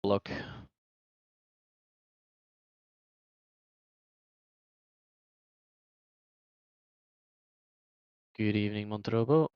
look. Good evening, Monterobo.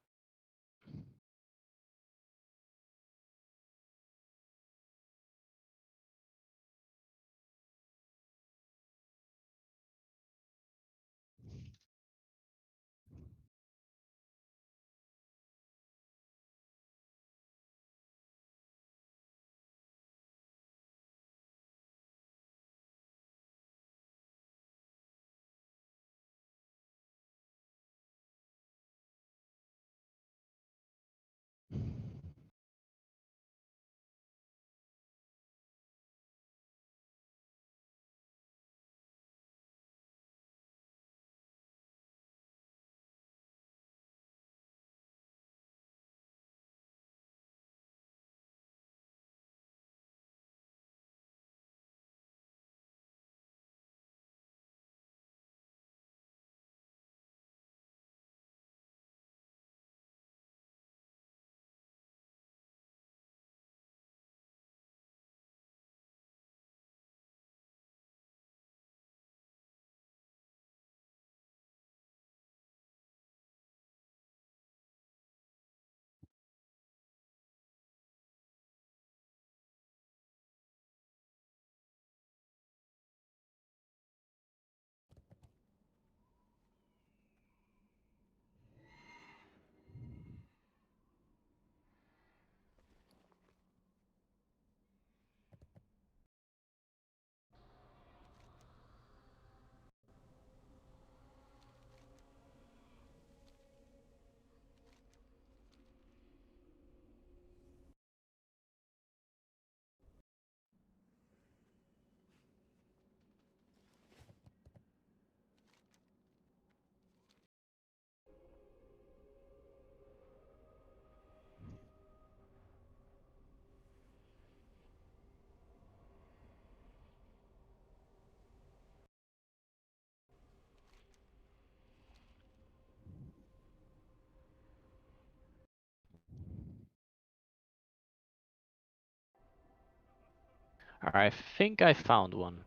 I think I found one.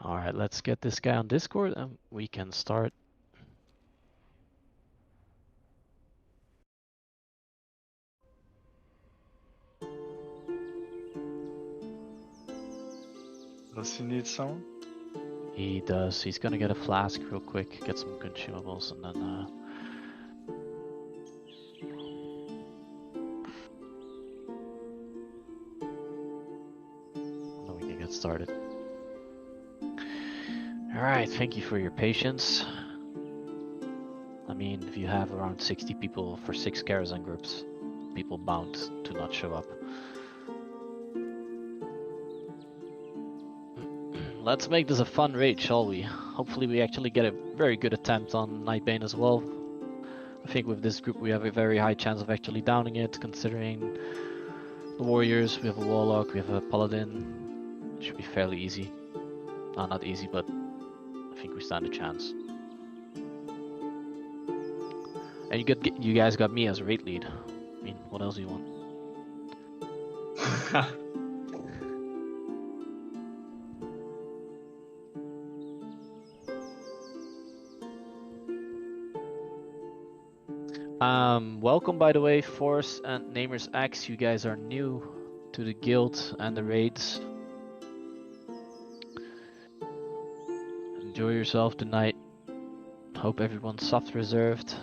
All right, let's get this guy on Discord and we can start. Does he need someone? He does. He's gonna get a flask real quick, get some consumables, and then we can get started. Alright, thank you for your patience. I mean, if you have around 60 people for 6 Karazhan groups, people bound to not show up. Let's make this a fun raid, shall we? Hopefully we actually get a very good attempt on Nightbane as well. I think with this group we have a very high chance of actually downing it, considering the warriors, we have a warlock, we have a paladin. It should be fairly easy. Not easy, but I think we stand a chance. And you guys got me as a raid lead. I mean, what else do you want? Welcome, by the way, Force and Namers X. You guys are new to the guild and the raids. Enjoy yourself tonight. Hope everyone's soft reserved.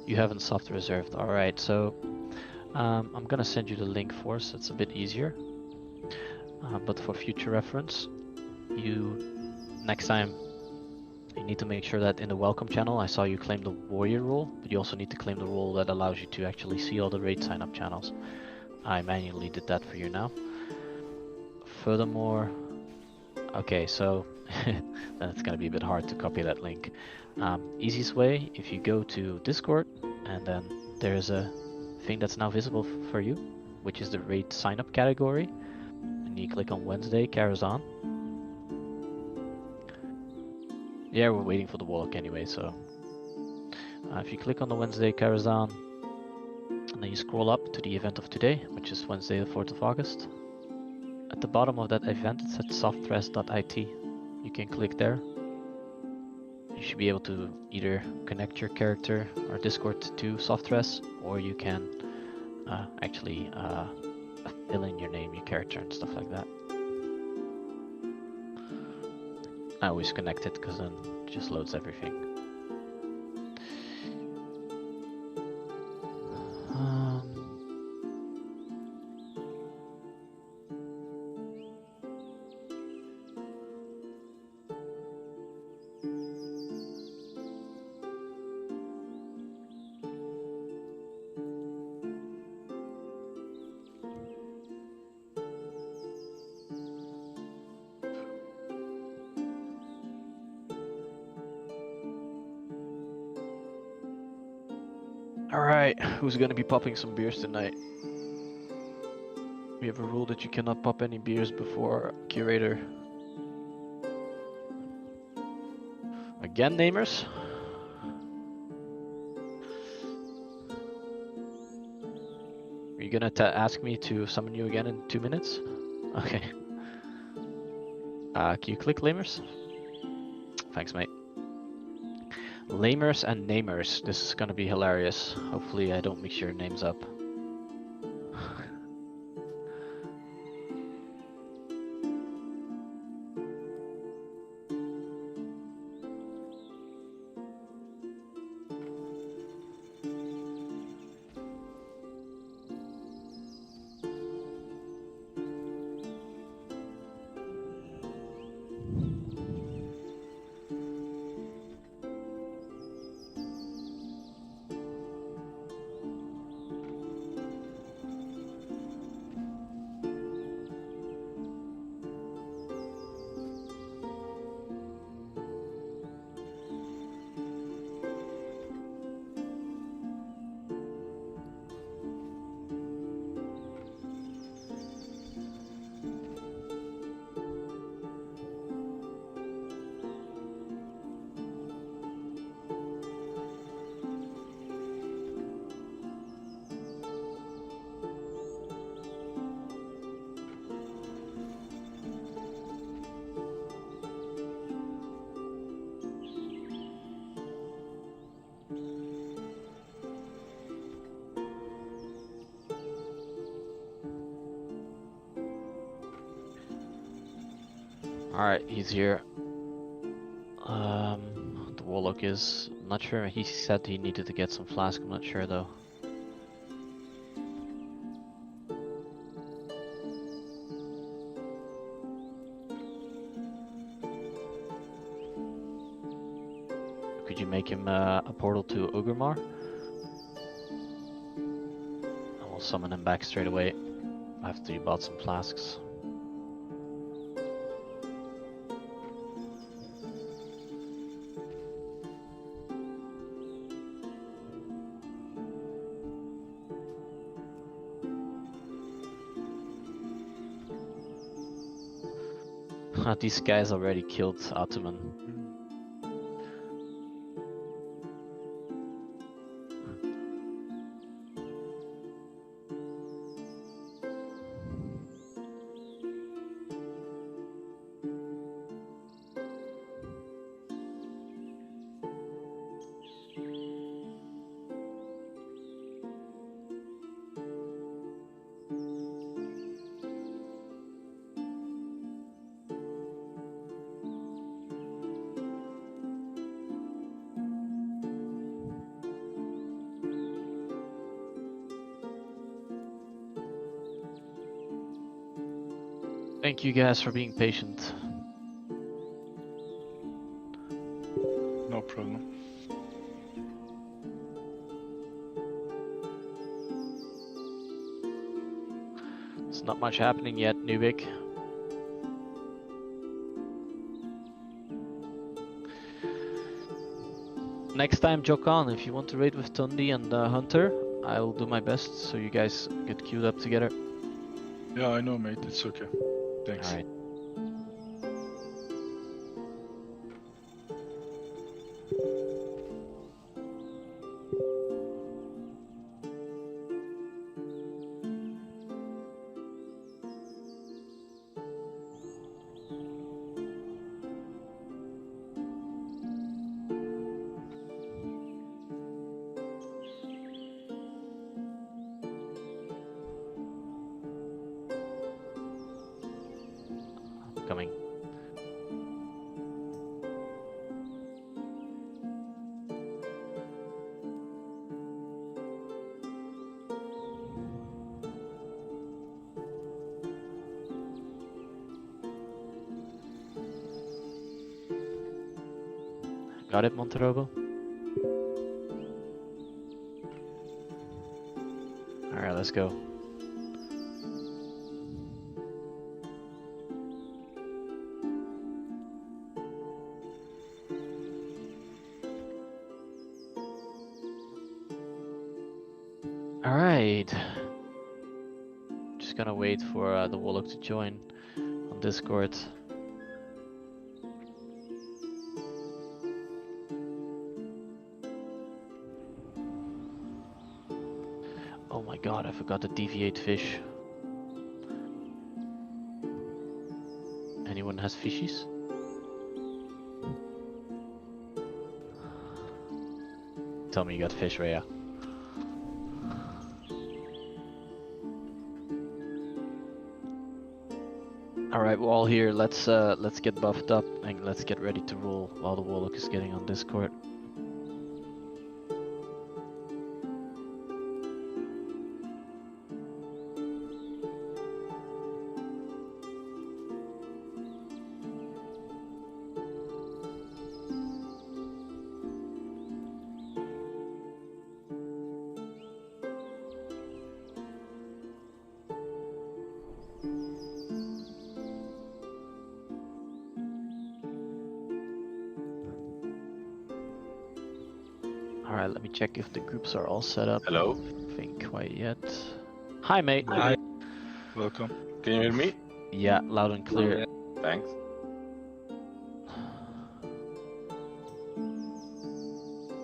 You haven't soft reserved. Alright, so I'm gonna send you the link for so it's a bit easier. But for future reference, next time you need to make sure that in the welcome channel I saw you claim the warrior role, but you also need to claim the role that allows you to actually see all the raid sign up channels. I manually did that for you now. Furthermore, okay, so then it's gonna be a bit hard to copy that link. Easiest way, if you go to Discord and then there's a thing that's now visible for you, which is the raid sign up category, and you click on Wednesday Karazhan. Yeah, we're waiting for the Warlock anyway, so if you click on the Wednesday Karazhan and then you scroll up to the event of today, which is Wednesday the 4th of August, at the bottom of that event it says softdress.it. You can click there. You should be able to either connect your character or Discord to Softdress, or you can actually fill in your name, your character, and stuff like that. I always connect it because then it just loads everything. Alright, who's gonna be popping some beers tonight? We have a rule that you cannot pop any beers before Curator. Again, namers? Are you gonna ask me to summon you again in 2 minutes? Okay. Can you click lamers? Thanks, mate. Lamers and namers. This is gonna be hilarious. Hopefully I don't mix your names up. Alright, he's here. The Warlock is... I'm not sure, he said he needed to get some flask, I'm not sure though. Could you make him a portal to Ogremar? I will summon him back straight away after you bought some flasks. These guys already killed Ataman. Thank you guys for being patient. No problem. There's not much happening yet, Nubik. Next time, Jokan, if you want to raid with Tundi and Hunter, I'll do my best so you guys get queued up together. Yeah, I know, mate. It's okay. Thanks. Alright. Coming. Got it, Monterobo? Alright, let's go. Alright. Just gonna wait for the Warlock to join on Discord. Oh my god, I forgot to deviate fish. Anyone has fishies? Tell me you got fish, Rhea. Alright, we're all here. Let's get buffed up and let's get ready to roll while the Warlock is getting on Discord. Alright, let me check if the groups are all set up. Hello. I don't think quite yet. Hi, mate. Hi. Welcome. Can you hear me? Yeah, loud and clear. Thanks.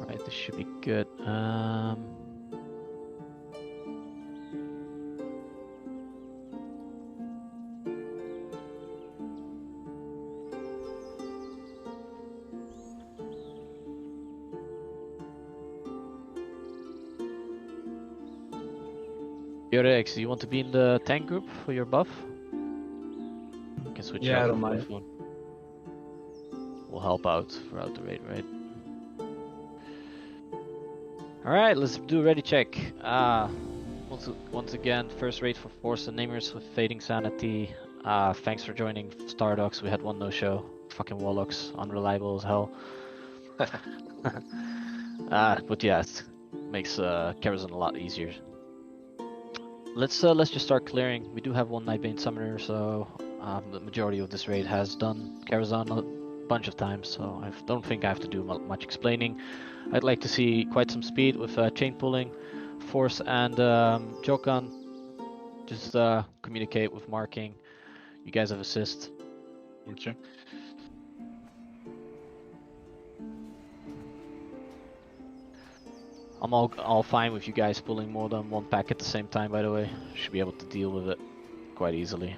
Right, this should be good. Yorex, do you want to be in the tank group for your buff? You can switch Yeah, I out don't with mind. buff one. We'll help out throughout the raid, right? Alright, let's do a ready check. Once again, first raid for Force and Namers with Fading Sanity. Thanks for joining Stardogs. We had one no-show. Fucking Warlocks, unreliable as hell. But yeah, it makes Karazhan a lot easier. Let's just start clearing. We do have one Nightbane Summoner, so the majority of this raid has done Karazhan a bunch of times, so I don't think I have to do much explaining. I'd like to see quite some speed with chain pulling, Force and Jokan. Just communicate with marking. You guys have assist. Okay. I'm all fine with you guys pulling more than one pack at the same time, by the way. Should be able to deal with it quite easily.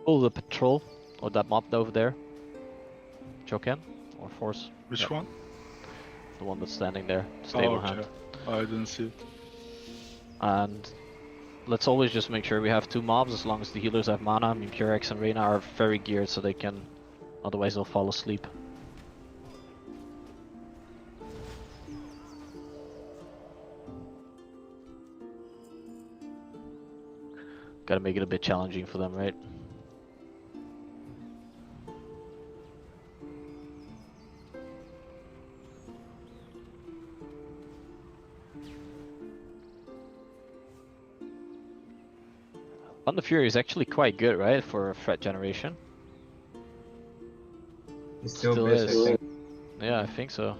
Pull the patrol, or that mob over there. Joken, or Force. Which Yep. one? The one that's standing there, stable hand. I didn't see it. And let's always just make sure we have 2 mobs as long as the healers have mana. I mean, Purex and Reyna are very geared so they can, otherwise they'll fall asleep. Gotta make it a bit challenging for them, right? Thunder Fury is actually quite good, right, for threat generation? It's still best, I think. Yeah, I think so.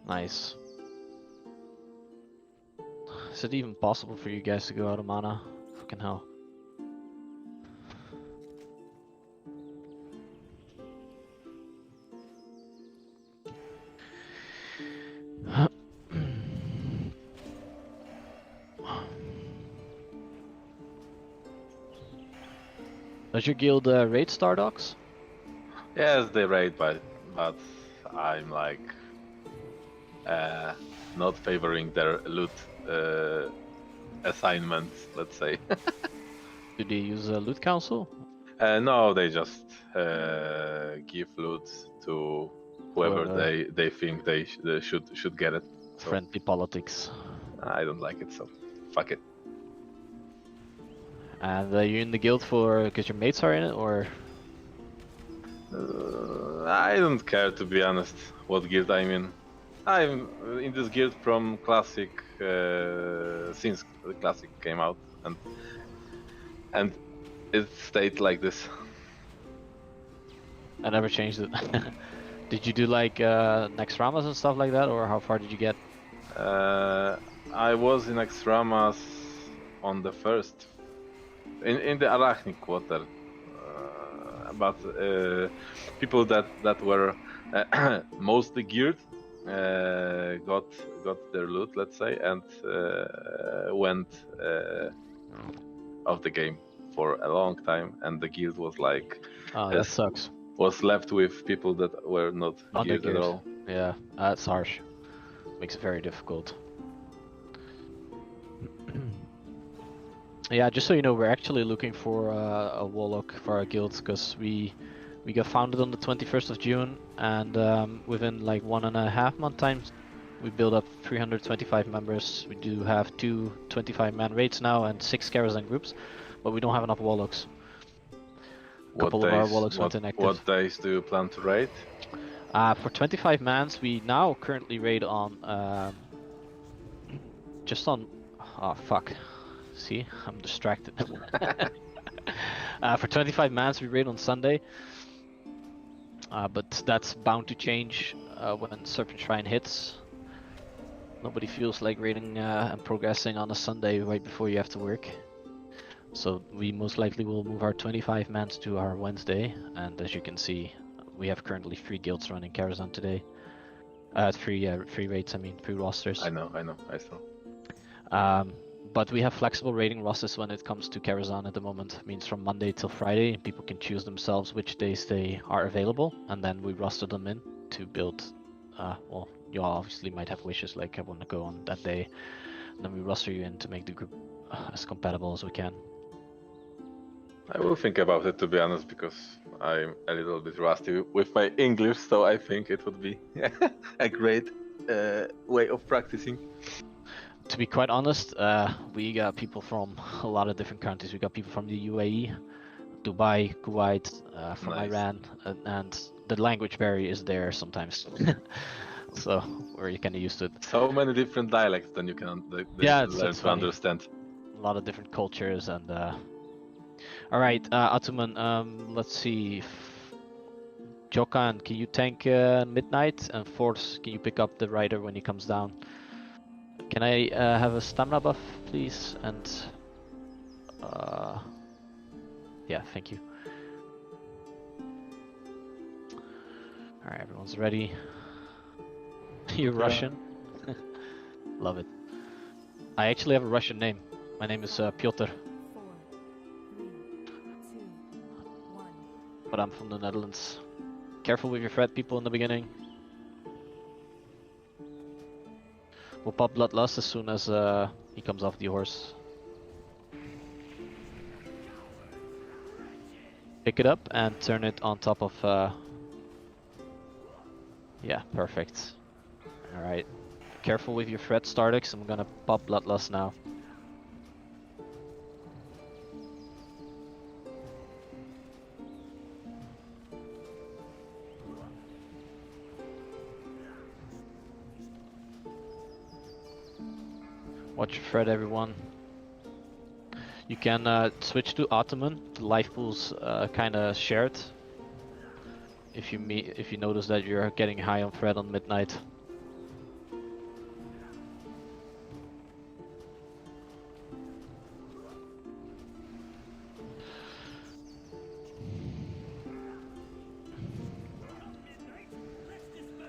Nice. Is it even possible for you guys to go out of mana? Fucking hell. Does your guild raid Stardogs? Yes, they raid, but I'm like not favoring their loot assignments, let's say. Do they use a loot council? No, they just give loot to whoever they think they should get it. So Friendly politics. I don't like it, so fuck it. And you're in the guild for because your mates are in it, or? I don't care, to be honest, what guild I'm in. I'm in this guild from Classic, since the Classic came out, and it stayed like this. I never changed it. Did you do like next Ramas and stuff like that, or how far did you get? I was in Extramas on the first, in the Arachnic quarter, but people that were mostly geared got their loot, let's say, and went off the game for a long time, and the guild was like, Oh, that sucks. Was left with people that were not geared at all. Yeah, that's harsh. Makes it very difficult. Yeah, just so you know, we're actually looking for a warlock for our guild, because we got founded on the 21st of June, and within like 1.5 month time, we built up 325 members. We do have 2 25-man raids now and 6 Karazhan groups, but we don't have enough warlocks. A couple of our warlocks went inactive. What days do you plan to raid? For 25 mans, we now currently raid on just on. Oh fuck! See, I'm distracted. For 25 mans, we raid on Sunday, but that's bound to change when Serpent Shrine hits. Nobody feels like raiding and progressing on a Sunday right before you have to work. So we most likely will move our 25 mans to our Wednesday, and as you can see, we have currently 3 guilds running Karazhan today. 3 raids, I mean 3 rosters. I know, I saw. But we have flexible raiding rosters when it comes to Karazhan at the moment. It means from Monday till Friday, people can choose themselves which days they are available, and then we roster them in to build. Well, you all obviously might have wishes like I want to go on that day, and then we roster you in to make the group as compatible as we can. I will think about it, to be honest, because I'm a little bit rusty with my English, so I think it would be a great way of practicing. To be quite honest, we got people from a lot of different countries. We got people from the UAE, Dubai, Kuwait, from Nice. Iran, and the language barrier is there sometimes. So we're kind of used to it. So many different dialects then you can Yeah, learn it's to funny. understand. A lot of different cultures and. All right, Atuman. Let's see. Jokan, can you tank Midnight? And Force, can you pick up the rider when he comes down? Can I have a stamina buff, please? And yeah, thank you. All right, everyone's ready. You're Russian? Love it. I actually have a Russian name. My name is Piotr. 4, 3, 2, 1. But I'm from the Netherlands. Careful with your threat, people, in the beginning. We'll pop Bloodlust as soon as he comes off the horse. Pick it up and turn it on top of... Yeah, perfect. Alright. Careful with your threat, Stardix. I'm gonna pop Bloodlust now. Watch your thread, everyone. You can switch to Ottoman. The life pool's kind of shared. If you notice that you're getting high on thread on Midnight.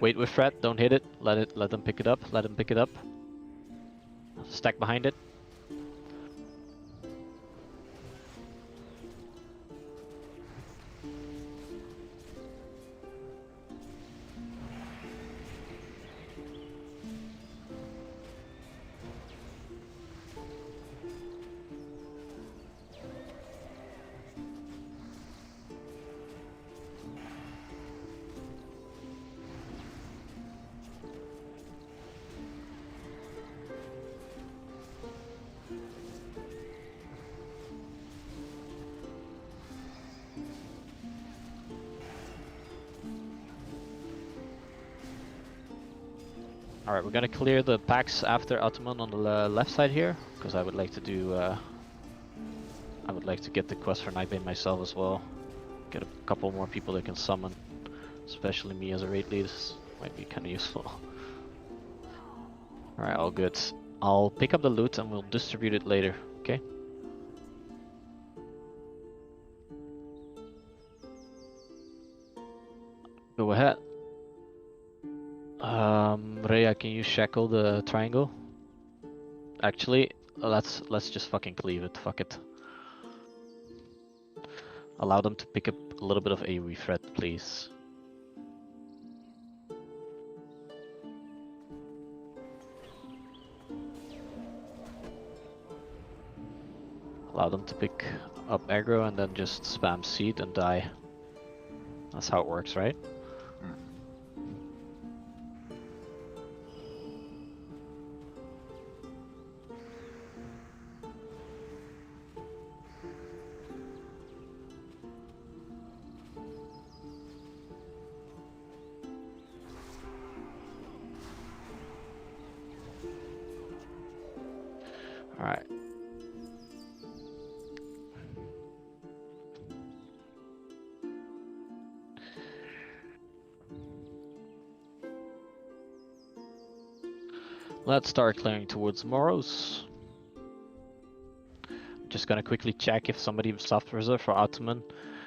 Wait with threat. Don't hit it. Let them pick it up. Let them pick it up. Stack behind it. Alright, we're gonna clear the packs after Ottoman on the left side here, because I would like to do I would like to get the quest for Nightbane myself as well. Get a couple more people that can summon, especially me as a raid lead. This might be kinda useful. Alright, all good. I'll pick up the loot and we'll distribute it later, okay? Go ahead. Rhea, can you shackle the triangle? Actually, let's just fucking cleave it. Fuck it. Allow them to pick up a little bit of AoE threat, please. Allow them to pick up aggro and then just spam seed and die. That's how it works, right? Alright. Let's start clearing towards Moros. Just gonna quickly check if somebody soft reserved for Ottoman,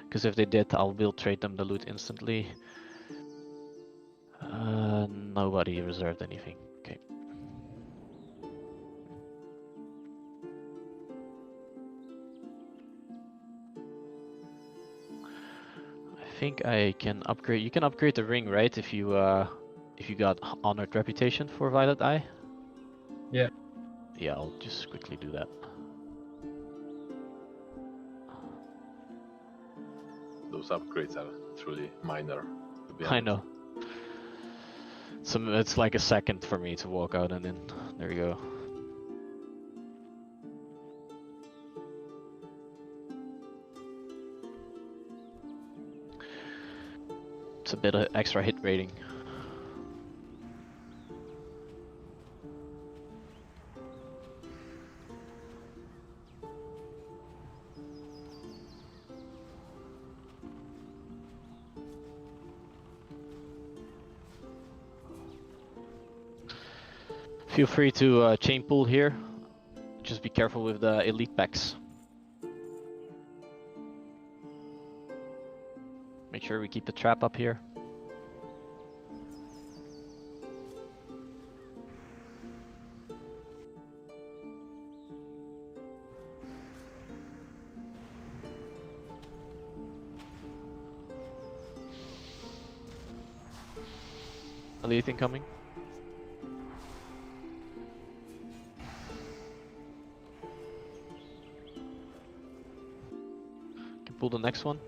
because if they did, I will trade them the loot instantly. Nobody reserved anything. Okay. I think I can upgrade. You can upgrade the ring, right? If you got honored reputation for Violet Eye. Yeah. Yeah, I'll just quickly do that. Those upgrades are truly minor, to be honest. I know. So it's like a second for me to walk out and then there you go. It's a bit of extra hit rating. Feel free to chain pull here. Just be careful with the elite packs. Make sure we keep the trap up here. Anything coming? Can pull the next one.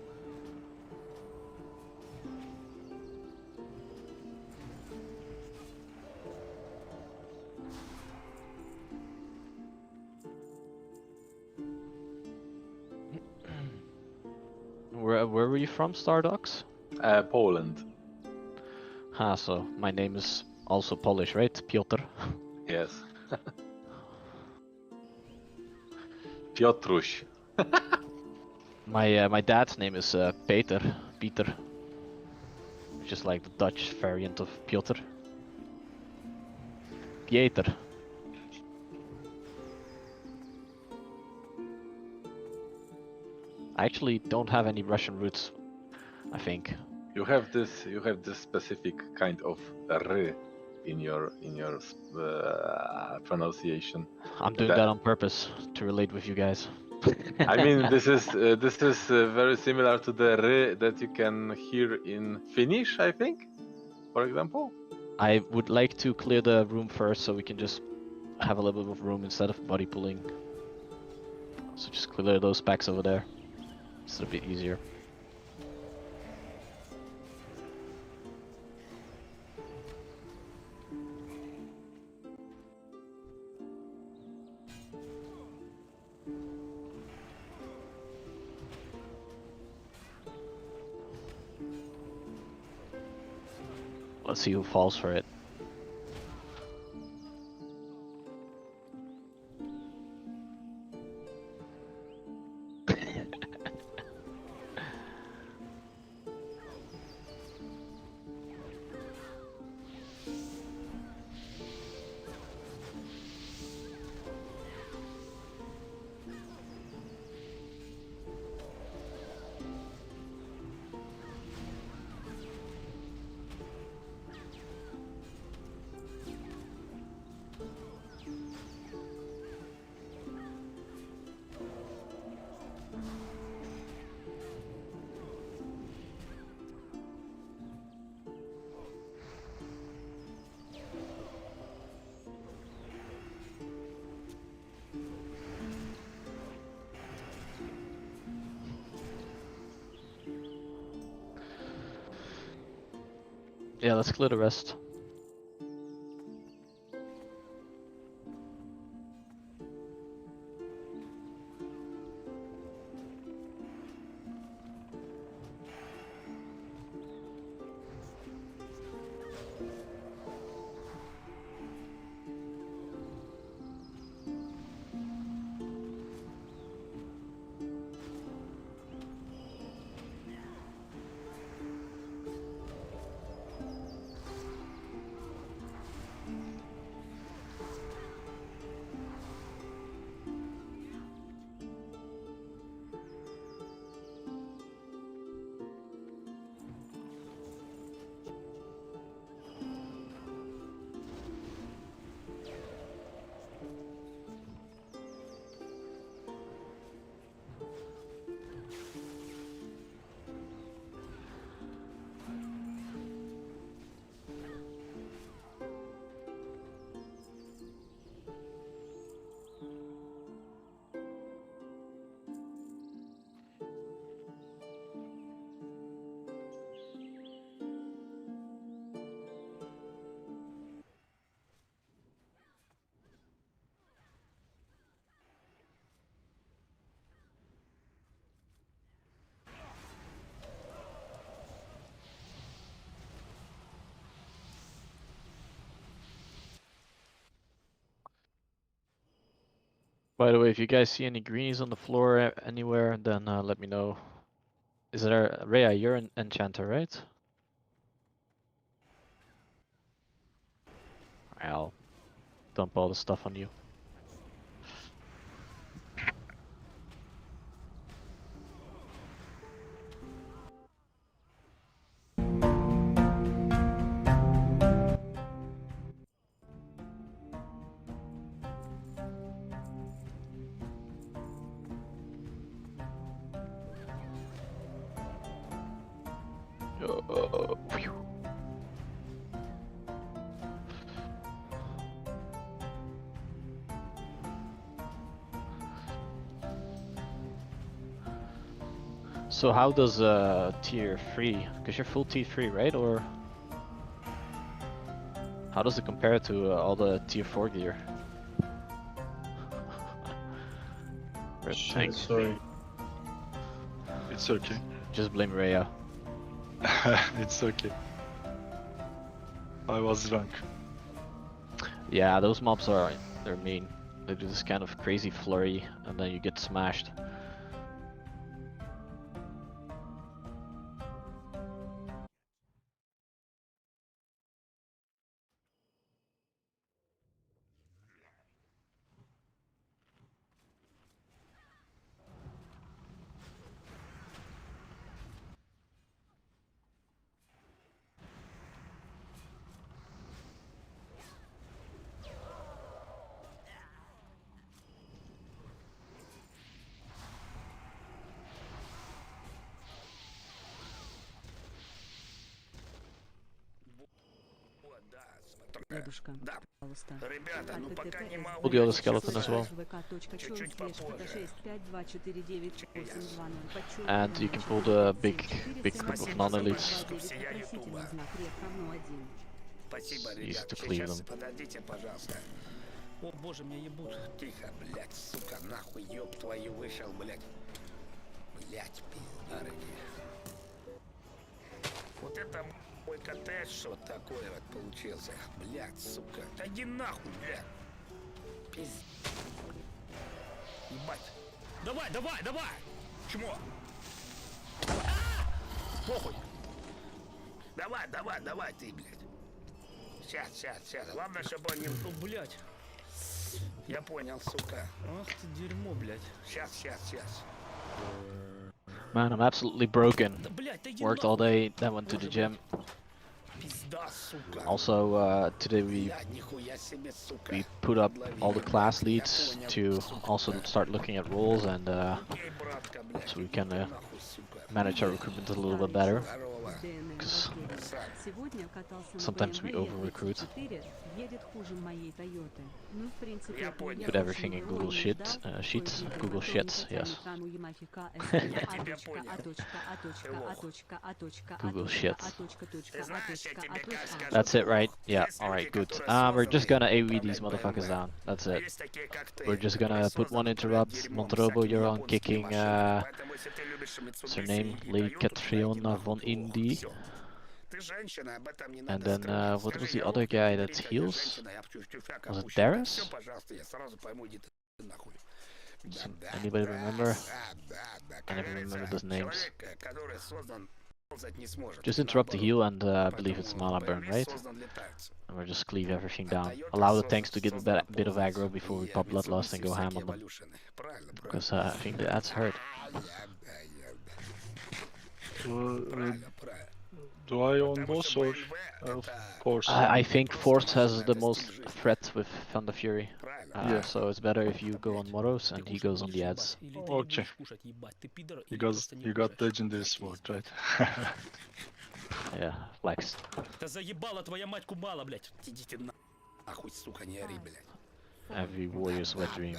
Where were you from, Stardogs? Poland. Ah, so my name is also Polish, right? Piotr. Yes. Piotruś. My dad's name is Peter, which is like the Dutch variant of Piotr. Pieter. I actually don't have any Russian roots, I think. You have this specific kind of r in your pronunciation. I'm doing that on purpose to relate with you guys. I mean, this is very similar to the r that you can hear in Finnish, I think, for example. I would like to clear the room first so we can just have a little bit of room instead of body pulling. So just clear those packs over there. It's a bit easier. Let's see who falls for it. Yeah, let's clear the rest. By the way, if you guys see any greenies on the floor anywhere, then let me know. Is there Rhea? You're an enchanter, right? I'll dump all the stuff on you. Phew. So how does tier 3, because you're full tier 3, right? Or how does it compare to all the tier 4 gear? Red tank. Sorry. It's okay. Just blame Rhea. It's okay. I was drunk. Yeah, those mobs they're mean. They do this kind of crazy flurry and then you get smashed. Дедушка, пожалуйста. Ребята, ну пока не могу. Pull the other skeleton as well. Чуть-чуть попозже. And you can pull the big group of non-elites. Спасибо, Easy ребят. to cleave Сейчас them. подождите, пожалуйста. О боже, меня ебут. Тихо, блядь, сука, нахуй, ёб твою, вышел, блядь. Блядь, пиздарыги. Вот это мой коттедж, что такое вот получился. Блядь, сука. Да иди нахуй, блядь. Пиз... Ебать. Давай, давай, давай! Чмо? Похуй. Давай, давай, давай ты, блядь. Сейчас. Главное, чтобы он не... Ну, блядь. Я понял, сука. Ах ты дерьмо, блядь. Сейчас. Man, I'm absolutely broken. Да, блядь, да иди Worked all нахуй. day, then went to the gym. Пизда, сука. Also, today Блядь, нихуя себе, сука. we put up all the class leads to also start looking at roles and Окей, братка, блядь. so we can иди нахуй, сука. manage our recruitment a little bit better. Здорово. Because sometimes we over-recruit. Я понял. Put everything in Google Sheets. Google Sheets, yes. Я тебя понял. Google Sheets. Ты знаешь, я тебе как скажу. That's it, right? Yeah, Есть alright, люди, good. которые We're just gonna созданы AoE these управлять motherfuckers BMW. down. That's А it. есть такие, как ты, We're just которые gonna put one созданы управлять interrupt. дерьмом Monterobo, всякими you're on японскими kicking, машинами. Поэтому, если ты любишь what's her Mitsubishi name? и Lady Toyota, туда иди Katrina нахуй von плохо. Indy. Всё. Ты женщина, об этом не And надо then, скрывать. what Скажи, was the я other руки guy уберите, that я heals? женщина, я в тюфяк Was it опущу. Darius? Всё, пожалуйста, я сразу пойму, иди ты нахуй. Anybody remember? I never Как remember говорится, those names. человек, который создан, ползать не сможет. Just interrupt the heal and I believe it's Поэтому mana burn, BMW right? создан летать. And we'll just cleave everything down. Allow the tanks to get a bit of aggro before we pop Bloodlust and go ham on them. Because I think that's hurt. Do I own boss or force? I think Force has the most threat with Thunder Fury. Yeah. So it's better if you go on Moros and he goes on the ads. Okay. You got legendary sword, right? Yeah, flexed. Да заебала твоя мать Кубала, блядь. Идите нахуй, сука, не ори, блядь. Every warrior's wet dream.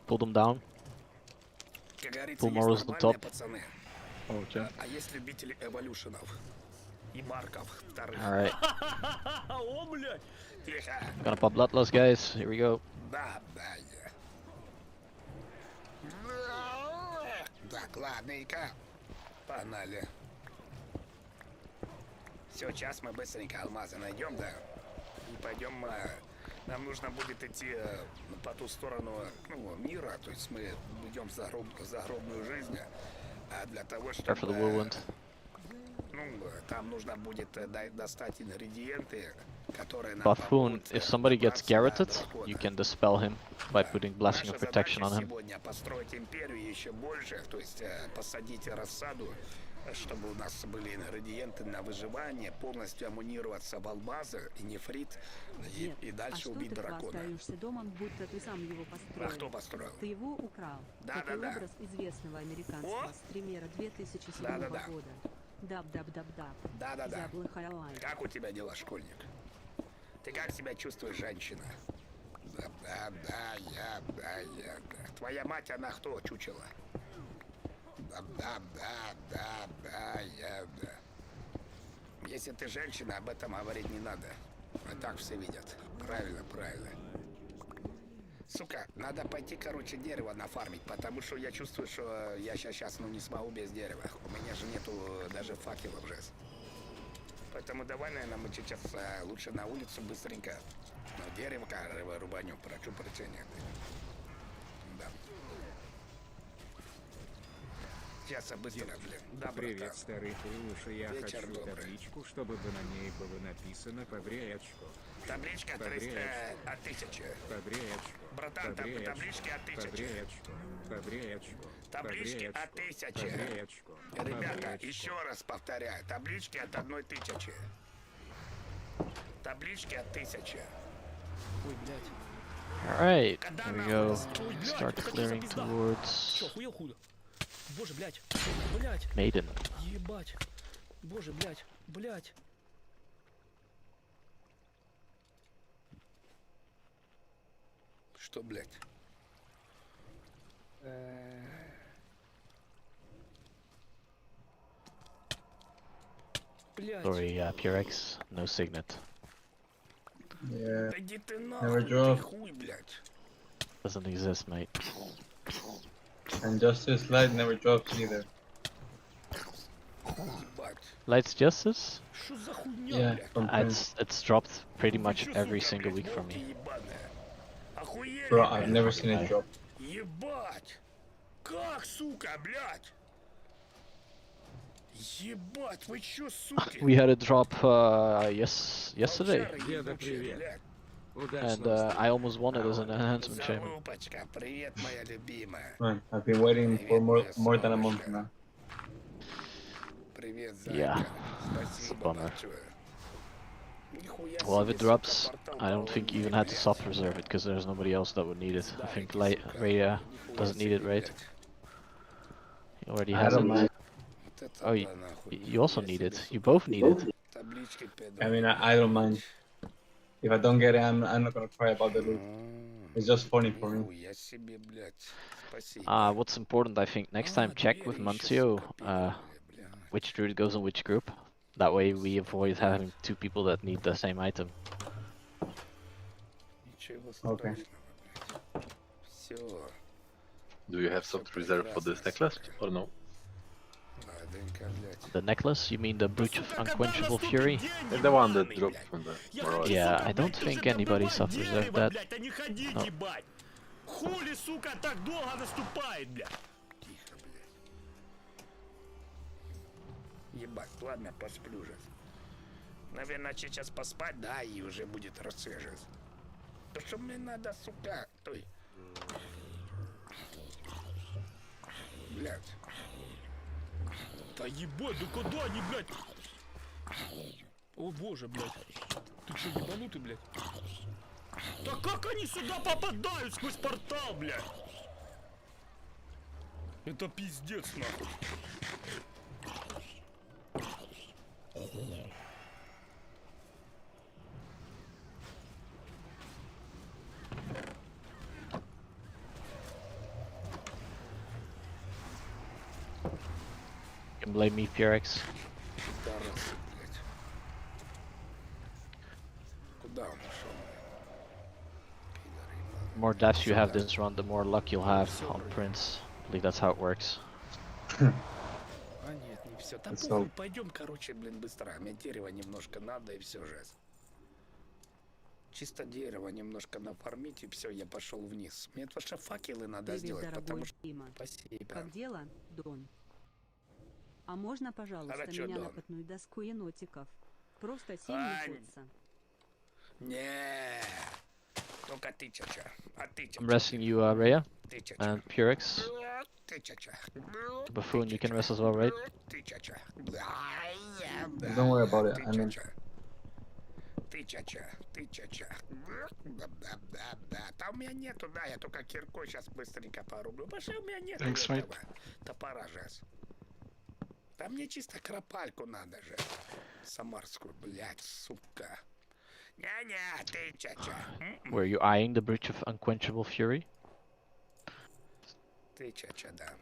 Pull them down. Как говорится, Pull есть Moros on нормальные top. пацаны, Okay. а есть любители эволюшенов и марков вторых. Alright, О, блядь. Тихо. gonna pop Bloodlust, guys. Here we go. Да. Так, ладненько. Погнали. Все, сейчас мы быстренько алмазы найдем, да? И пойдем, нам нужно будет идти по ту сторону мира, то есть мы идем в загробную жизнь, а для того, Prepare for the чтобы... whirlwind. Там нужно будет достать ингредиенты, которые нам Buffoon, помогут if somebody gets добраться до garroted, дракона. you can dispel him by putting Blessing Наша of Protection задача on him. сегодня построить империю еще больше, то есть посадить рассаду, чтобы у нас были ингредиенты на выживание, полностью амунироваться в алмазы и нефрит, и дальше убить дракона. Домом, будто ты сам его построил. А кто построил? Ты его украл. Да, Это да, да. образ известного американского стримера 2007 года. Даб-даб-даб-даб. Да-да-да. Зяблый Хайлайн. Как у тебя дела, школьник? Ты как себя чувствуешь, женщина? Да. Твоя мать, она кто, чучело? Да. Если ты женщина, об этом говорить не надо. А так все видят. Правильно. Сука, надо пойти, короче, дерево нафармить, потому что я чувствую, что я сейчас не смогу без дерева. У меня же нету даже факелов уже. Поэтому давай, наверное, мы сейчас лучше на улицу быстренько. Но дерево рубанем, прошу прощения. Да. Сейчас быстро, блин. Да, Привет, братан. старый Крюша, я Вечер хочу добрый. табличку, чтобы на ней было написано «Побрей очко». Табличка Побрей 300 очко. от 1000. Побрей очко. Братан, Побрей очко. таблички от 1000. Побрей очко. Побрей очко. Таблички Побрей от очко. 1000. Побрей очко. Побрей Ребята, очко. еще раз повторяю. Таблички от 1000. Таблички от 1000. Ой, блядь. Alright, Когда here we нахуй go. нас- Ой, блядь, Start это что за clearing пизда? towards Чё, хуел худо? Боже, блядь. Блядь. Maiden. Ебать. Боже, блядь. Что, блядь? Блядь. Sorry, Purex, no signet. Yeah. Да иди ты Never нахуй, ты drove. хуй, блядь. Doesn't exist, mate. And Justice Light never drops either. Ебать. Light's Justice? Что за хуйня, Yeah, блядь? from Prince. It's dropped pretty Вы much чё, every сука, single блядь, week for волки me. ебаные? Охуели, Bro, I've блядь? never seen it drop. Ебать! Как, сука, блядь? Ебать, вы чё, суки? We had a drop yesterday, Волчары Деда, ебучие, привет. блядь. and Удачного I almost won it as an enhancement shaman. Залупочка, привет, моя любимая. Man, I've been waiting for more than a month now. Привет, Yeah, зайка. it's a Спасибо bummer. большое. Нихуя Well, if себе, it drops, сука, портал I don't think you even had to блядь. soft reserve it because there's nobody else that would need it. I think Зайки, сука. Raya Нихуя doesn't need it, себе, right? блядь. He already I has don't it. mind. Вот это Oh, да, нахуй. You also Нихуя need себе, it. сука. You both need it. Таблички, I mean, I don't mind. If I don't get it, I'm not gonna cry about the loot. It's just funny for me. Нихуя себе, блядь. Спасибо. What's important, I think, next time check with Mancio which druid goes in which group. That way we avoid having two people that need the same item. Ничего Okay. страшного, блядь. Все. Do you have soft reserve for this necklace or no? Ладненько, блядь. The necklace? You mean the Brooch of Unquenchable Fury? The one that dropped from the Moroi. Yeah, I don't think anybody soft reserved that. А не ходи, No. ебать! Хули, сука, так долго наступает, блядь! Тихо, блядь. Ебать, ладно, посплю же. Наверное, сейчас поспать, да, и уже будет рассвежить. Да что мне надо, сука, той... Блядь. Да ебать, да куда они, блядь? О боже, блядь. Ты что, ебанутый, блядь? Да как они сюда попадают сквозь портал, блядь? Это пиздец, нахуй. You can blame me, Purex. Тарасы, блядь. Куда он ушел? Пидор ебаный. The more deaths you have this run, the more luck you'll have on Prince. I believe that's how it works. А нет, не все. Там Это похуй, сол. пойдем, короче, блин, быстро. Мне дерева немножко надо и все же. Чисто дерево немножко нафармить, и все, я пошел вниз. Мне тоже факелы надо Привет, сделать, потому дорогой что... Дима. Спасибо. Как дела, Дон? А можно, пожалуйста, Хорошо, меня на Дон. потную доску енотиков? Просто сильно Ань. хочется. Не, только ты, чача. А ты, I'm чача. resting you, Rhea, Ты, чача. and Purex. Ты, чача. Buffoon, you can rest as well, right? Ты, чача. Don't worry about it. Ты, I mean, чача. Ты, чача. Ты, чача. Да, у меня нету, да, я только киркой сейчас быстренько порублю. Потому что у меня нету Thanks, mate. этого топора же. Да мне чисто кропальку надо же. Самарскую, блядь, сука. Не-не, ты, чача. Were you eyeing the Bridge of Unquenchable Fury? Ты, чача, да.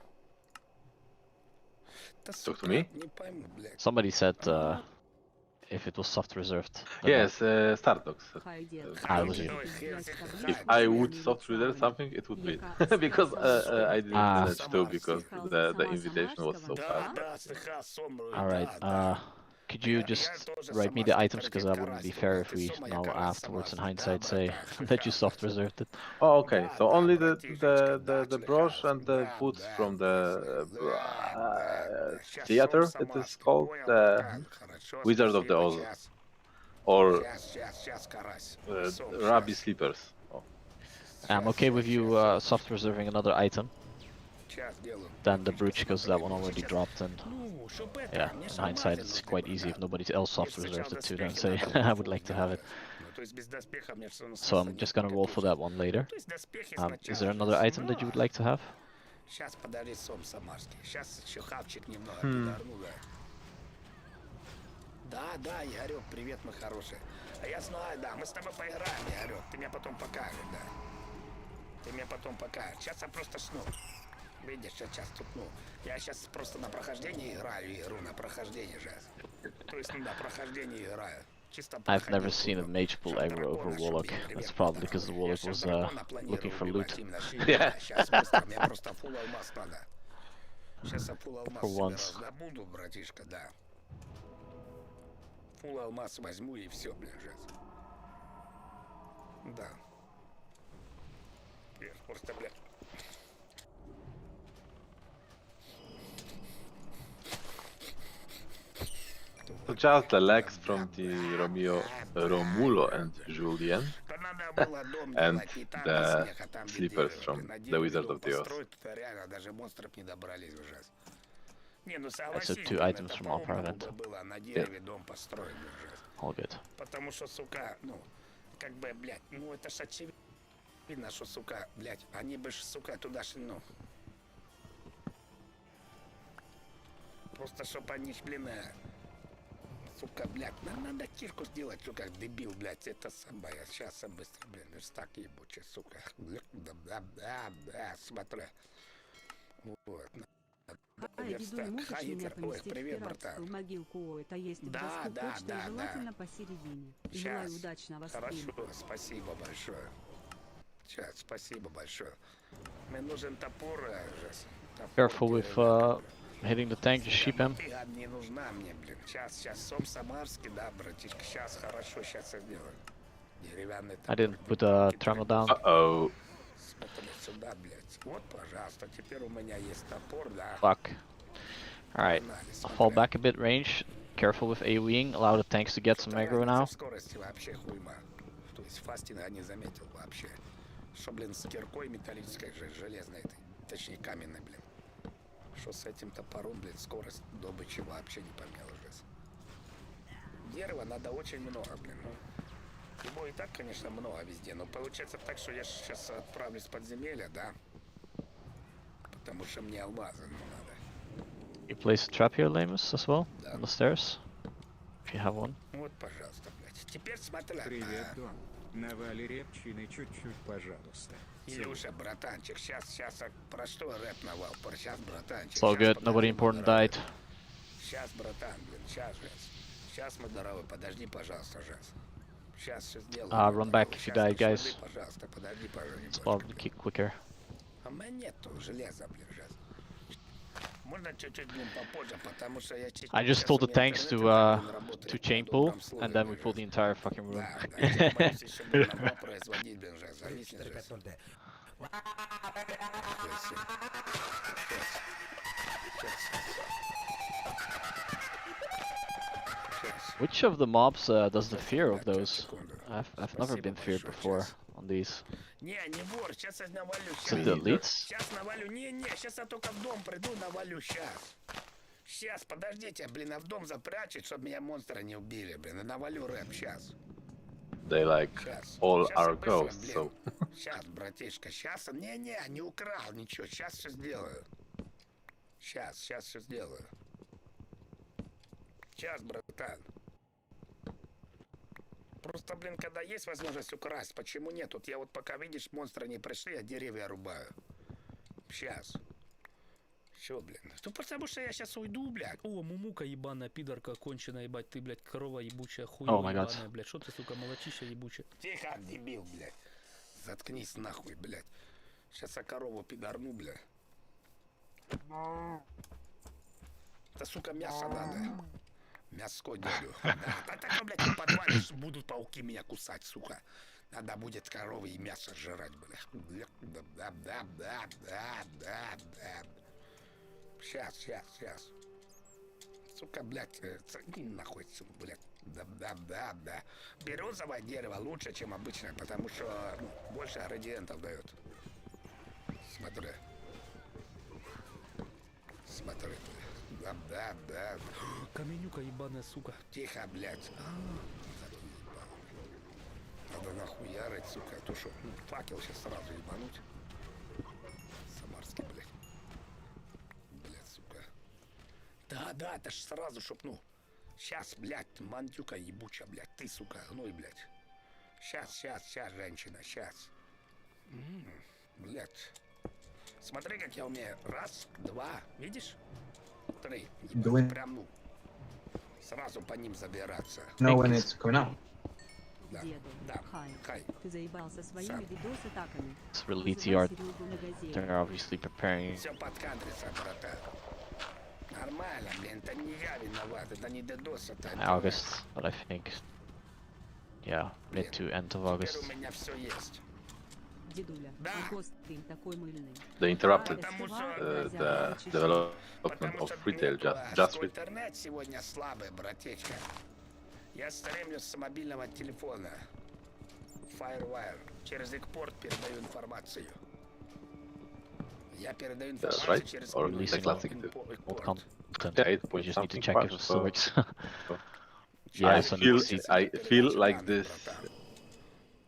Да, Talk to сука, me? не пойму, блядь. Somebody said if it was soft reserved. then Yes, Stardogs. Хайдер. Ah, it was you. If I would soft reserve something, it would be because I didn't Ah. manage to because the invitation was so Да, fast. да, слыхал, сомру. Alright, could you just write me the items, because that wouldn't be fair if we now afterwards in hindsight say that you soft reserved it. Oh, okay. So only the brush and the boots from the theater. It is called Wizard of the Oz, or Rabbi Sleepers. Oh. I'm okay with you soft reserving another item than the brooch, because that one already dropped, and yeah, in hindsight it's quite easy if nobody else soft reserved it to then say I would like to have it. So I'm just gonna roll for that one later. Is there another item that you would like to have? Сейчас подари сом самарский. Сейчас еще хавчик немного подорну, да. Да, Игорек, привет, мой хороший. А я знаю, да, мы с тобой поиграем, Игорек. Ты мне потом покажешь, да. Ты мне потом покажешь. Сейчас я просто сну. Видишь, я сейчас тут, я сейчас просто на прохождении играю игру, на прохождении же. То есть, на прохождении играю. Чисто I've never seen a mage pull aggro over Warlock. That's probably because the Warlock was looking for loot. Yeah. Сейчас быстро, мне просто фулл алмаз надо. Сейчас я фулл алмаз For себе once. раздобуду, братишка, да. Фулл алмаз возьму и все, блин, жесть. Да. Просто, блядь. So just the legs from the Romulo and Julien, and the sleepers from the Wizard of the Oz. I took 2 items from our event. Yeah. All good. Потому что, сука, как бы, блядь, это ж очевидно, что, сука, блядь, они бы ж, сука, туда шли, Просто, чтоб они, блин, сука, блядь, надо кирку сделать, сука, дебил, блядь, это самое, сейчас я быстро, блин, верстак ебучий, сука, да, смотри, вот. Веду, можешь меня поместить в пиратскую могилку, это есть в доску почты, желательно посередине. Желаю удачного стрима. Хорошо, спасибо большое. Сейчас, спасибо большое. Мне нужен топор, Careful with hitting the tank, just sheep him. Не нужна мне, блин. Сейчас сом самарский, да, братишка. Сейчас хорошо, сейчас я сделаю. Деревянный топор. I didn't put a trammel down. Uh-oh. Смотри сюда, блядь. Вот, пожалуйста, теперь у меня есть топор, да. Fuck. Alright, I'll fall back a bit range. Careful with AoEing, allow the tanks to get some aggro now. Скорости вообще хуйма. То есть фастинга не заметил вообще. Что, блин, с киркой металлической же, железной этой, точнее каменной, блин. Что с этим топором, блин, скорость добычи вообще не помела уже. Дерева надо очень много, блин, Его и так, конечно, много везде, но получается так, что я сейчас отправлюсь в подземелье, да? Потому что мне алмазы надо. You place a trap here, Lamus, as well, on the stairs, if you have one. Вот, пожалуйста, блядь. Теперь смотри. Привет, Дон. Навали репчины чуть-чуть, пожалуйста. Илюша, братанчик, сейчас про что рэп навал? Сейчас, братанчик. It's all good, nobody important died. Сейчас, братан, блин, сейчас, Жес. Сейчас мы здоровы, подожди, пожалуйста, Жес. Сейчас все сделаю. Run back if you died, guys. Пожалуйста, подожди, It's probably kick quicker. А у меня нету железа, блин, Жес. Можно чуть-чуть, блин, попозже, потому что я чуть-чуть... I just сейчас told у the меня tanks интернет to работает chain на pull, добром слове, and then we блин. pull the entire fucking room. Да, да, я боюсь еще, блин, нормально производить, блин, же, зависнет же. Which of the mobs does the fear of those? I've never been feared before on these. Не, не вор, сейчас я навалю, Is it щас. the elites? Сейчас навалю, не, сейчас я только в дом приду, навалю, сейчас. Сейчас, подождите, блин, а в дом запрячет, чтобы меня монстры не убили, блин, и навалю рэп, сейчас. They like Сейчас. all Щас our я быстро, ghosts, блин. so Сейчас, братишка, сейчас, не украл ничего, сейчас все сделаю. Сейчас все сделаю. Сейчас, братан. Просто, блин, когда есть возможность украсть, почему нет? Тут я вот пока, видишь, монстры не пришли, я деревья рубаю. Сейчас. Все, блин. Ну потому что я сейчас уйду, блядь. О, мумука ебаная, пидорка конченая, ебать, ты, блядь, корова ебучая, Oh хуева my God. ебаная, блядь. Что ты, сука, молочища ебучая? Тихо, дебил, блядь. Заткнись нахуй, блядь. Сейчас я корову пидорну, блядь. Это, сука, мясо надо. Мяско дядю. Да, так, блядь, в подвале будут пауки меня кусать, сука. Надо будет коровы и мясо жрать, блядь. Да. Сейчас. Сука, блядь, нахуй, сука, блядь. Да. Березовое дерево лучше, чем обычное, потому что больше градиентов дает. Смотри. Да. Каменюка ебаная, сука. Тихо, блядь. Надо нахуярить, сука. А то что, факел сейчас сразу ебануть. Самарский, блядь. Блядь, сука. Да, это ж сразу, чтоб, Сейчас, блядь, мандюка ебуча, блядь. Ты, сука, гной, блядь. Сейчас, женщина, сейчас. Блядь. Смотри, как я умею. Раз, два, видишь? Три. Doing- Прям, сразу по ним забираться. Know when it's coming out. Деду, Да. хай. Ты заебался своими Сам. видос-атаками. It's for elite Вызывай yard. Серегу на газель. They're obviously preparing. Все подкадривается, братан. Нормально, блин, это не я виноват, это не дедос, это... August, but I think, yeah, mid to end of Теперь August. у меня все есть. Дедуля, Да. гост ты такой мыльный. they interrupted Потому что... the development Потому of что retail нету, just что with интернет сегодня слабый, братечка. Я стримлю с мобильного телефона. Firewire. Через экпорт передаю информацию. Я передаю That's информацию right. через Or the classic Old Old экпорт. content. Yeah, it We was just need to something check if it fast, still so- works. I Yes, and feel it's- I feel like this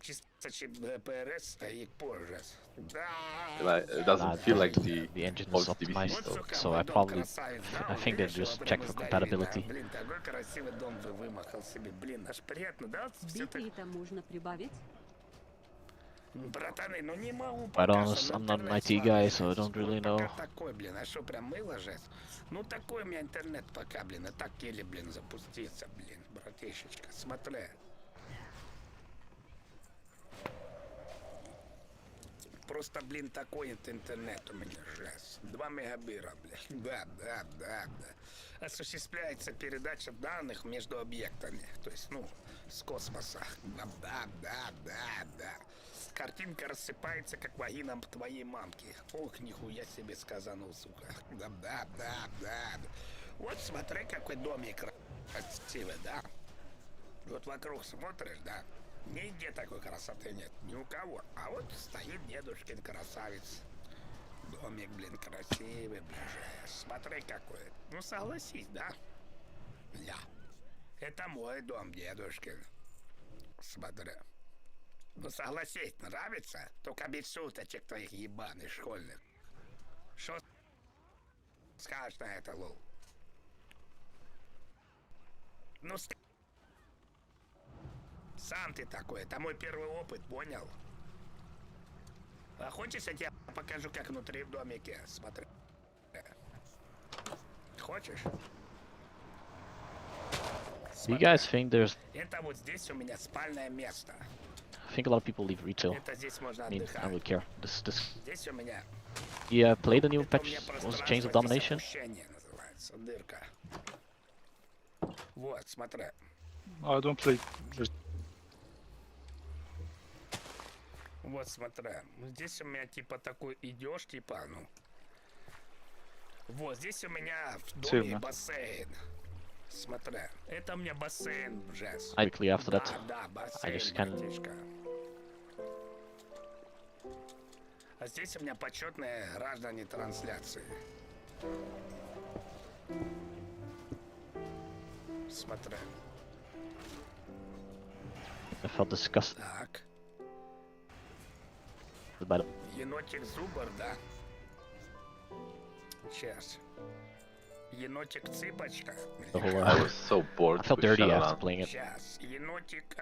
Чисто ПРС и позже. Да. it doesn't feel like the engine old is TBC optimized, stuff. сука, so мой I дом probably, красавец, да, I think they видишь, just вот check прямо for сдавили, compatibility. да. Блин, такой красивый дом вы вымахал себе. Блин, аж приятно, да? Все так... Биты-то можно прибавить? Братаны, ну не могу Quite пока honest, что, I'm not an интернет IT слабый, guy, so I блядь. don't really Вот know. пока такой, блин, а что, прям мыло жесть? Ну такой у меня интернет пока, блин, а так еле, блин, запуститься, блин, братишечка, смотри. Просто, блин, такой интернет у меня жесть. 2 мегабира, блин. Да. Осуществляется передача данных между объектами. То есть, с космоса. Да. Картинка рассыпается, как вагина твоей мамки. Ох, нихуя себе сказанул, сука. Да. Вот смотри, какой домик красивый, да? Вот вокруг смотришь, да? Нигде такой красоты нет, ни у кого. А вот стоит дедушкин красавец. Домик, блин, красивый, блин. Смотри какой. Ну согласись, да? Да. Это мой дом, дедушкин. Смотри. Ну согласись, нравится? Только без шуточек твоих ебаных школьных. Что скажешь на это, Лул? Ну сам ты такой, это мой первый опыт, понял? А хочешь, я тебе покажу, как внутри в домике? Смотри. Хочешь? Do you guys think there's? Это вот здесь у меня спальное место. I think a lot of people leave retail. Это здесь можно I mean, I отдыхать. would care. This Здесь у меня You played the new Это у patch? меня What was Chains of пространство Domination? запущения называется, дырка. Вот, смотри. I don't play. Вот, смотри. Здесь у меня типа такой идешь, типа, ну. Вот, здесь у меня в доме Сильно. бассейн. Смотри. Это у меня бассейн, Жес. Quickly after Да, that, да, I бассейн, just kind of братишка. А здесь у меня почетные граждане трансляции. Смотри. I felt disgusted Так. by the Енотик Зубр, да? Сейчас. Енотик Цыпочка. whole. I was so bored I felt with dirty after Shadowlands. playing it. Сейчас. Енотик...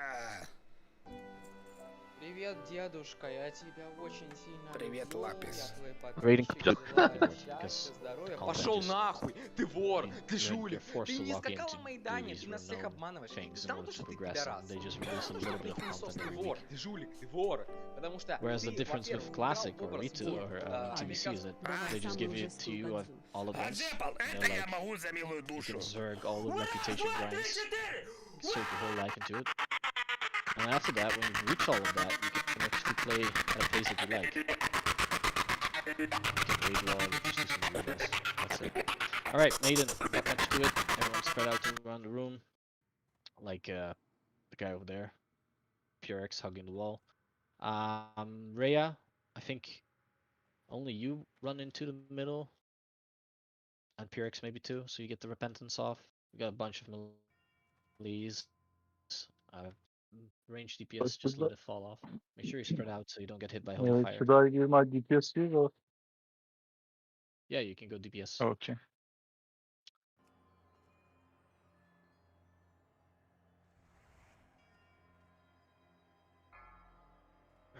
Привет, дедушка, я тебя очень сильно Привет, люблю. Лапис. Я твой Rating подписчик, желаю because счастья, здоровья. content Пошел just- нахуй! Ты вор! Ты you're жулик! forced Ты to не log скакал into на Майдане, these ты нас всех renowned обманываешь. things Ты in знал order то, to что ты progress, пидорас? and they just Ты release a little bit of пылесос, content ты every вор, week. ты жулик, ты вор. Потому что Whereas the ты, difference with во-первых, Classic играл в or образ Retail вор, or TBC is that Давай they just сам give уже it to you сколько all at once. Аджепал, They're это я like, могу за милую you душу. can zerg all the reputation grinds, soak your whole life into it. And after that, when you reach all of that, you can actually play at a pace that you like. You can raid log, just do some weird else. That's it. Alright, Maiden, not much to it. Everyone spread out around the room. Like the guy over there. Purex hugging the wall. Rhea, I think only you run into the middle. And Purex maybe too, so you get the repentance off. We got a bunch of melees. Range DPS, just let it fall off. Make sure you spread out so you don't get hit by holy fire. Should I give my DPS here or? Yeah, you can go DPS. Okay.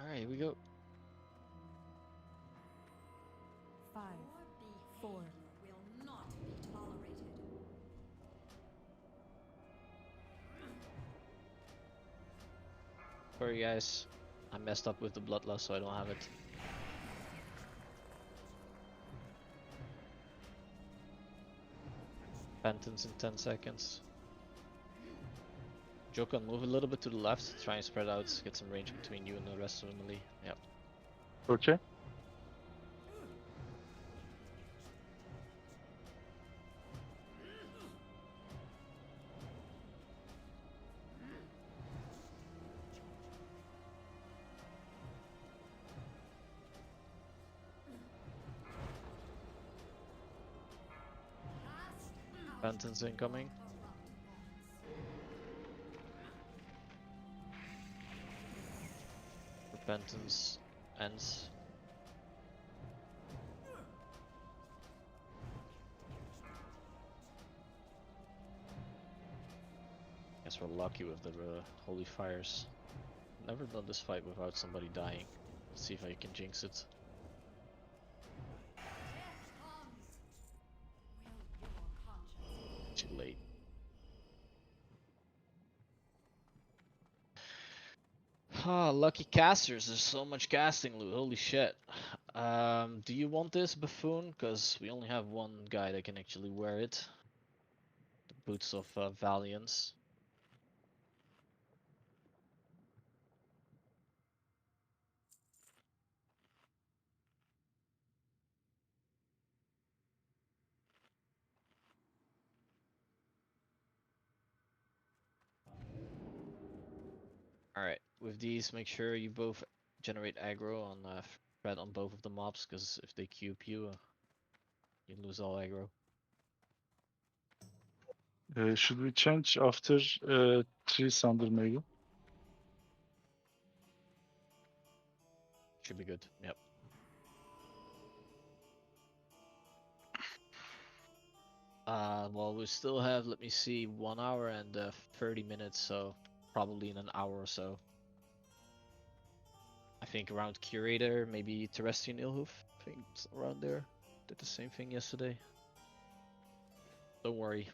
Alright, here we go. 5, 4, Sorry guys, I messed up with the bloodlust, so I don't have it. Repentance in 10 seconds. Jokon, move a little bit to the left, try and spread out, get some range between you and the rest of the melee. Yep. Okay. Repentance incoming. Repentance ends. Guess we're lucky with the holy fires. Never done this fight without somebody dying. Let's see if I can jinx it. Too late. Ah, lucky casters. There's so much casting loot. Holy shit. Do you want this buffoon? Because we only have one guy that can actually wear it. The boots of Valiance. Alright, with these, make sure you both generate aggro on Fred on both of the mobs, because if they QP you, you lose all aggro. Should we change after 3 Thunder maybe? Should be good, yep. Well, we still have, let me see, 1 hour and 30 minutes, so probably in an hour or so. I think around Curator, maybe Terrestrian Ilhoof, I think it's around there. Did the same thing yesterday. Don't worry,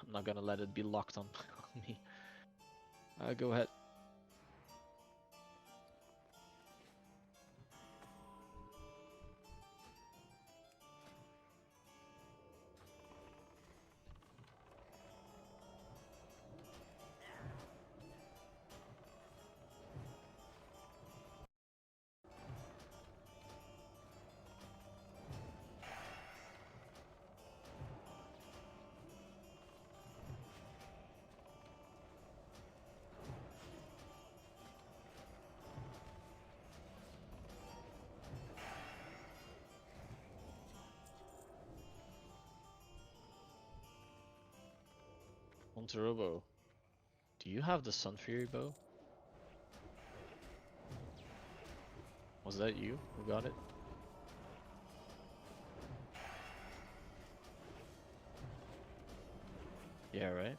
I'm not gonna let it be locked on me. Go ahead. Turobo, do you have the Sun Fury bow? Was that you who got it? Yeah, right?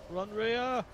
Run, Rhea!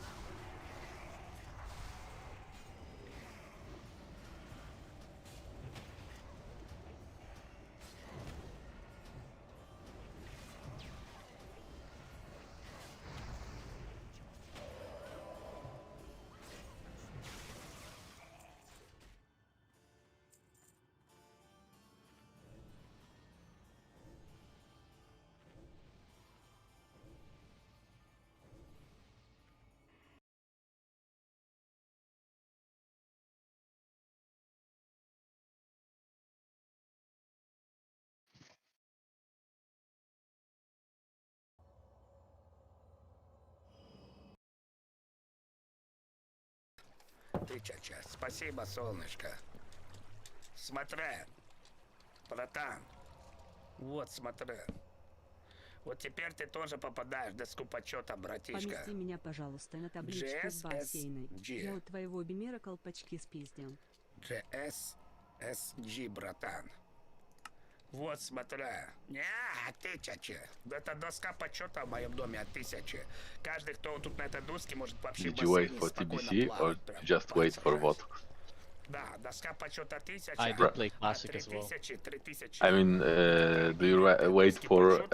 Ты, Чача, спасибо, солнышко. Смотри, братан. Вот, смотри. Вот теперь ты тоже попадаешь в доску почета, братишка. Помести меня, пожалуйста, на табличку с бассейной. Я у твоего Бимера колпачки спиздил. GSSG, братан. Вот, смотри. Не, ты, Чача. Это доска почета в моем доме от 1000. Каждый, кто тут на этой доске, может вообще Did you wait for TBC or just wait for what? Да, доска почета 1000. I did play Classic as well. 3000. I mean, do you wait for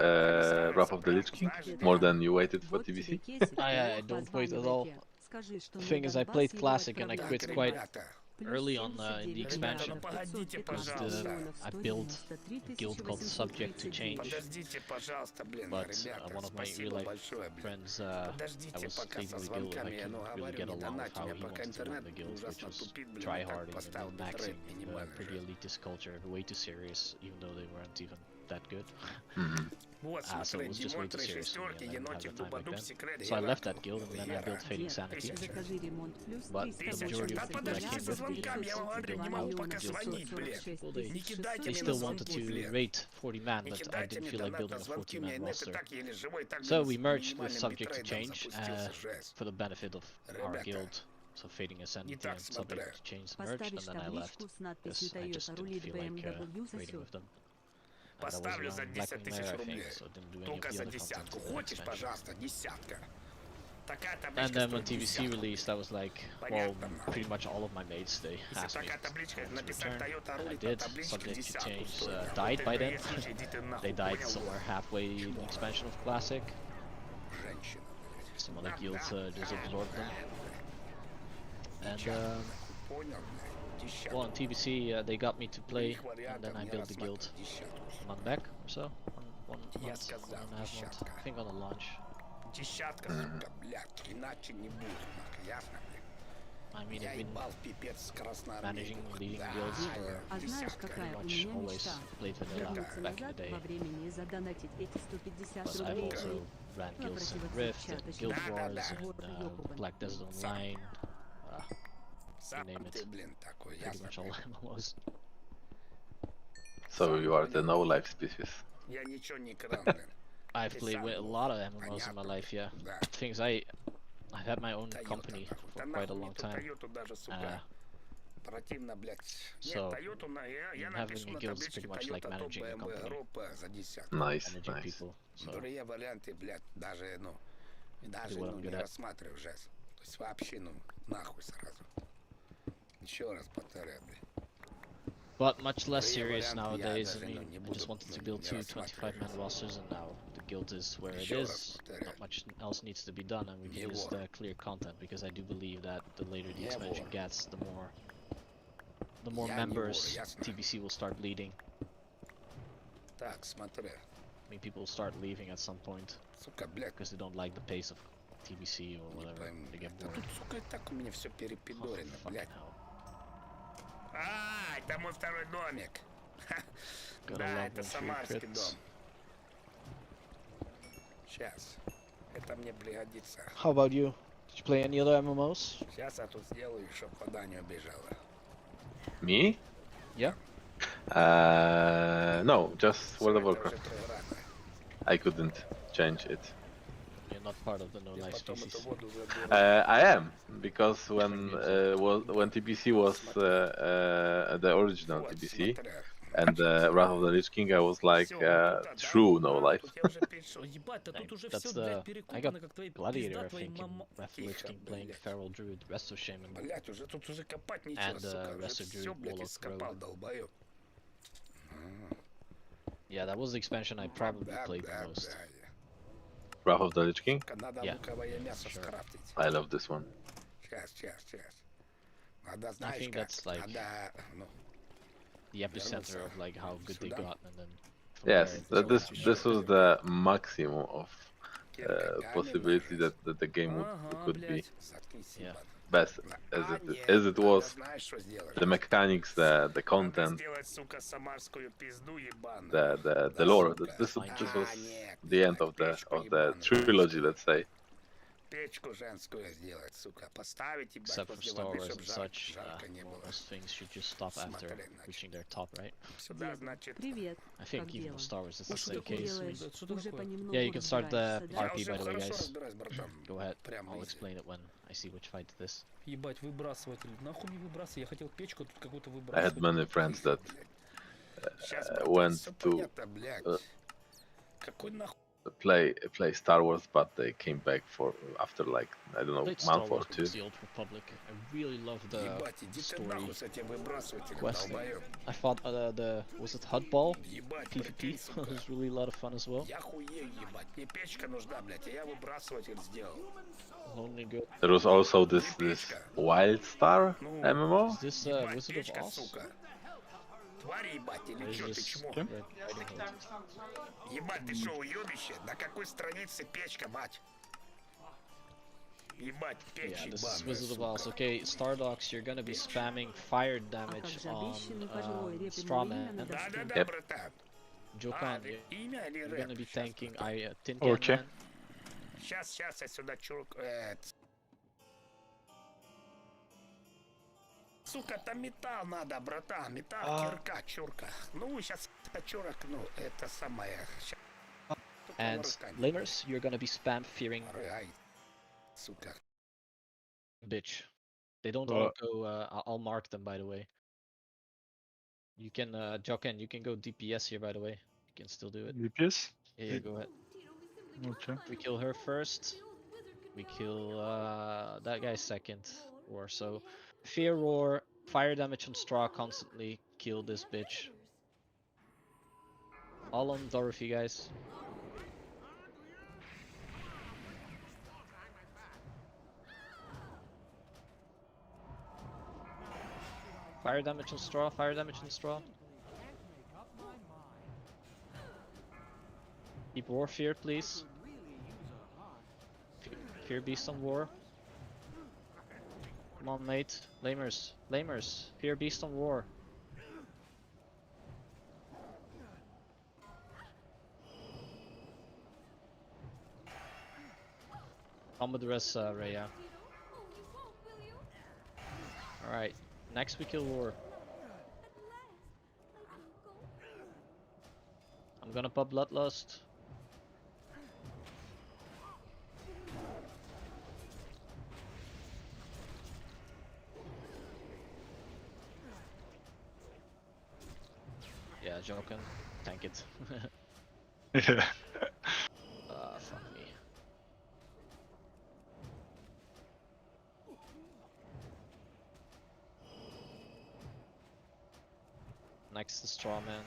Wrath of the Lich King more than you waited for TBC? I don't wait at all. The thing is, I played Classic and I quit quite early on in the expansion. I built a guild called Subject to Change, but one of my real life friends, I was leading the guild and I couldn't really get along with how he wanted to run the guild, which was tryharding and maxing pretty elitist culture, way too serious, even though they weren't even that good. So it was just way too serious for me, and I didn't have the time back then. So I left that guild and then I built Fading Sanity. But the majority of the people that came with me, they still wanted to rate 40 man, but I didn't feel like building a 40-man roster. So we merged with Subject to Change for the benefit of our guild. So Fading Sanity and Subject to Change merged, and then I left because I just didn't feel like raiding with them. Поставлю за 10 000 рублей. Только за десятку. Хочешь, пожалуйста, десятка. Такая табличка. And then when TBC released, I was like, well, pretty much all of my mates, they asked me to return. I did. Subject to Change died by then. They died somewhere halfway in the expansion of Classic. Some other guilds just absorbed them. And well, on TBC they got me to play, and then I built the guild a month back or so, one and a half months, I think on the launch. I mean, I've been managing, leading guilds for pretty much always played vanilla back in the day. But I've also ran guilds in Rift, and Guild Wars, and Black Desert Online. You name it. Pretty much all MMOs. So you are the no-life species. I've played with a lot of MMOs in my life, yeah. Things I've had my own company for quite a long time. So having a guild is pretty much like managing a company. Nice, Managing nice. people. So do what I'm good at. But much less serious nowadays. I mean, I just wanted to build two 25-man rosters, and now the guild is where it is. Not much else needs to be done, and we can just clear content, because I do believe that the later the expansion gets, the more members TBC will start bleeding. I mean, people will start leaving at some point because they don't like the pace of TBC or whatever. They get Да bored. тут, сука, и так у меня все Oh, перепидорено, fucking блядь. hell. А, это мой второй домик. Ха. Gotta Да, love это when free самарский crits. дом. Сейчас. Это мне пригодится. How about you? Did you play any other MMOs? Сейчас я тут сделаю, чтоб вода не убежала. Me? Yeah. No, just World of Это уже Warcraft. программа. I couldn't change it. You're not part of the no Я life потом эту species. воду заберу. I am, because when TBC was the original Вот, TBC смотри. and Wrath of the Lich King, I was like Всё, вот тут, да? true no А, life. тут я уже пишу. Ебать, да тут уже That's все, the... блядь, I got перекупано, как твои Gladiator, пизда, I твои think, in мама... Wrath of the Lich Тихо, King playing блядь. Feral Druid, Resto Shaman. Блять, уже тут уже копать нечего, And, сука. Уже Resto все, Druid, блядь, Warlock ископал, Rogue. долбоёб. Yeah, that was the expansion I probably Да, played да, the most. да. Wrath of the Lich King? Надо Yeah, луковое мясо sure. скрафтить. I love this one. Сейчас. Надо, I знаешь think как, that's like надо, ну, the epicenter of like how good they Сюда. got, and then from Yes, there, that this was the maximum of кирка камень possibility нажать. that the game Ага, could be блядь. Заткнись, Yeah. ебать. best А, as нет, it надо, was. знаешь, что сделать? The mechanics, the Надо content, сделать, сука, самарскую пизду ебаную. the Да, lore. сука. This was А, нет, the end ебать, of the печку trilogy, ебаную. let's say. Печку женскую сделать, сука. Поставить, ебать, except for возле Star воды, Wars чтоб and жарко, such, жарко не было. most things should just stop after Смотри, значит. reaching their top, right? Сюда, Деда, значит, привет. I think Как even дела? with Star Wars it's the Что same такое? case. Делаешь? Да, что Уже такое? понемногу Yeah, you can start the разбираешься, да? я RP, уже by the way, хорошо guys. разбираюсь, братан. Go ahead, Прям I'll изи. explain it when I see which fight it is. Ебать, выбрасыватель. Нахуй мне выбрасывать? Я хотел печку, тут какую-то I had выбрасывать. many friends that Сейчас, братан, went всё to понятно, блядь. Какой нахуй? play Star Wars, but they came back for after like I don't know Played Star month or Wars two. with the Old Republic. I really love the Ебать, иди ты story. нахуй с этим выбрасывателем, Quest. долбоёб. I fought was it Hudball Ебать, PvP? прикинь, It сука. was really a lot of fun as well. Я хуею, ебать. Мне печка нужна, блядь, а я выбрасыватель сделал. Lonely Girl. There was also this Wild Star Ну, MMO. Is this ебать, Wizard of печка, Oz? сука. Тварь, ебать, или Or is чё, ты this чмо? Red Riding Hood? Ебать, ты шо, уёбище? На какой странице печка, мать? Ебать, печь, Yeah, this is ебаная, Wizard of Oz. сука. Okay, Stardogs, you're gonna be spamming fire А как damage же on обещанный пожилой репиновое Strawman. имя надо Да-да-да, Yep. вспомнить. братан. Jokan, Имя или you're рэп? gonna be Щас, tanking братан. Tin Can Okay. Man. Сейчас, я сюда чурк... Сука, там металл надо, братан. Металл, кирка, чурка. Ну, сейчас чурок, ну, это самое. Щас. Только And на руках. Lamers, you're gonna be spam fearing Рыгай, сука. bitch. They don't Uh, all go. I'll mark them, by the way. You can, Joken, you can go DPS here, by the way. You can still do it. DPS? Yeah, go ahead. Okay. We kill her first. We kill that guy second. Or so. Fear Roar, fire damage on straw constantly. Kill this bitch. All on Dorothy, guys. Fire damage on straw, fire damage on straw. Keep War Fear, please. Fear Beast on War. Come on, mate. Lamers. Lamers. Fear Beast on War. Come with the rest, Rhea. Alright. Next we kill War. I'm gonna pop Bloodlust. Yeah, Joken. Tank it. Yeah. Fuck me. Next, the straw man.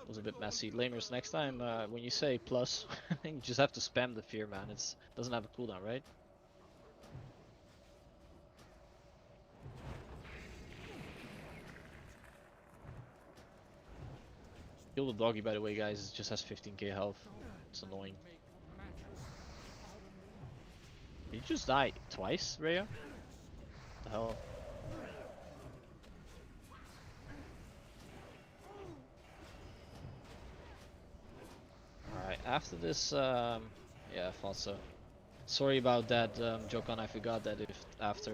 Was a bit messy. Lamers, next time when you say plus, you just have to spam the fear, man. It doesn't have a cooldown, right? Kill the doggy, by the way, guys. It just has 15k health. It's annoying. Did you just die twice, Rhea? The hell? Alright, after this, yeah, I thought so. Sorry about that, Jokan, I forgot that if after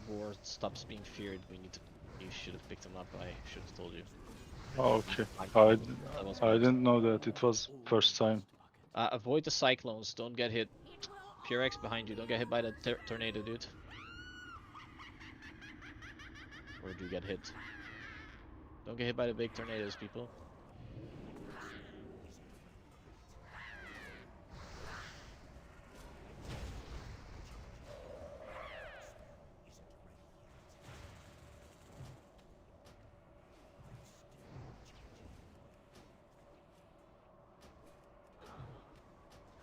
war stops being feared, you should have picked him up, I should have told you. Oh, okay. Was I didn't know that. It was first time. Avoid the cyclones, don't get hit. PRX behind you, don't get hit by the tornado, dude. Or do you get hit? Don't get hit by the big tornadoes, people.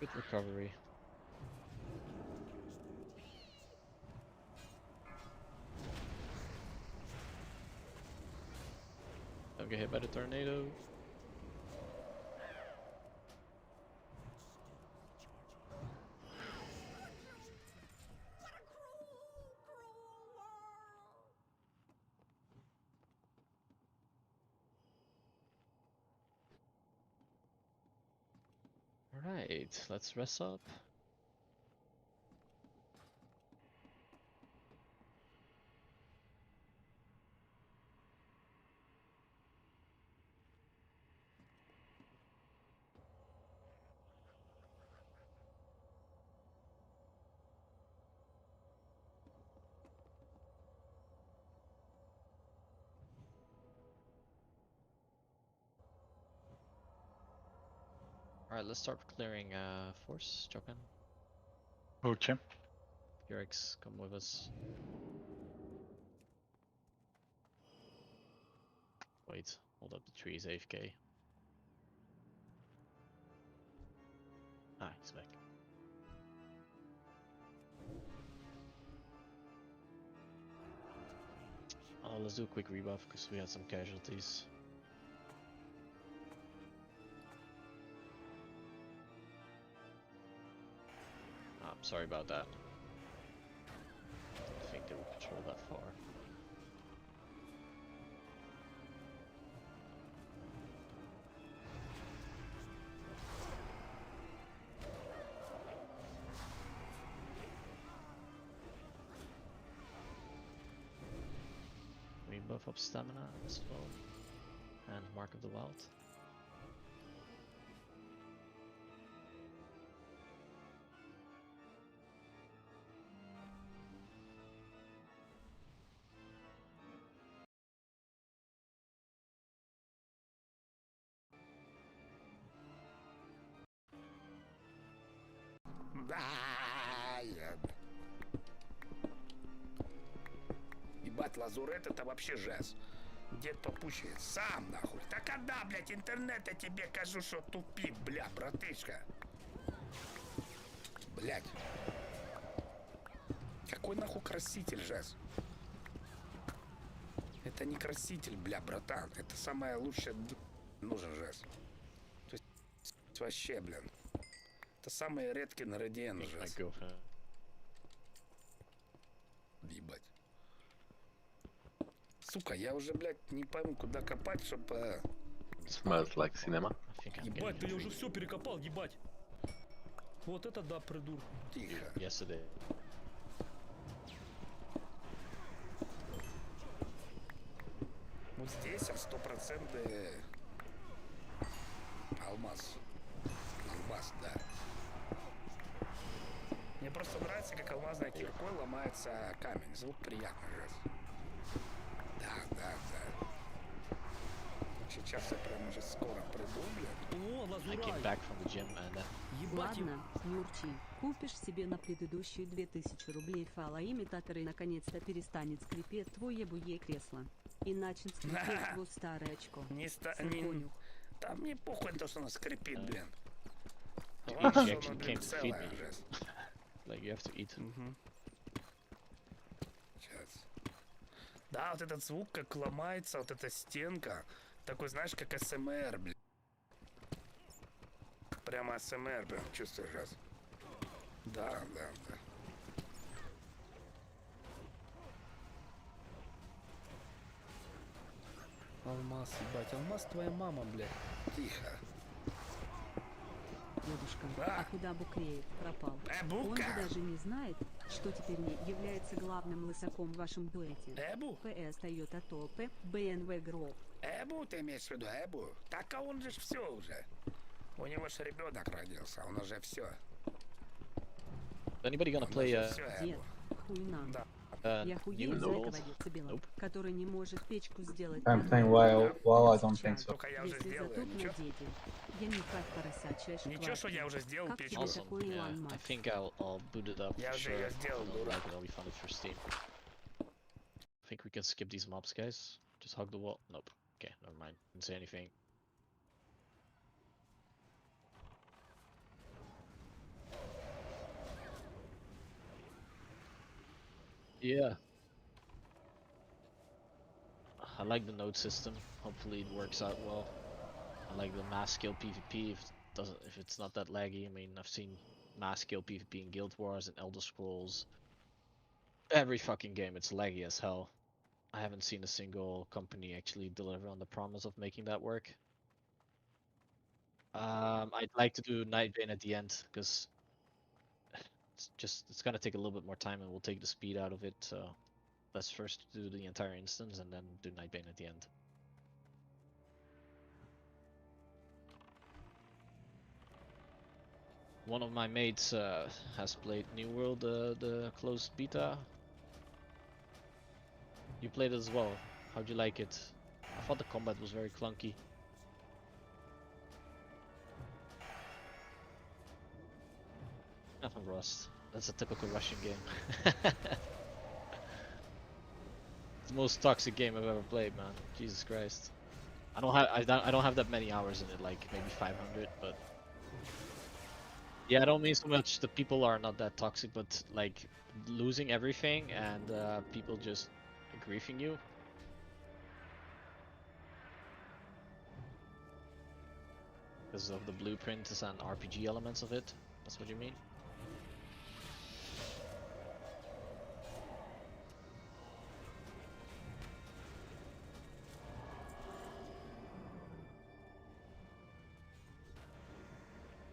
Good recovery. Don't get hit by the tornado. Alright, let's rest up. Alright, let's start clearing force, Jokan. Okay. Yurix, come with us. Wait, hold up the trees, AFK. Ah, he's back. Let's do a quick rebuff because we had some casualties. I'm sorry about that. Didn't think they would patrol that far. We buff up stamina as well, and Mark of the Wild. Ебать, лазурет это вообще жест. Дед попущает сам нахуй. Так когда, блядь, интернет, я тебе кажу, что тупик, бля, братышка. Блядь. Какой нахуй краситель жест? Это не краситель, бля, братан. Это самое лучшее нужен жест. То есть вообще, блин. Это самый редкий народен жест. Ебать. Сука, я уже, блядь, не пойму, куда копать, чтобы... Smells like cinema. Ебать, да я уже все перекопал, ебать. Вот это да, придур. Тихо. Yesterday. Вот здесь 100% алмаз. Алмаз, да. Мне просто нравится, как алмазной киркой ломается камень. Звук приятный, раз. Да. Сейчас я прям уже скоро приду, блядь. О, I came back from the gym and ебать. Ладно, Мурчи, купишь себе на предыдущие 2000 рублей фалоимитатор и наконец-то перестанет скрипеть твое буе кресло. И начнет скрипеть твое старое очко. Не там мне похуй на то, что оно скрипит, блин. to Ладно, eat, you что оно, actually блин, came to feed целое me. уже. Like you have to eat. Сейчас. Да, вот этот звук, как ломается вот эта стенка. Такой, знаешь, как СМР, блин. Прямо СМР, прям чувствуешь раз. Да, да, да. Алмаз, ебать, алмаз твоя мама, блядь. Тихо. Дедушка, Да. а куда Букреев пропал? Эбука. Он же даже не знает, что теперь не является главным лысаком в вашем дуэте. Эбу? ПС Toyota Топе, БНВ Гроб. Эбу, ты имеешь в виду Эбу? Так, а он же ж все уже. У него же ребенок родился, он уже все. Anybody gonna play Дед, хуйна. Да. Я хуею New за World? руководителя Белого, Nope. который не может печку сделать. I'm там, playing WoW, I don't think so. Только я уже Если сделал, затуп на ничего. дети, я не как поросячья Ничего, что я уже сделал Как печку. тебе Awesome. такой Yeah, Илон I Маск? think I'll boot it up Я for уже sure. её I сделал, don't дурак. like it, I'll be fun for Steam. I think we can skip these mobs, guys. Just hug the wall. Nope. Okay, never mind. Didn't say anything. Yeah. I like the node system. Hopefully it works out well. I like the mass scale PvP if it's not that laggy. I mean, I've seen mass scale PvP in Guild Wars and Elder Scrolls. Every fucking game it's laggy as hell. I haven't seen a single company actually deliver on the promise of making that work. I'd like to do Nightbane at the end because it's gonna take a little bit more time and we'll take the speed out of it. So let's first do the entire instance and then do Nightbane at the end. One of my mates has played New World, the closed beta. You played it as well. How'd you like it? I thought the combat was very clunky. Nothing Rust. That's a typical Russian game. It's the most toxic game I've ever played, man. Jesus Christ. I don't have that many hours in it, like maybe 500, but yeah, I don't mean so much the people are not that toxic, but like losing everything and people just griefing you. Because of the blueprints and RPG elements of it. That's what you mean?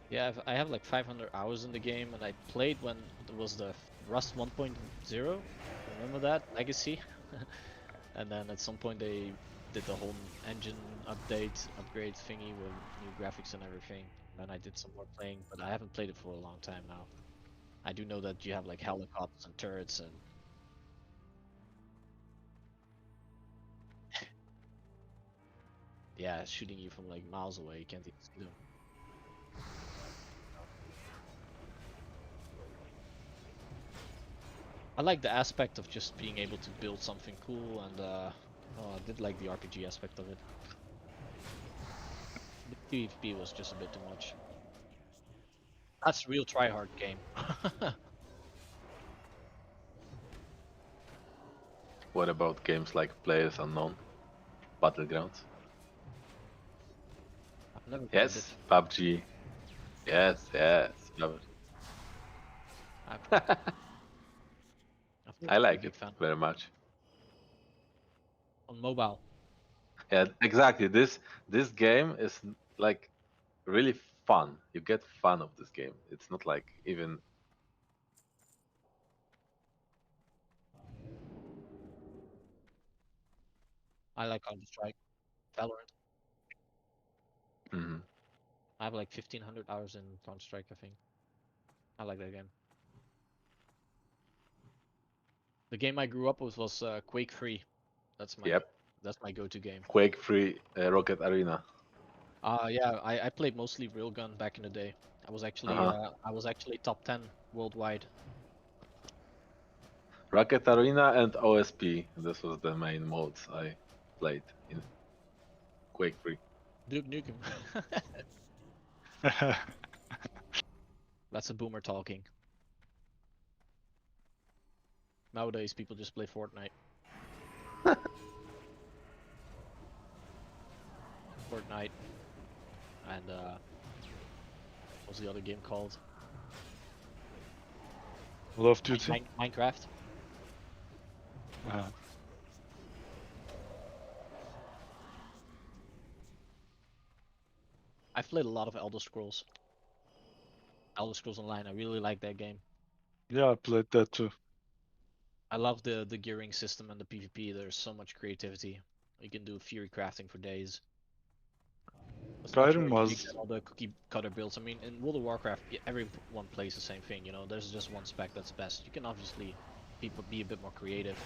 Yeah, I have like 500 hours in the game, and I played when it was the Rust 1.0. Remember that? Legacy? And then at some point they did the whole engine update, upgrade thingy with new graphics and everything. And I did some more playing, but I haven't played it for a long time now. I do know that you have like helicopters and turrets and... yeah, shooting you from like miles away, you can't even see them. I like the aspect of just being able to build something cool, and oh, I did like the RPG aspect of it. The PvP was just a bit too much. That's a real try-hard game. What about games like Players Unknown, Battlegrounds? I've never played Yes, it. PUBG. Yes, yes. I like it very much. On mobile. Yeah, exactly. This game is like really fun. You get fun of this game. It's not like even... I like Counter-Strike. Valorant. Mhm. I have like 1500 hours in Counter-Strike, I think. I like that game. The game I grew up with was Quake 3. That's my go-to game. Quake 3 Rocket Arena. Yeah, I played mostly Railgun back in the day. I was actually top 10 worldwide. Rocket Arena and OSP. This was the main modes I played in Quake 3. Duke Nukem. That's a boomer talking. Nowadays, people just play Fortnite. Fortnite. And, what's the other game called? Love of Duty. Minecraft. I've played a lot of Elder Scrolls. Elder Scrolls Online, I really like that game. Yeah, I played that too. I love the gearing system and the PvP. There's so much creativity. You can do fury crafting for days. It's not Skyrim very unique was than all the cookie cutter builds. I mean, in World of Warcraft, everyone plays the same thing. You know, there's just one spec that's best. You can obviously people be a bit more creative,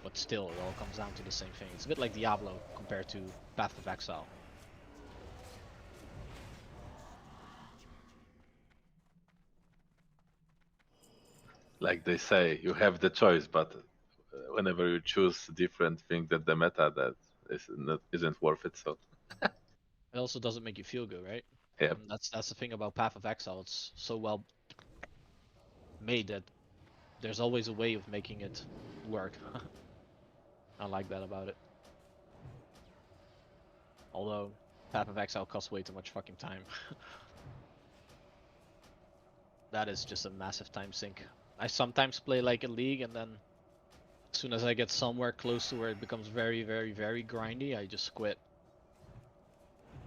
but still, it all comes down to the same thing. It's a bit like Diablo compared to Path of Exile. Like they say, you have the choice, but whenever you choose different thing than the meta, that isn't worth it. So It also doesn't make you feel good, right? yeah, And that's the thing about Path of Exile. It's so well made that there's always a way of making it work. I like that about it. Although Path of Exile costs way too much fucking time. That is just a massive time sink. I sometimes play like a league, and then as soon as I get somewhere close to where it becomes very, very, very grindy, I just quit.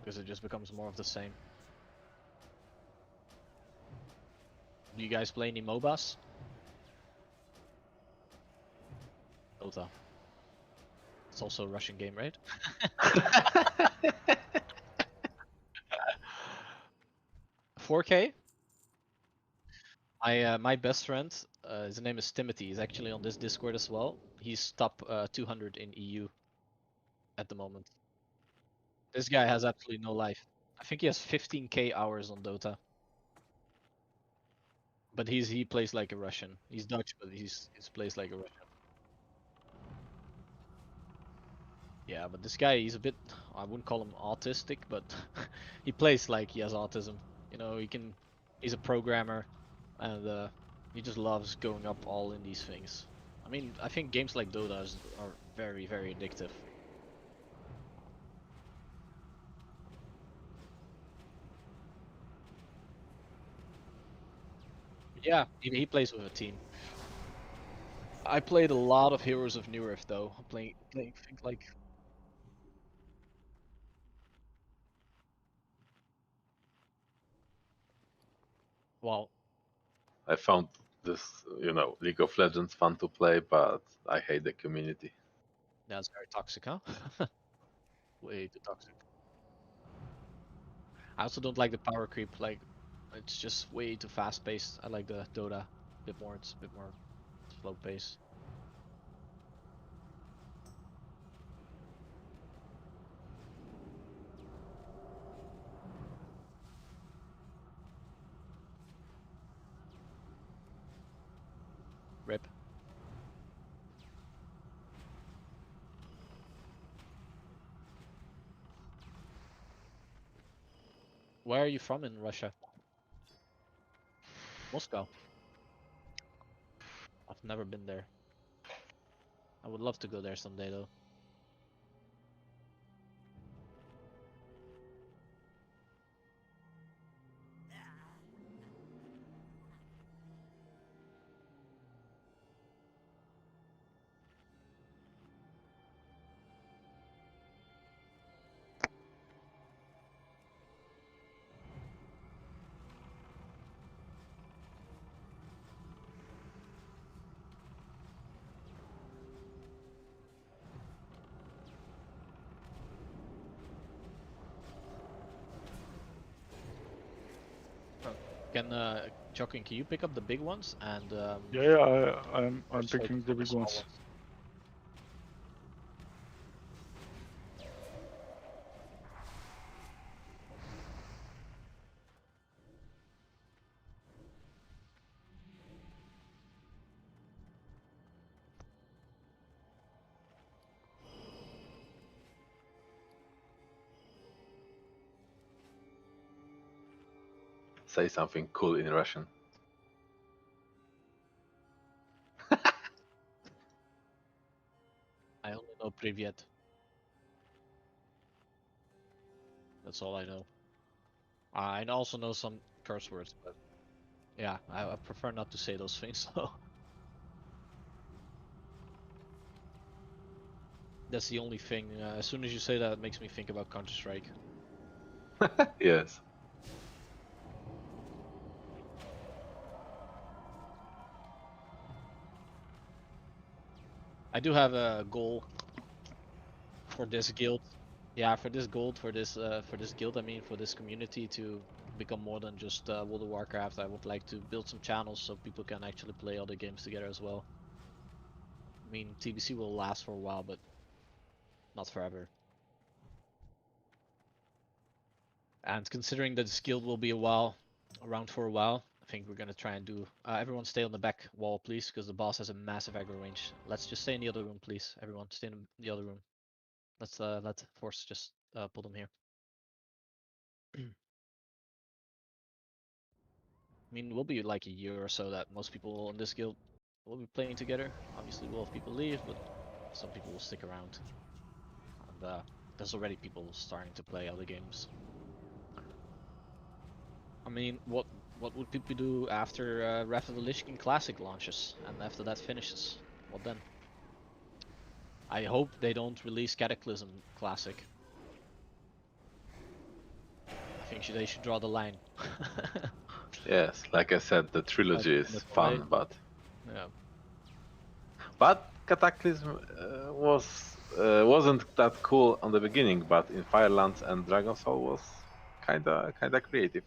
Because it just becomes more of the same. Do you guys play any MOBAs? Dota. It's also a Russian game, right? $4K? My best friend, his name is Timothy. He's actually on this Discord as well. He's top 200 in EU at the moment. This guy has absolutely no life. I think he has 15K hours on Dota. But he plays like a Russian. He's Dutch, but he plays like a Russian. Yeah, but this guy, he's a bit, I wouldn't call him autistic, but he plays like he has autism. You know, he's a programmer, and he just loves going up all in these things. I mean, I think games like Dota are very, very addictive. Yeah, he plays with a team. I played a lot of Heroes of New Earth though. Playing like well, I found this, League of Legends fun to play, but I hate the community. that's very toxic, huh? Way too toxic. I also don't like the power creep. Like, it's just way too fast paced. I like the Dota a bit more. It's a bit more slow pace. Rip. Where are you from in Russia? Moscow. I've never been there. I would love to go there someday though. Joking, can you pick up the big ones and Yeah, I'm first focus picking the on big small ones. Say something cool in Russian. I only know Privyet. That's all I know. I also know some curse words, but Yeah, I prefer not to say those things, so. That's the only thing. As soon as you say that, it makes me think about Counter-Strike. Yes. I do have a goal for this guild. Yeah, for this guild, for this guild, I mean, for this community to become more than just World of Warcraft. I would like to build some channels so people can actually play other games together as well. I mean, TBC will last for a while, but not forever. And considering that this guild will be around for a while, I think we're gonna try and do. Everyone stay on the back wall, please, because the boss has a massive aggro range. Let's just stay in the other room, please. Everyone, stay in the other room. Let's let Force just pull them here. I mean, we'll be like a year or so that most people in this guild will be playing together. Obviously, we'll have people leave, but some people will stick around. And there's already people starting to play other games. I mean, what would people do after Wrath of the Lich King Classic launches, and after that finishes? What then? I hope they don't release Cataclysm Classic. I think they should draw the line. Yes, like I said, the trilogy is fun, but yeah. But Cataclysm wasn't that cool on the beginning, but in Firelands and Dragon Soul was kinda creative.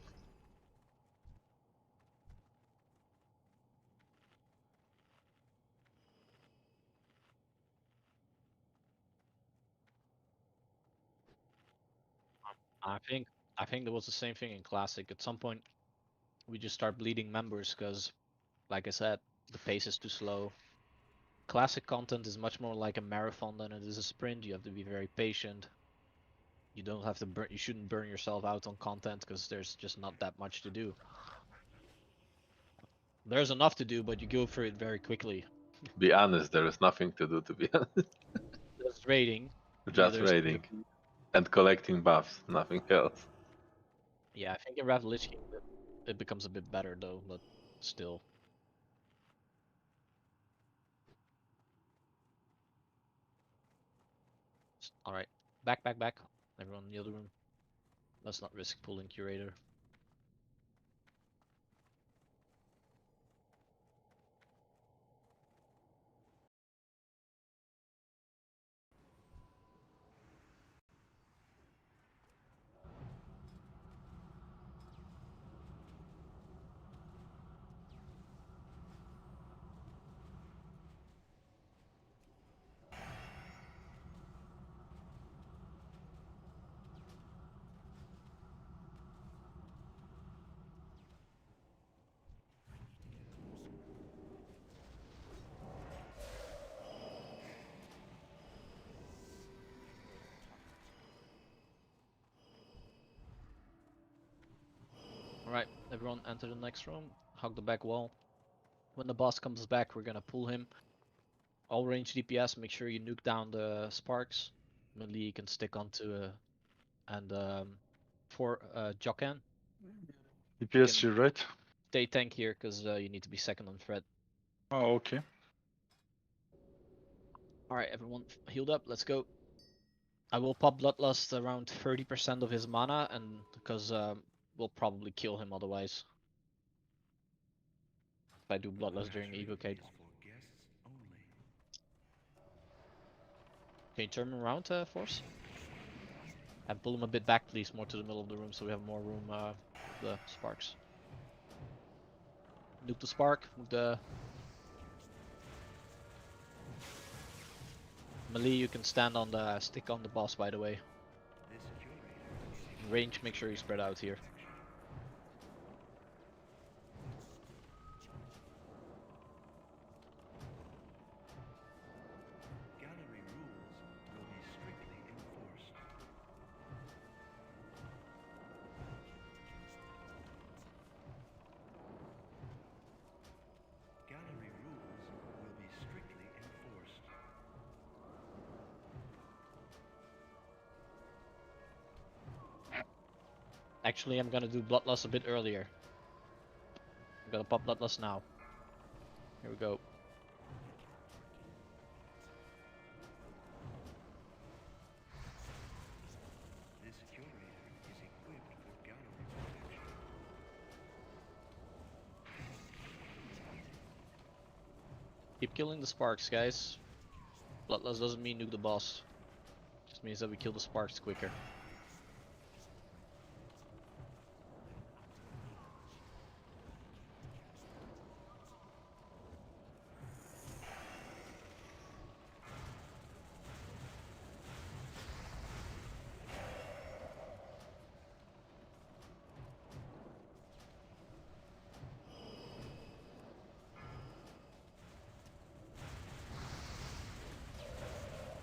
I think there was the same thing in Classic. At some point, we just start bleeding members because, like I said, the pace is too slow. Classic content is much more like a marathon than it is a sprint. You have to be very patient. You don't have to burn. You shouldn't burn yourself out on content because there's just not that much to do. There's enough to do, but you go through it very quickly. Be honest, there is nothing to do, to be honest. Just raiding. Just raiding. And collecting buffs, nothing else. Yeah, I think in Wrath of the Lich King it becomes a bit better though, but still. Alright, back. Everyone in the other room. Let's not risk pulling Curator. Alright, everyone enter the next room, hug the back wall. When the boss comes back, we're gonna pull him. All range DPS, make sure you nuke down the sparks. Melee you can stick onto and for Jokan. DPS here, right? Stay tank here because you need to be second on threat. Oh, okay. Alright, everyone healed up, let's go. I will pop Bloodlust around 30% of his mana, and because we'll probably kill him otherwise. If I do Bloodlust during Evocate. Can you turn him around, Force? And pull him a bit back, please, more to the middle of the room so we have more room the sparks. Nuke the spark, nuke the... Melee, you can stand on the stick on the boss, by the way. Range, make sure you spread out here. Actually, I'm gonna do Bloodlust a bit earlier. I'm gonna pop Bloodlust now. Here we go. This curator is equipped for gallery protection. Keep killing the sparks, guys. Bloodlust doesn't mean nuke the boss. Just means that we kill the sparks quicker.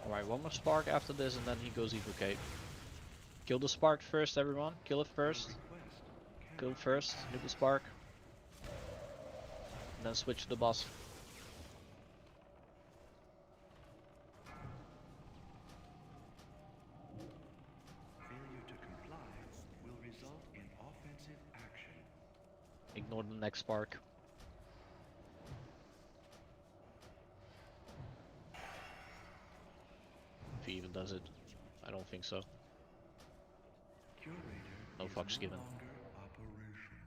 Alright, one more spark after this and then he goes evocate. Kill the spark first, everyone. Kill it first. Kill it first. Nuke the spark. And then switch to the boss. Failure to comply will result in offensive action. Ignore the next spark. If he even does it. I don't think so. Curator No is fucks no given. longer operational.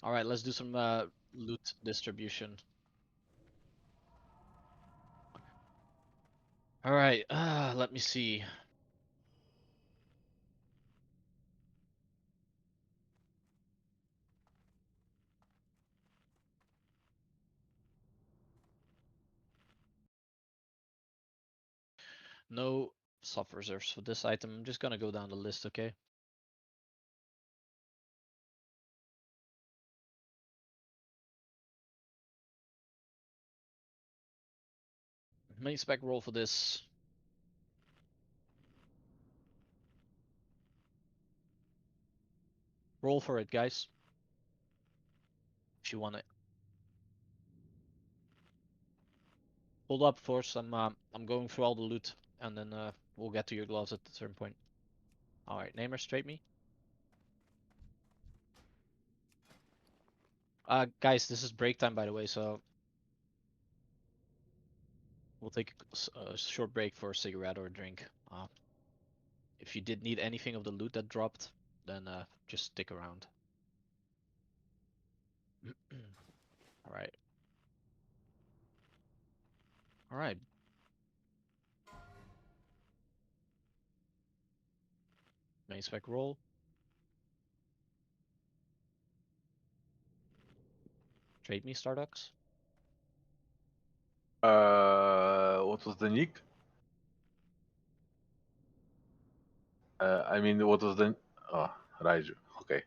Alright, let's do some loot distribution. Alright, let me see. No soft reserves for this item. I'm just gonna go down the list, okay? Main spec roll for this. Roll for it, guys. If you want it. Hold up, Force. I'm going through all the loot, and then we'll get to your gloves at a certain point. All right, Namer, straight me. Guys, this is break time, by the way, so we'll take a short break for a cigarette or a drink. If you did need anything of the loot that dropped, then just stick around. All right. All right. Main spec roll. Trade me, Stardux. What was the nick? I mean, what was the... Oh, Raiju. Okay.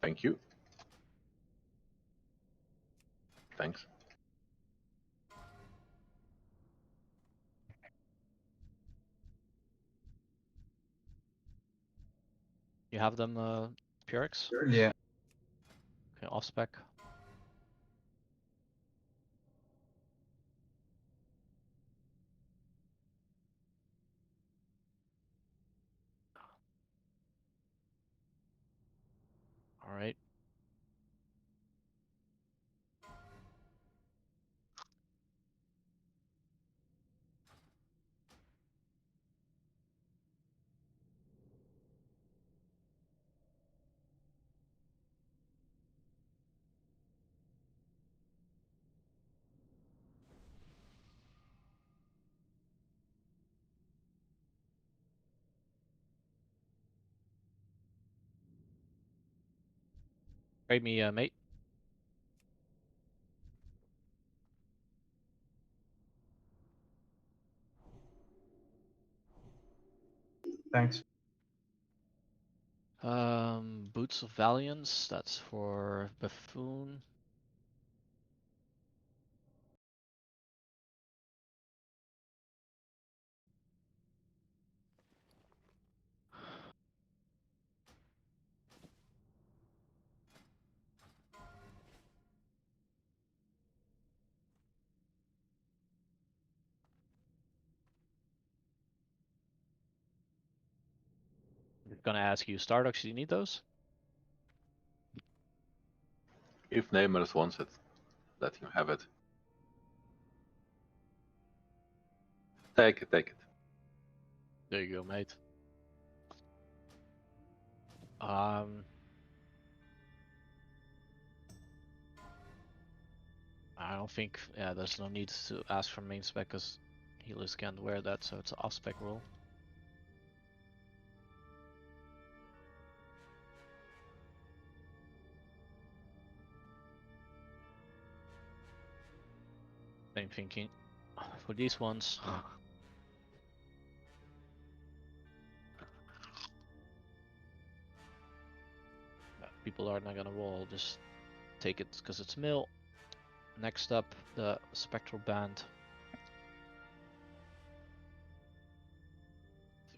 Thank you. Thanks. You have them, Purix? Yeah. Okay, off spec. All right. Trade me, mate. Thanks. Boots of Valiance. That's for Buffoon. Gonna ask you, Stardogs, do you need those? If Namers wants it, let him have it. Take it, take it. There you go, mate. I don't think, yeah, there's no need to ask for main spec because healers can't wear that, so it's an off spec rule. Same thinking for these ones. People are not gonna roll, just take it because it's mill. Next up, the Spectral Band.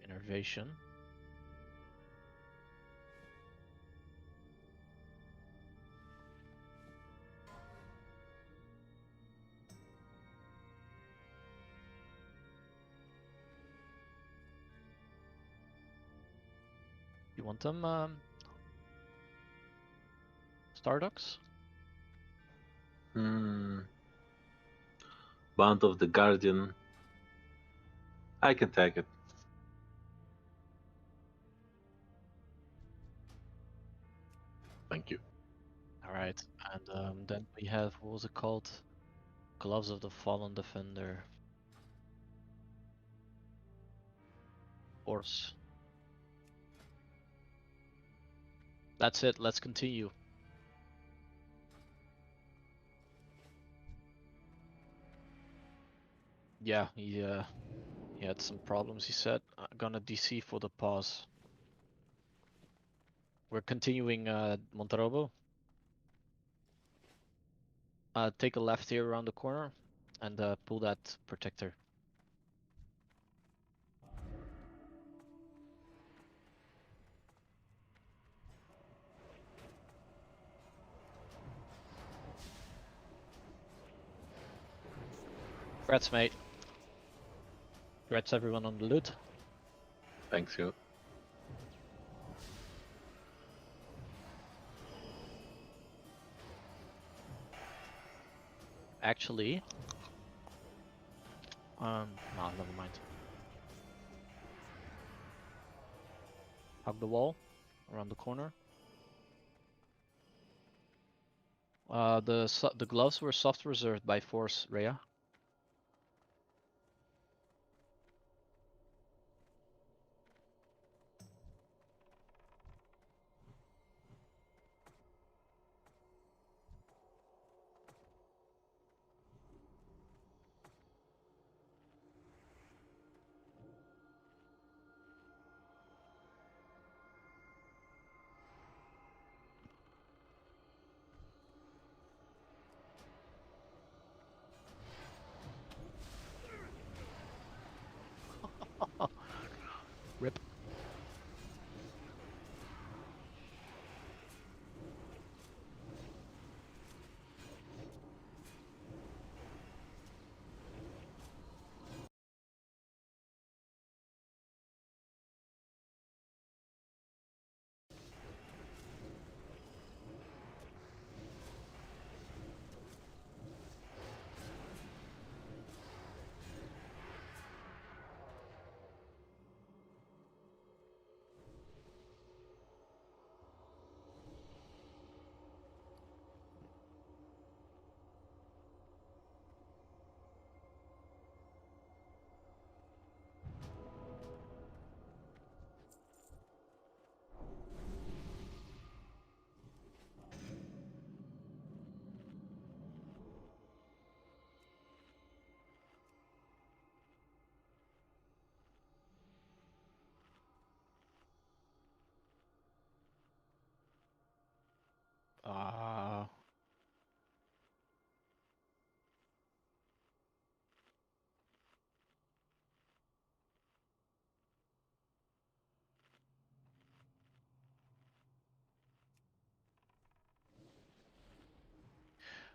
Innervation. You want them, Stardogs? Band of the Guardian. I can take it. Thank you. Alright, and then we have, what was it called? Gloves of the Fallen Defender. Force. That's it, let's continue. Yeah, he had some problems, he said. I'm gonna DC for the pause. We're continuing Monterobo. Take a left here around the corner and pull that protector. Congrats, mate. Congrats everyone on the loot. Thanks you. Actually, no, never mind. Hug the wall around the corner. The gloves were soft reserved by force, Rhea. Rip.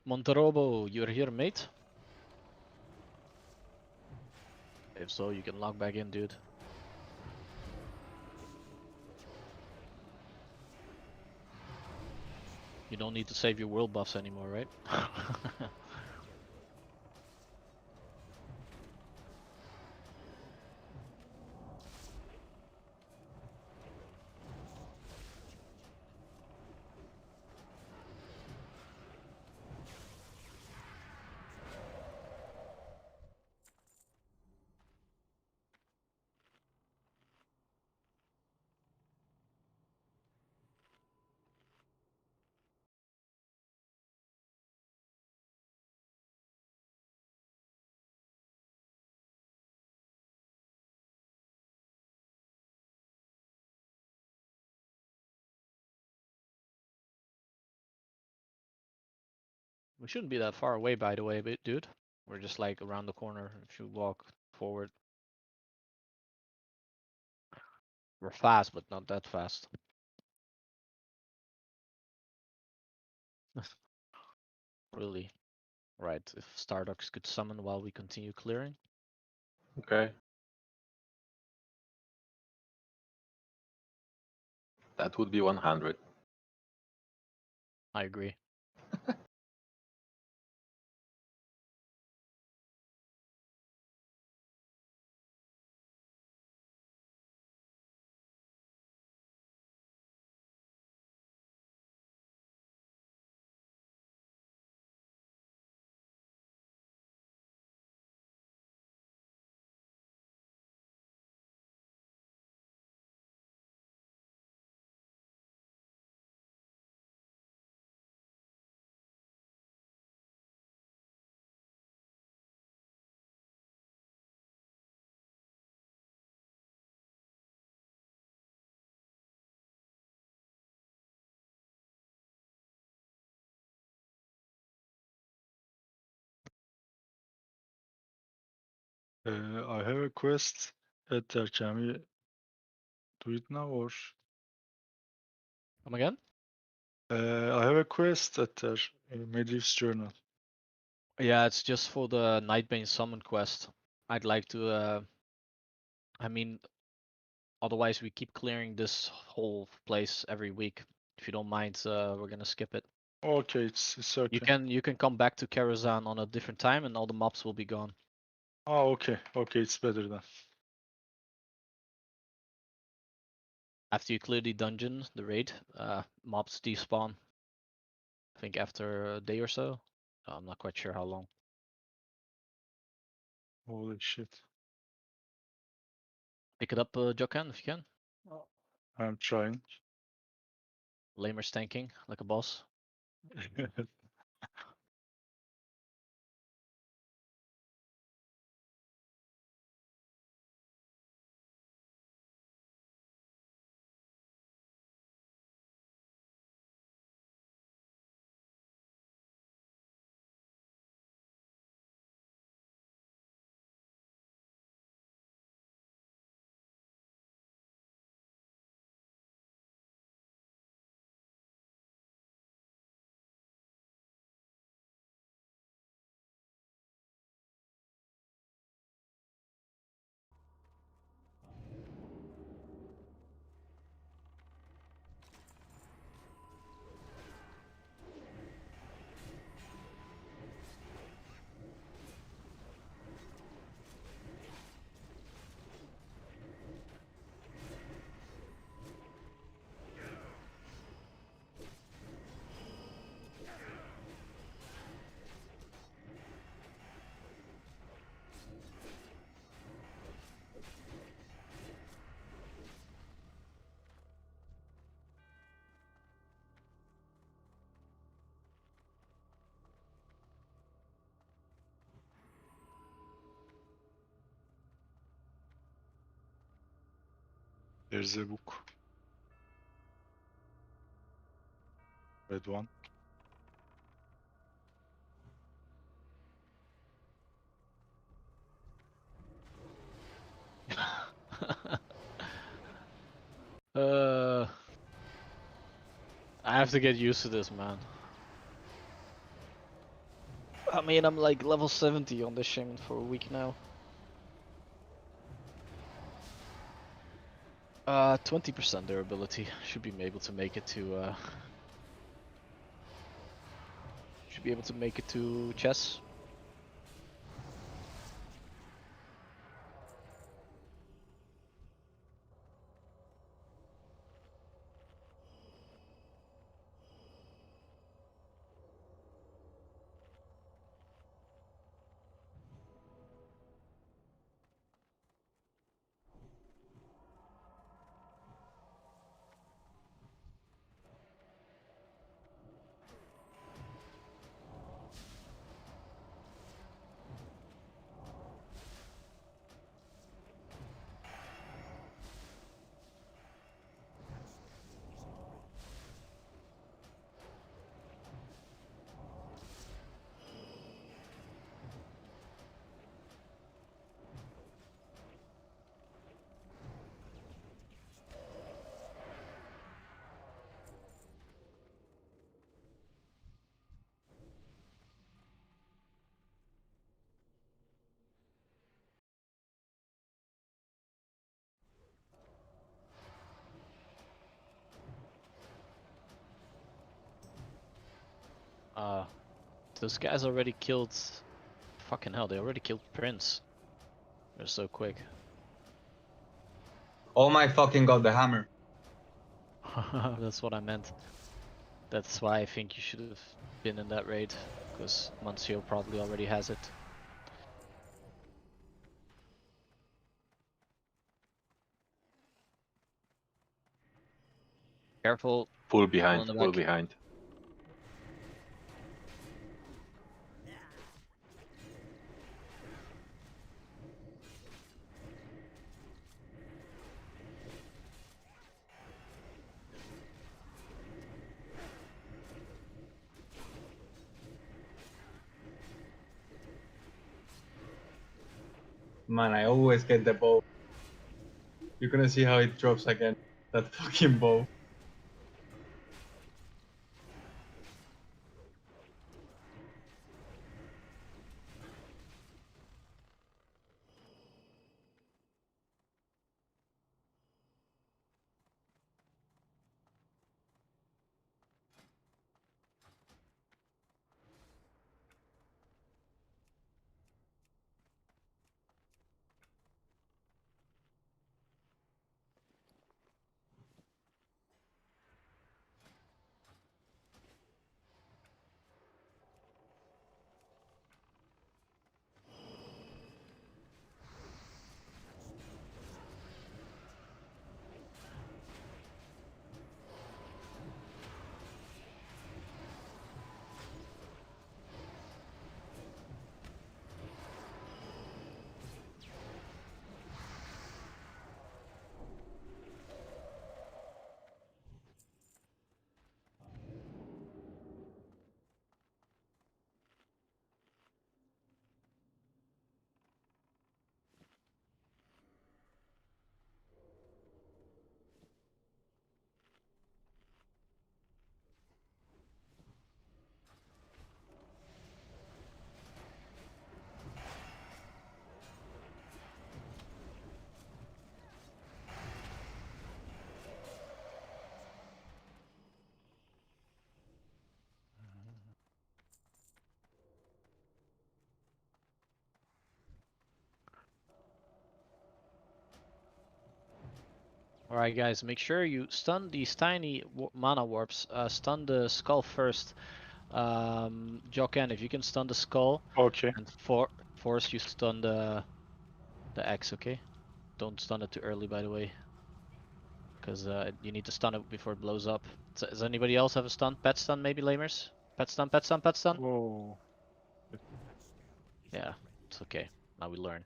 Monterobo, you're here, mate? If so, you can log back in, dude. You don't need to save your world buffs anymore, right? We shouldn't be that far away, by the way, dude. We're just like around the corner if you walk forward. We're fast, but not that fast. Really. Right, if Stardogs could summon while we continue clearing. Okay. That would be 100. I agree. I have a quest at there. Can we do it now or? Come again? I have a quest at there. Medivh's Journal. Yeah, it's just for the Nightbane summon quest. I'd like to, I mean, otherwise we keep clearing this whole place every week. If you don't mind, we're gonna skip it. Okay, it's okay. You can come back to Karazhan on a different time and all the mobs will be gone. Oh, okay, it's better then. After you clear the dungeon, the raid, mobs despawn. I think after a day or so. I'm not quite sure how long. Holy shit. Pick it up, Jokan, if you can. I'm trying. Lamer stanking like a boss. There's a book. Red one. I have to get used to this, man. I mean, I'm like level 70 on this shaman for a week now. 20% durability. Should be able to make it to should be able to make it to chess. Those guys already killed. Fucking hell, they already killed Prince. They're so quick. Oh my fucking god, the hammer. That's what I meant. That's why I think you should have been in that raid, because Monsieur probably already has it. Careful. Pull On behind, the pull back. behind. Man, I always get the bow. You're gonna see how it drops again. That fucking bow. Alright guys, make sure you stun these tiny mana warps. Stun the skull first. Joken, if you can stun the skull. Okay. And force you stun the X, okay? Don't stun it too early, by the way. Because you need to stun it before it blows up. Does anybody else have a stun? Pet stun maybe, lamers? Pet stun, pet stun, pet stun? Whoa. Yeah, it's okay. Now we learn.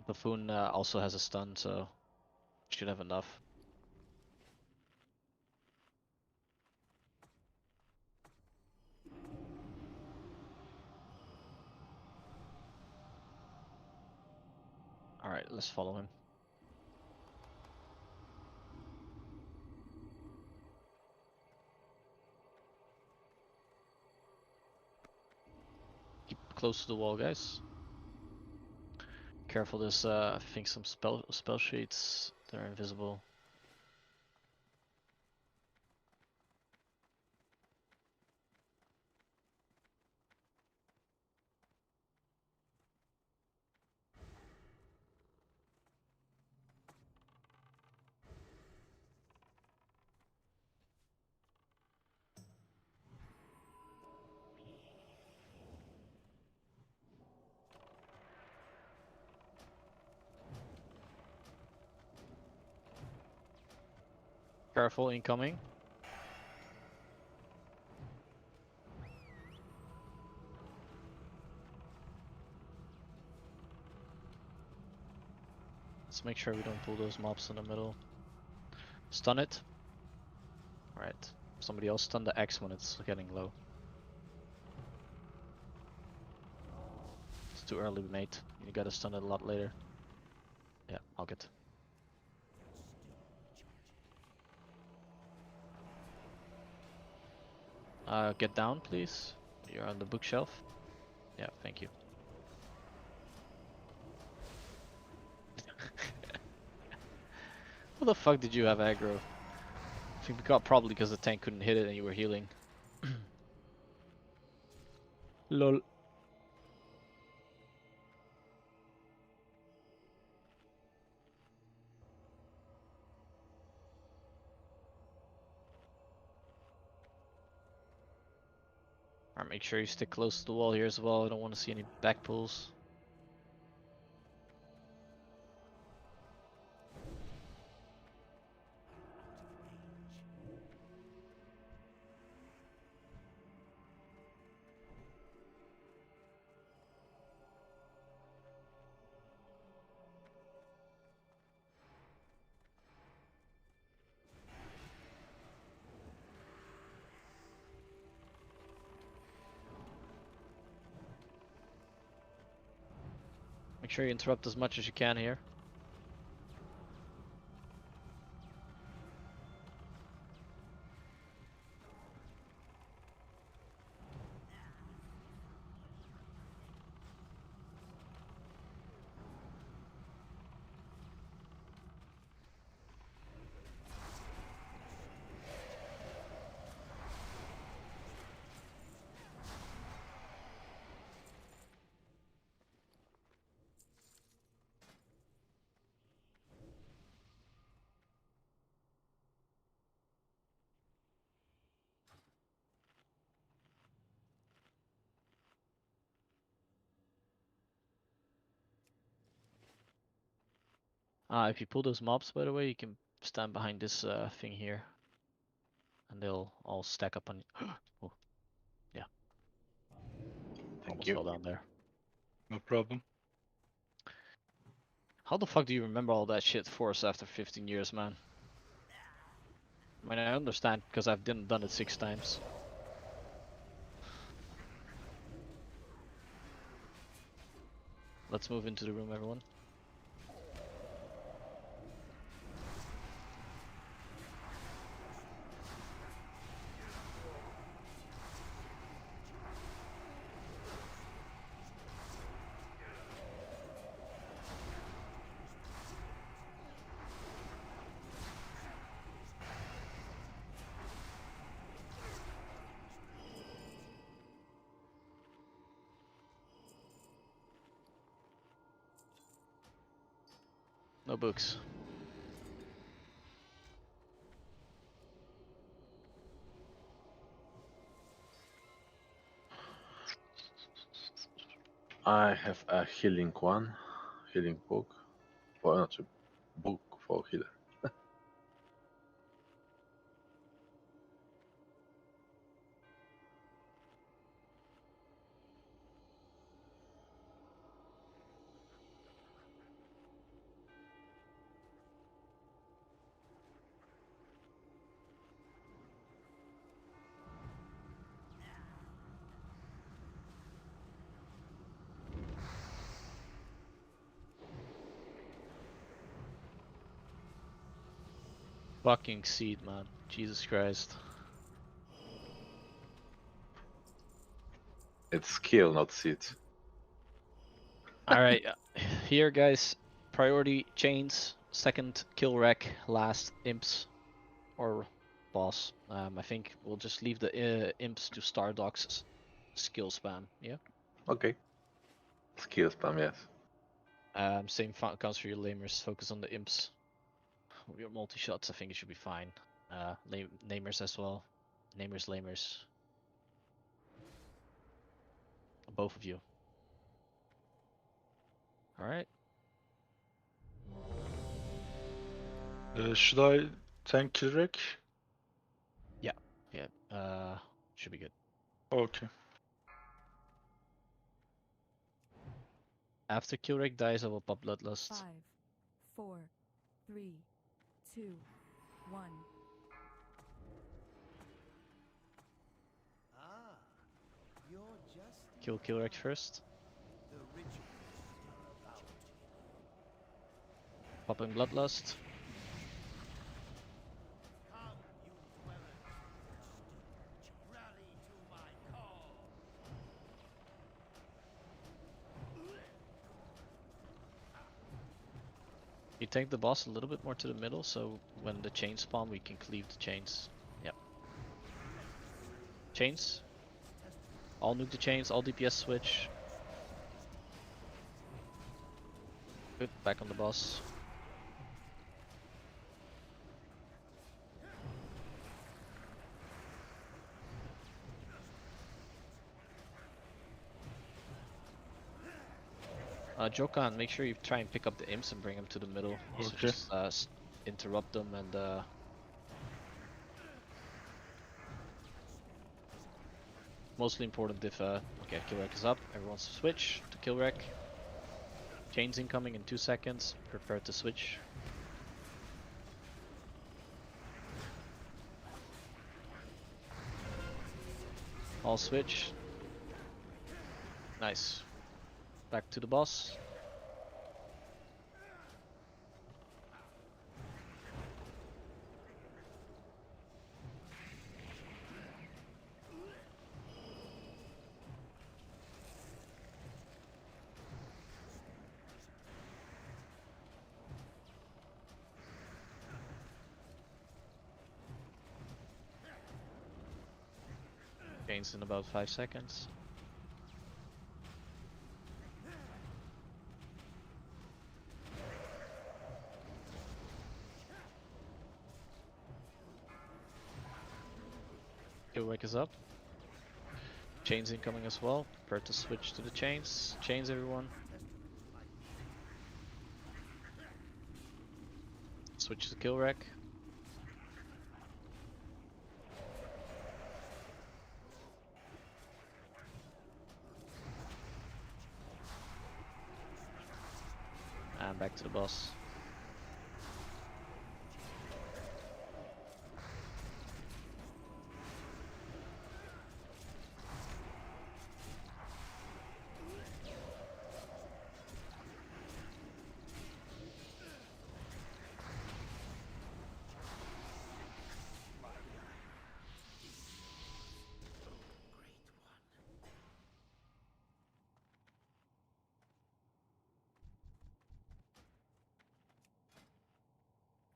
Buffoon also has a stun, so should have enough. Alright, let's follow him. Keep close to the wall, guys. Careful, there's I think some spell sheets. They're invisible. Careful, incoming. Let's make sure we don't pull those mobs in the middle. Stun it. Alright. Somebody else stun the X when it's getting low. It's too early, mate. You gotta stun it a lot later. Yeah, I'll get. Get down, please. You're on the bookshelf. Yeah, thank you. What the fuck did you have aggro? I think probably because the tank couldn't hit it and you were healing. Lol. Alright, make sure you stick close to the wall here as well. I don't want to see any back pulls. Make sure you interrupt as much as you can here. If you pull those mobs, by the way, you can stand behind this thing here. And they'll all stack up on you. Oh, yeah. Almost fell down there. No problem. How the fuck do you remember all that shit for us after 15 years, man? I mean, I understand, because I've done it 6 times. Let's move into the room, everyone. No books. I have a healing book, for not a book for healer. Fucking seed, man. Jesus Christ. It's skill, not seed. Alright, here guys, priority chains, second kill wreck, last imps, or boss. I think we'll just leave the imps to Stardog's skill spam, yeah? Okay. Skill spam, yes. Same counts for your lamers, focus on the imps. With your multi-shots, I think it should be fine. Namers as well. Namers, lamers. Both of you. Alright. Should I Tank Kirek? Yeah, should be good. Okay. After Kilrek dies, I will pop Bloodlust. 5, 4, 3, 2, 1. Kill Kilrek first. Popping Bloodlust. You take the boss a little bit more to the middle, so when the chains spawn, we can cleave the chains. Yep. Chains. All nuke the chains, all DPS switch. Good, back on the boss. Jokan, make sure you try and pick up the imps and bring them to the middle. So Okay. just interrupt them and mostly important if okay, Killrek is up, everyone switch to Killrek. Chains incoming in 2 seconds, prepare to switch. All switch. Nice. Back to the boss. Chains in about 5 seconds. Killrek is up. Chains incoming as well. Prepare to switch to the chains. Chains everyone. Switch to Killrek. And back to the boss.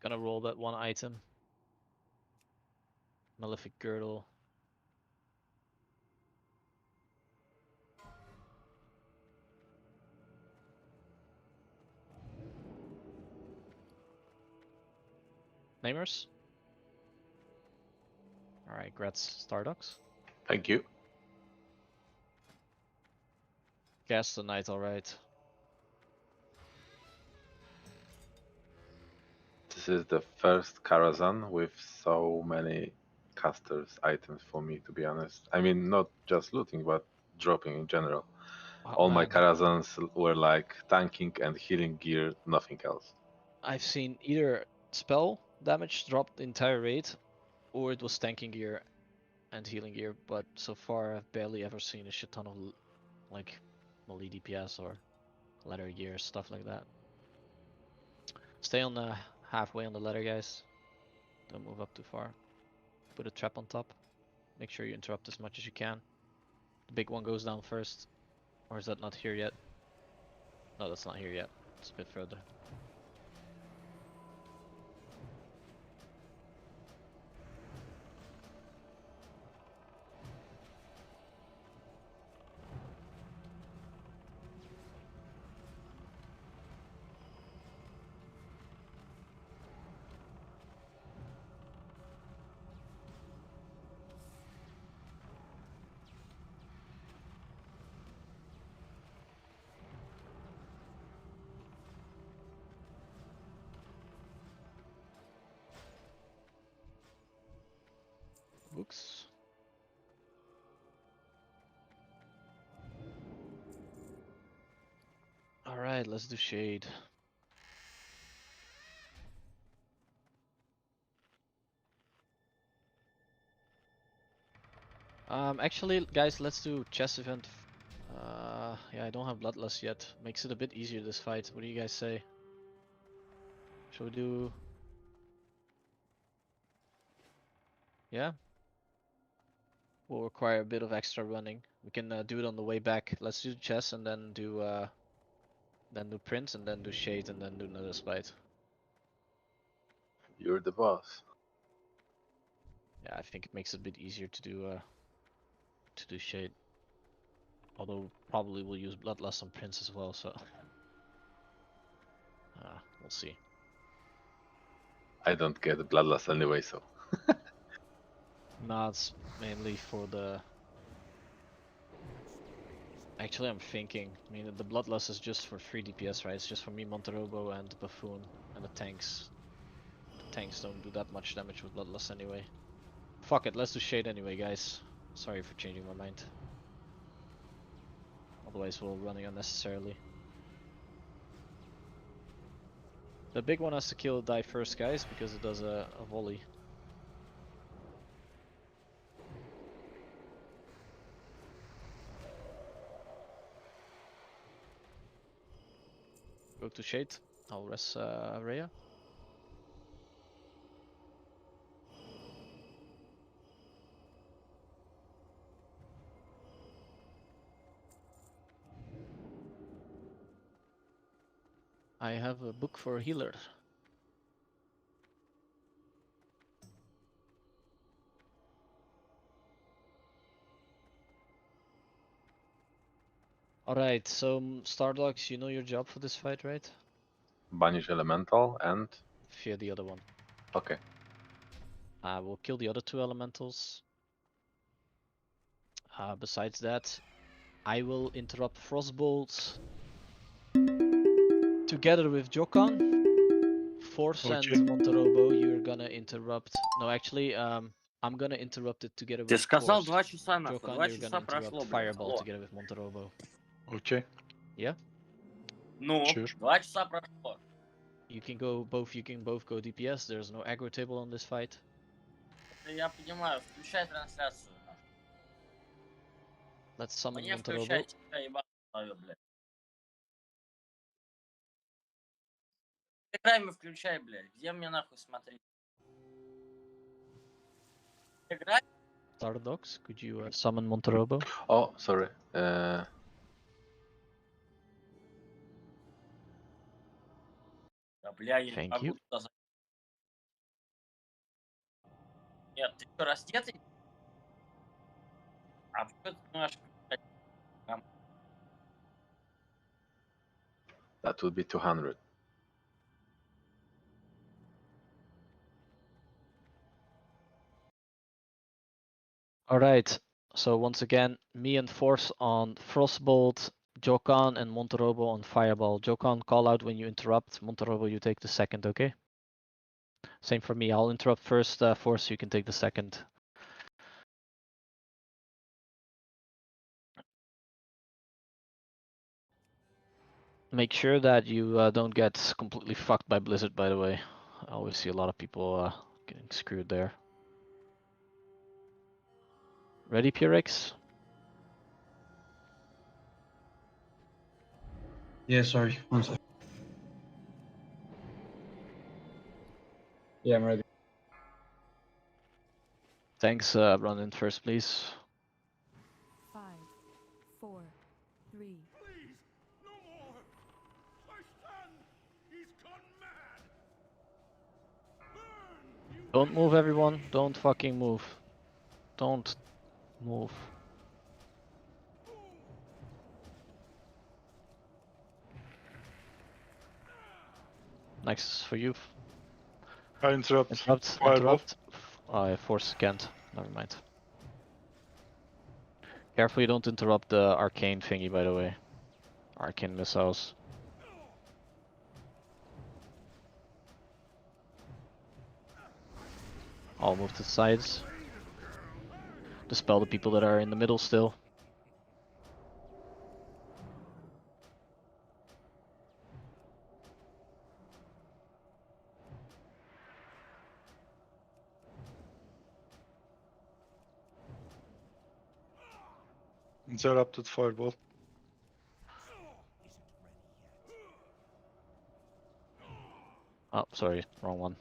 Gonna roll that one item. Malefic Girdle. Namers? Alright, Grats Stardox. Thank you. Cast the Knight, alright. This is the first Karazhan with so many casters items for me, to be honest. I mean, not just looting, but dropping in general. All my Karazhans were like tanking and healing gear, nothing else. I've seen either spell damage dropped the entire raid, or it was tanking gear and healing gear, but so far I've barely ever seen a shit ton of like melee DPS or ladder gear, stuff like that. Stay on the halfway on the ladder, guys. Don't move up too far. Put a trap on top. Make sure you interrupt as much as you can. The big one goes down first. Or is that not here yet? No, that's not here yet. It's a bit further. Books. Alright, let's do shade. Actually, guys, let's do chess event. Yeah, I don't have Bloodlust yet. Makes it a bit easier this fight. What do you guys say? Shall we do? Yeah. Will require a bit of extra running. We can do it on the way back. Let's do chess and then do prince and then do shade and then do another fight. You're the boss. Yeah, I think it makes it a bit easier to do shade. Although probably we'll use Bloodlust on Prince as well, so we'll see. I don't get the Bloodlust anyway, so. Nah, it's mainly for the. Actually, I'm thinking. I mean, the Bloodlust is just for 3 DPS, right? It's just for me, Monterobo, and Buffoon, and the tanks. The tanks don't do that much damage with Bloodlust anyway. Fuck it, let's do shade anyway, guys. Sorry for changing my mind. Otherwise we're running unnecessarily. The big one has to kill die first, guys, because it does a volley. Go to shade. I'll rest Rhea. I have a book for a healer. Alright, so Stardogs, you know your job for this fight, right? Banish Elemental and... Fear the other one. Okay. We'll kill the other 2 elementals. Besides that, I will interrupt Frostbolt together with Jokan. Force and Monterobo, you're gonna interrupt. No, actually, I'm gonna interrupt it together with Ты сказал Force. 2 часа нахуй, Jokan, 2 you're часа gonna прошло, interrupt блядь. Fireball Алло. together with Monterobo. Okay. Yeah? Ну, Sure. 2 часа прошло. You can both go DPS. There's no aggro table on this fight. Это я понимаю, включай трансляцию. Let's summon Мне Monterobo. включай, тебя ебать твою, блядь. Играй включай, блядь. Где мне нахуй смотреть? Играй. Stardogs, could you summon Monterobo? Oh, sorry. Да, бля, я не Thank могу you. туда зайти. Нет, ты что, раздетый? А что ты можешь... That would be 200. Alright, so once again, me and Force on Frostbolt, Jokan and Monterobo on Fireball. Jokan, call out when you interrupt. Monterobo, you take the second, okay? Same for me, I'll interrupt first, Force, you can take the second. Make sure that you don't get completely fucked by Blizzard, by the way. I always see a lot of people getting screwed there. Ready, Purex? Yeah, sorry. One sec. Yeah, I'm ready. Thanks, run in first, please. 5, 4, 3. Please, no more. My son, he's gone mad. Burn, you Don't move, everyone. Don't fucking move. Don't move. Next for you. I interrupt. Interrupt. I Force can't. Never mind. Careful you don't interrupt the arcane thingy, by the way. Arcane missiles. I'll move to the sides. dispel the people that are in the middle still. Interrupted fireball. Oh, sorry, wrong one.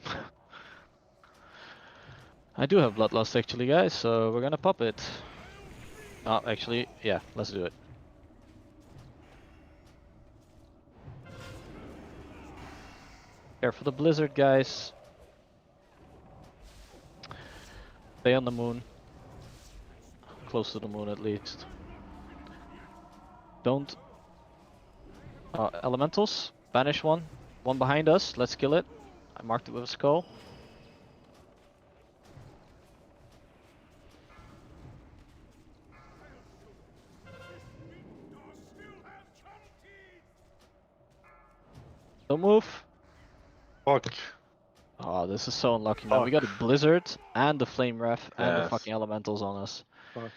I do have bloodlust actually, guys, so we're gonna pop it. Oh, actually, yeah, let's do it. Care for the blizzard, guys. Stay on the moon. Close to the moon at least. Don't... elementals, banish one. One behind us, let's kill it. I marked it with a skull. Don't move. Fuck. Oh, this is so unlucky, man. We got a blizzard and the flame ref and the Yes. fucking elementals on us. Fuck.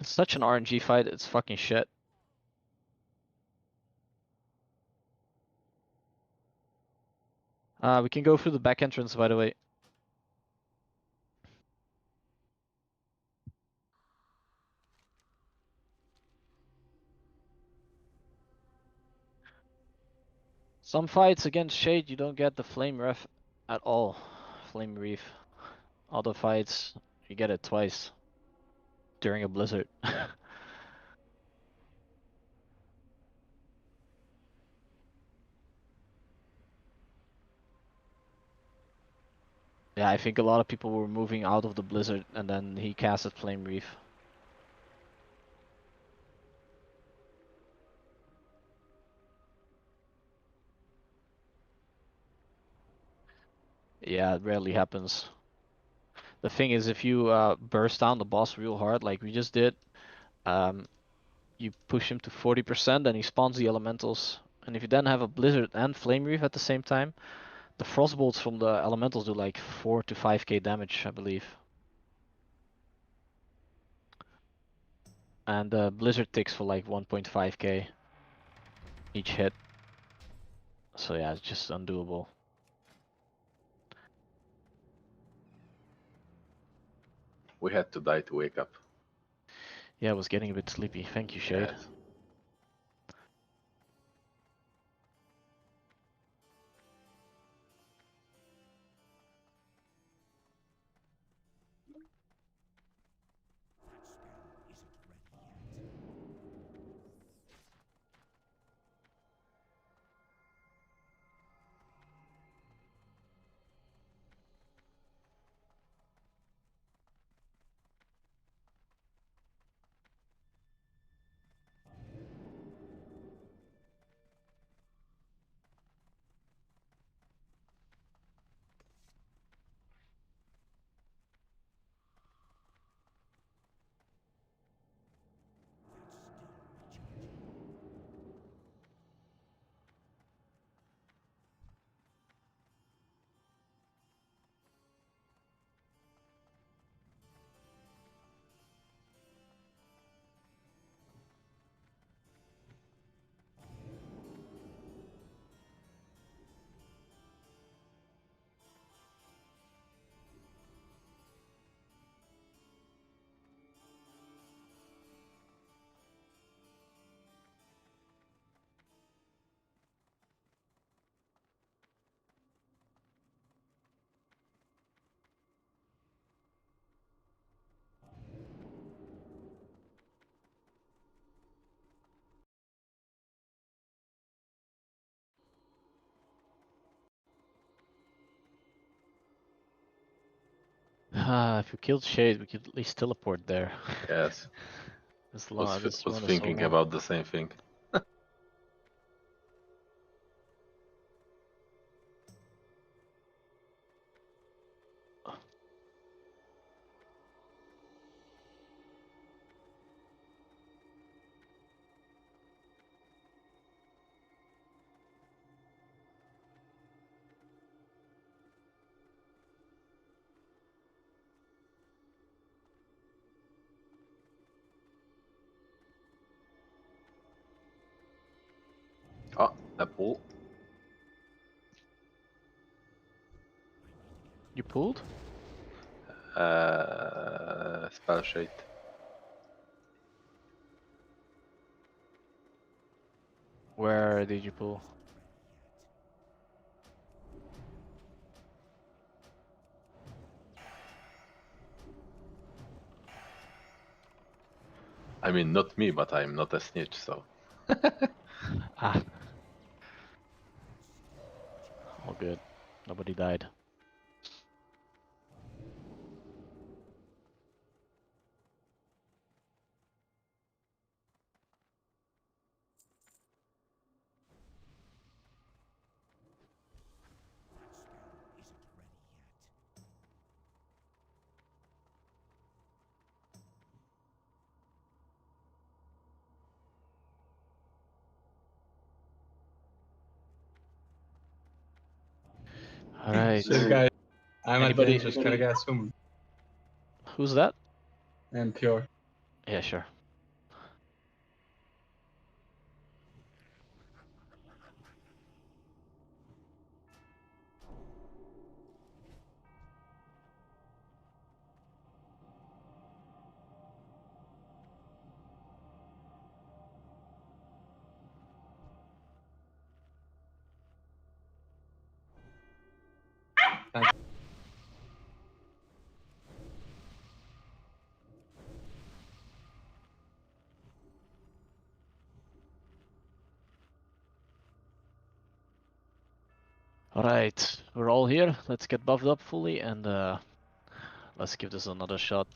It's such an RNG fight, it's fucking shit. We can go through the back entrance, by the way. Some fights against Shade, you don't get the flame ref at all. Flame reef. Other fights, you get it twice. During a blizzard. Yeah, I think a lot of people were moving out of the blizzard and then he casted flame reef. Yeah, it rarely happens. The thing is, if you burst down the boss real hard, like we just did, you push him to 40% and he spawns the elementals. And if you then have a blizzard and flame reef at the same time, the frostbolts from the elementals do like 4 to 5k damage, I believe. And the blizzard ticks for like 1.5k each hit. So yeah, it's just undoable. We had to die to wake up. Yeah, I was getting a bit sleepy. Thank you, Shade. Yes. If we killed Shade, we could at least teleport there. Yes. This Was this was run is so thinking long. about the same thing. A pull. You pulled? Spell shade. Where did you pull? I mean, not me, but I'm not a snitch, so. Ah. All good. Nobody died. Alright. Shit, guys. I'm Anybody- at dangerous Karazhan. Who's that? And pure. Yeah, sure. Thank you. Alright, we're all here. Let's get buffed up fully and let's give this another shot.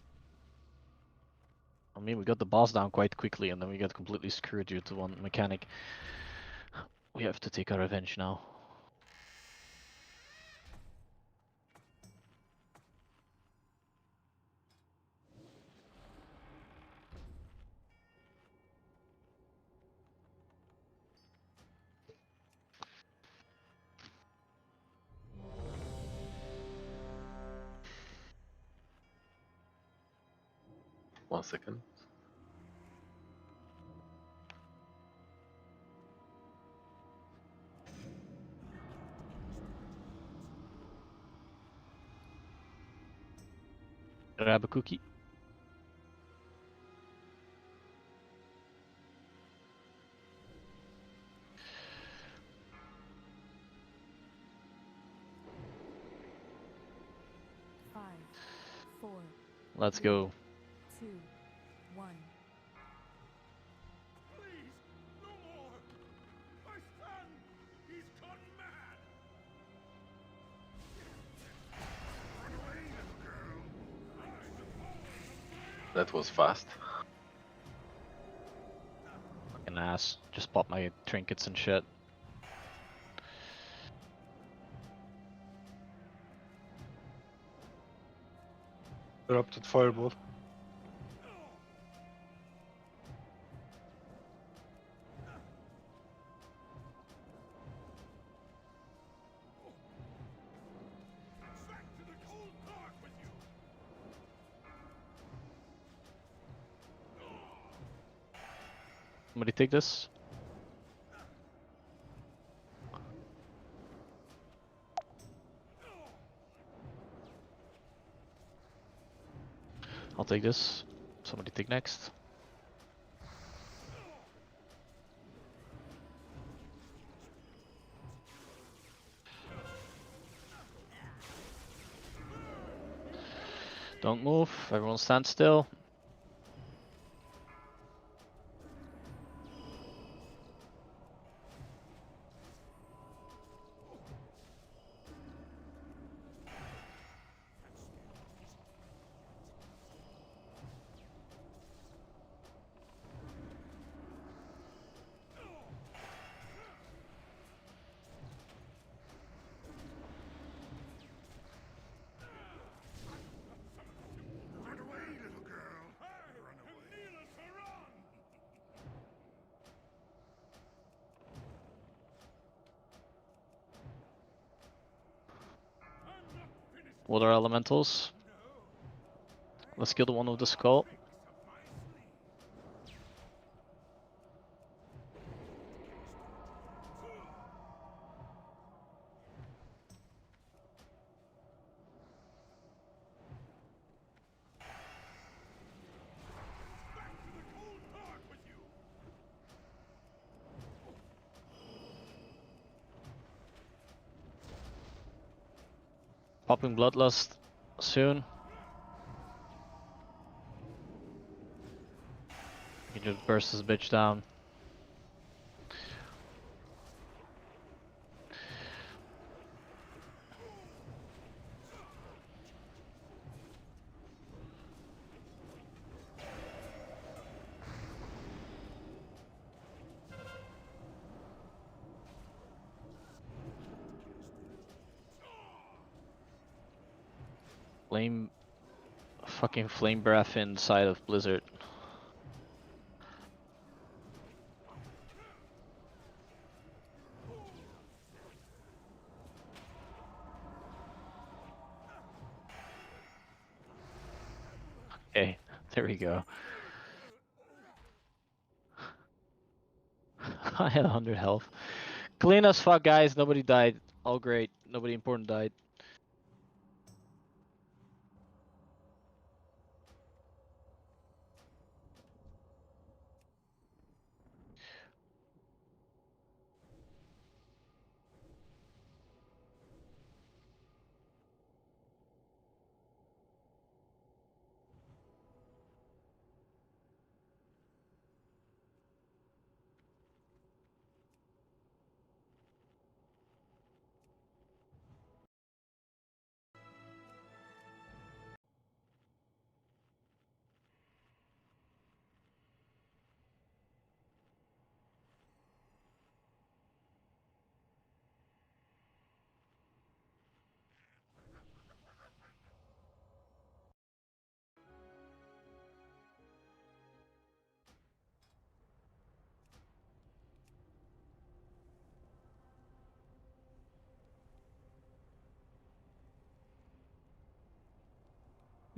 I mean, we got the boss down quite quickly and then we got completely screwed due to one mechanic. We have to take our revenge now. One second. Grab a cookie. Five, four, Let's go. 2, 1. That was fast. Fucking ass. Just bought my trinkets and shit. Erupted fireball. Somebody take this. I'll take this. Somebody take next. Don't move. Everyone stand still. Water elementals. Let's kill the one with the skull. Popping Bloodlust soon. You can just burst this bitch down. Fucking flame breath inside of Blizzard. Okay, there we go. I had 100 health. Clean as fuck, guys. Nobody died. All great. Nobody important died.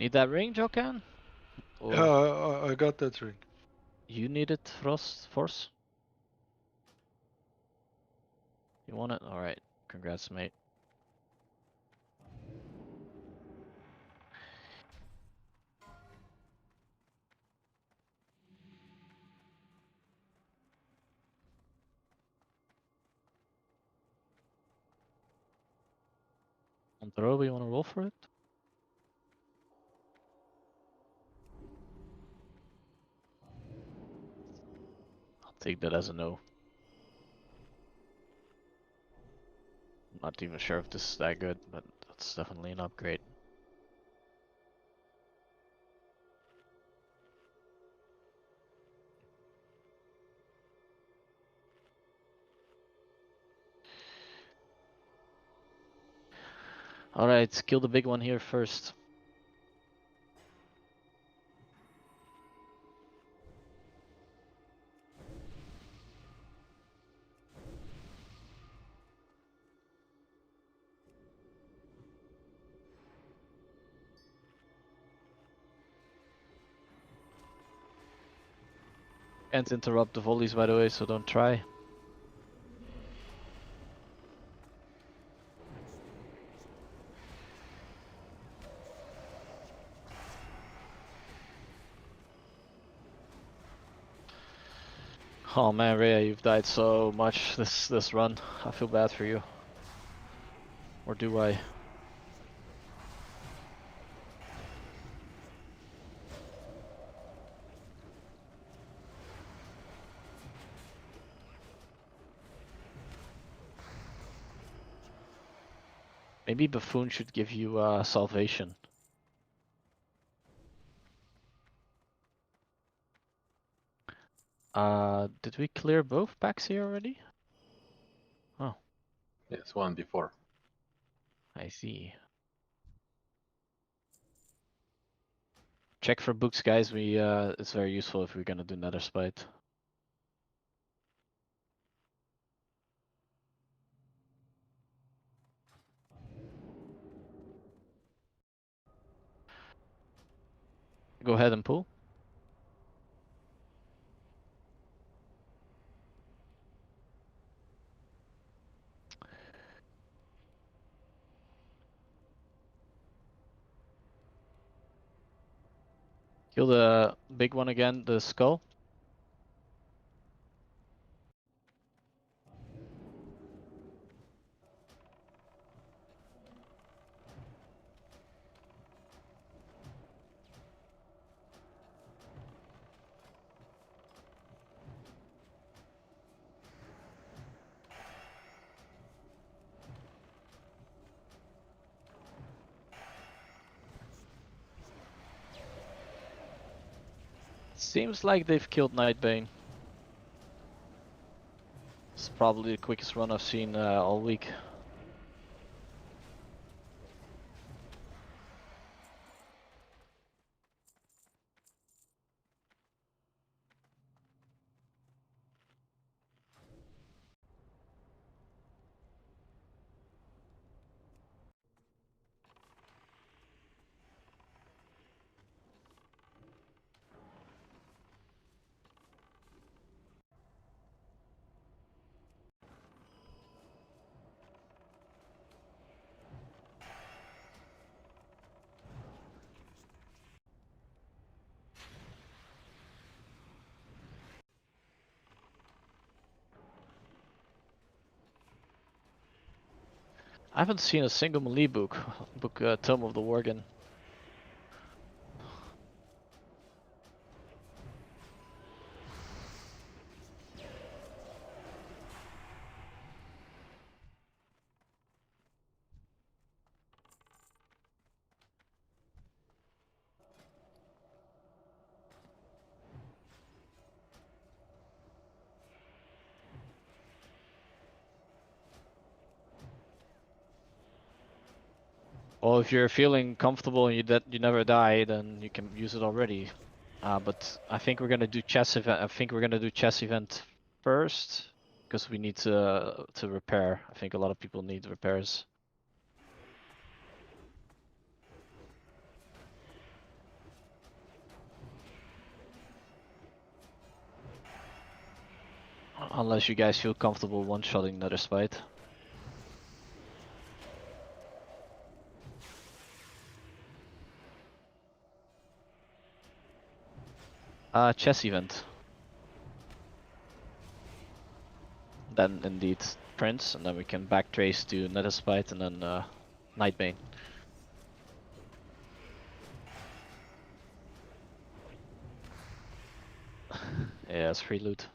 Need that ring, Jokan? Or Yeah, I got that ring. you need it, Force? You want it? Alright. Congrats, mate. On the road, you wanna roll for it? I'll take that as a no. Not even sure if this is that good, but it's definitely an upgrade. Alright, kill the big one here first. Can't interrupt the volleys, by the way, so don't try. Oh man, Rhea, you've died so much this run. I feel bad for you. Or do I? Maybe Buffoon should give you salvation. Did we clear both packs here already? Oh. Yes, one before. I see. Check for books, guys. It's very useful if we're gonna do Nether Spite. Go ahead and pull. Kill the big one again, the skull. Seems like they've killed Nightbane. It's probably the quickest run I've seen all week. I haven't seen a single melee book, Tome of the Worgen. Well, if you're feeling comfortable and you never die, then you can use it already. But I think we're gonna do chess event. I think we're gonna do chess event first because we need to repair. I think a lot of people need repairs. Unless you guys feel comfortable one-shotting another spite. Chess event. Then indeed Prince, and then we can backtrace to Netherspite and then Nightbane. Yeah, it's free loot.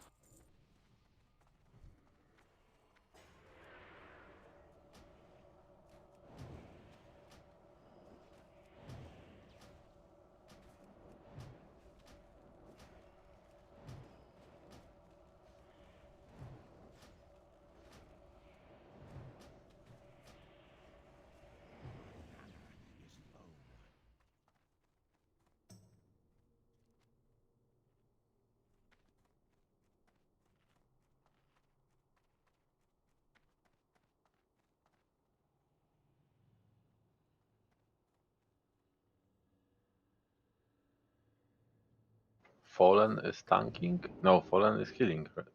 Fallen is tanking? No, Fallen is healing. Right?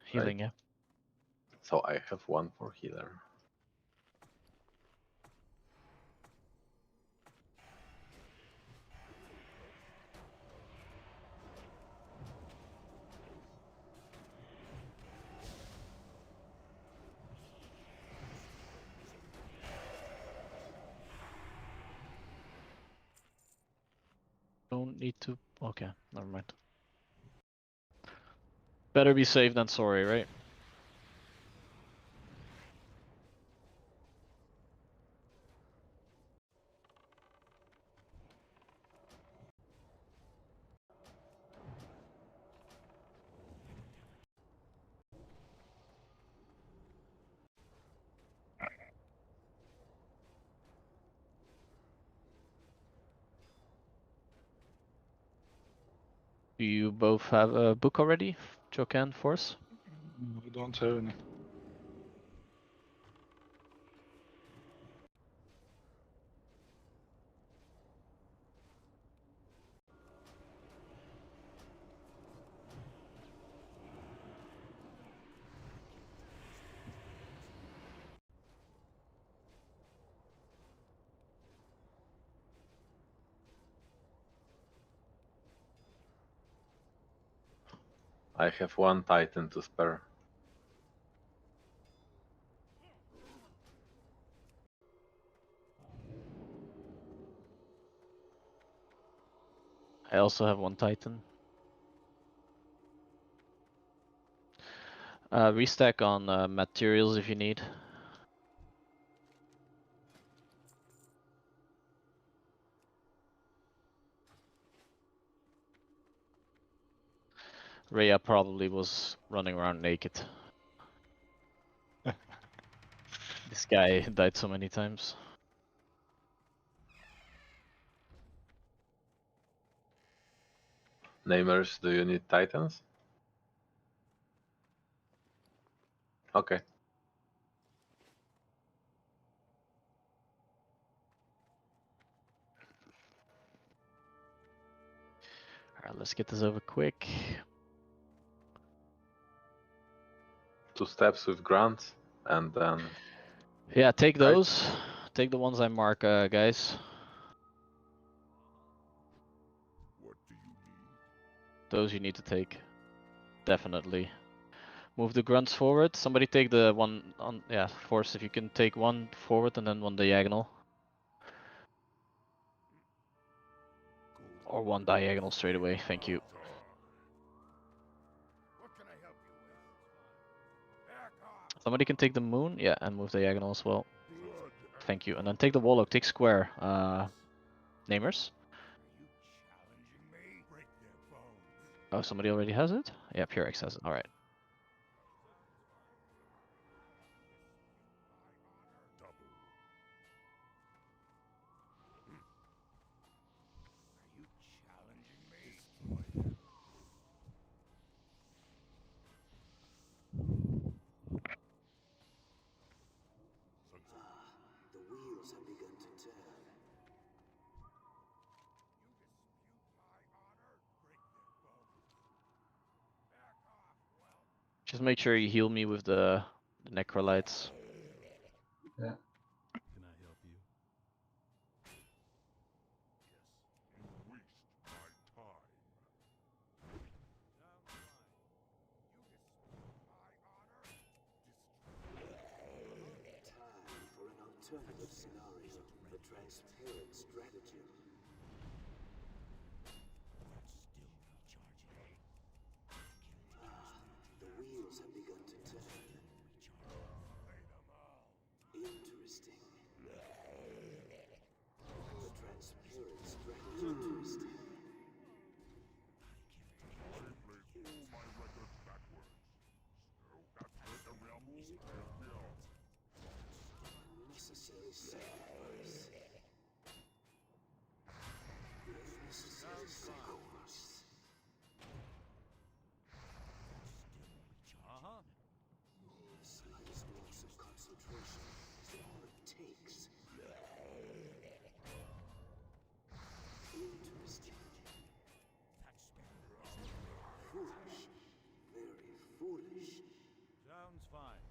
Healing, yeah. So I have one for healer. Don't need to. Okay, never mind. Better be safe than sorry, right? Do you both have a book already, Jokan, Force? I don't have any. I have one Titan to spare. I also have one Titan. Restack on materials if you need. Rhea probably was running around naked. This guy died so many times. Namers, do you need titans? Okay. Alright, let's get this over quick. 2 steps with grants, and then... Yeah, take those. Take the ones I mark, guys. Those you need to take. Definitely. Move the grunts forward. Somebody take the one on... Yeah, force if you can take one forward and then one diagonal. Or one diagonal straight away, thank you. Somebody can take the moon, yeah, and move diagonal as well. Thank you. And then take the warlock, take square. Namers. Oh, somebody already has it? Yeah, Purex has it, alright. Just make sure you heal me with the necrolytes. Yeah. Can I help you? Time for an alternative scenario, a transparent stratagem. The wheels have begun to turn. Interesting. The transparent stratagem. Interesting. Unnecessary sacrifice. Unnecessary sacrifice. Slightest loss of concentration is all it takes. Interesting. Foolish. Very foolish. Sounds fine.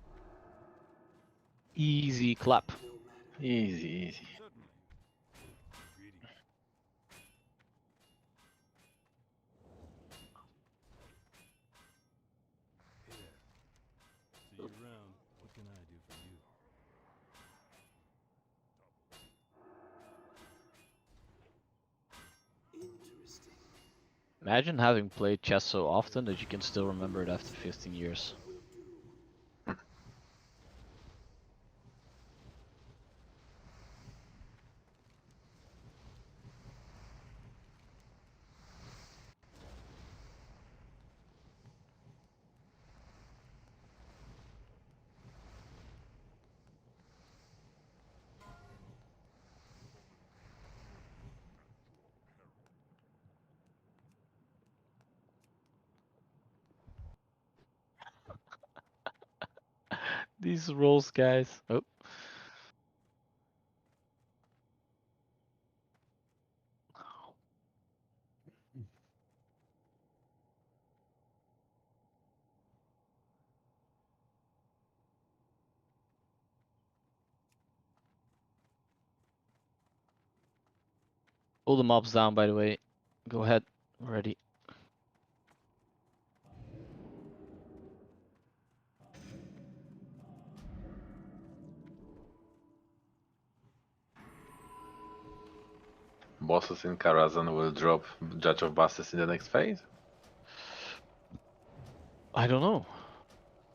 Easy clap. Easy, easy. Certainly. Greedy. Hey there. See you around. What can I do for you? Interesting. Imagine having played chess so often that you can still remember it after 15 years. These rolls, guys. Oh. Pull the mobs down, by the way. Go ahead. We're ready. Bosses in Karazhan will drop Judge of Bosses in the next phase? I don't know.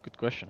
Good question.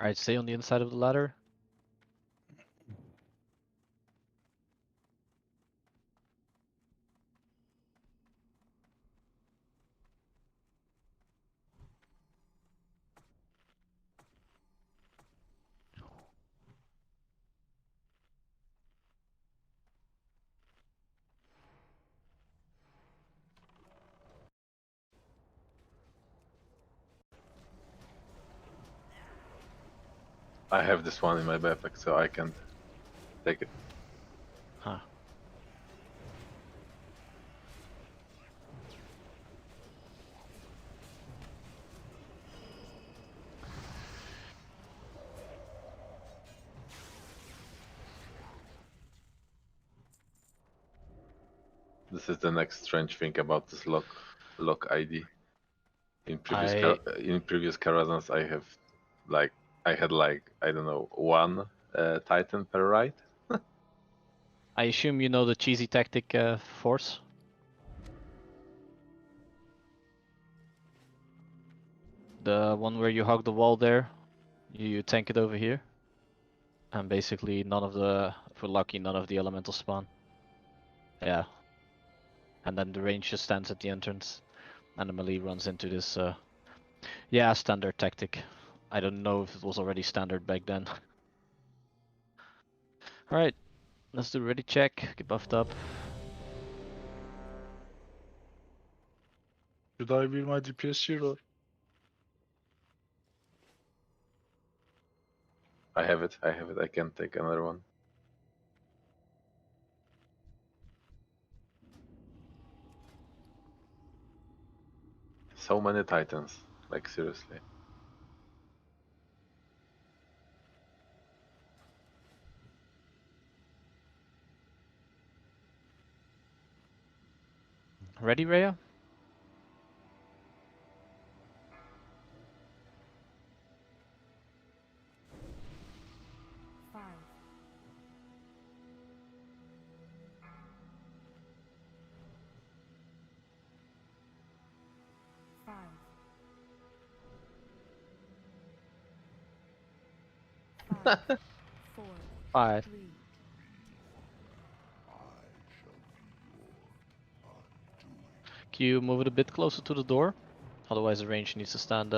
Alright, stay on the inside of the ladder. I have this one in my backpack, so I can take it. Huh. This is the next strange thing about this lock ID. In previous Karazhans, I had like I don't know, one Titan per ride. I assume you know the cheesy tactic force? The one where you hug the wall there, you tank it over here. And basically none of the, if we're lucky, none of the elementals spawn. Yeah. And then the range just stands at the entrance. And the melee runs into this, yeah, standard tactic. I don't know if it was already standard back then. Alright, let's do ready check, get buffed up. Should I build my DPS here or? I have it. I can take another one. So many Titans, like seriously. Ready, Rhea? Five. Can you move it a bit closer to the door? Otherwise the range needs to stand,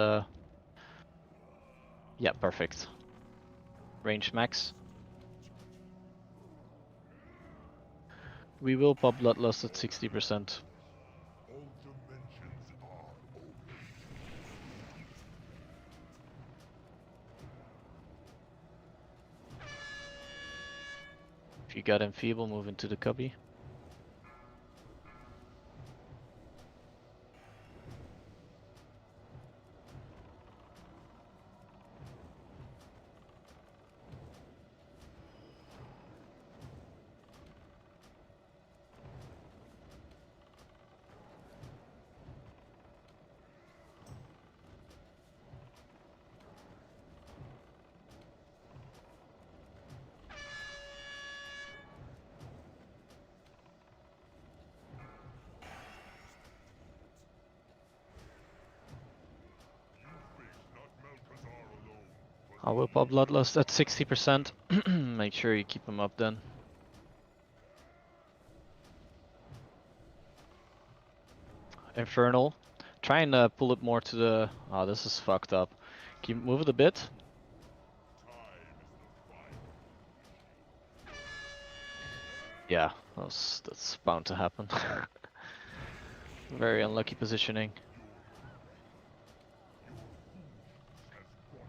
yeah, perfect. Range max. We will pop Bloodlust at 60%. If you got Enfeeble, move into the cubby. I will pop Bloodlust at 60%. Make sure you keep him up then. Infernal. Try and pull it more to the... Oh, this is fucked up. Can you move it a bit? Yeah, that's bound to happen. Very unlucky positioning.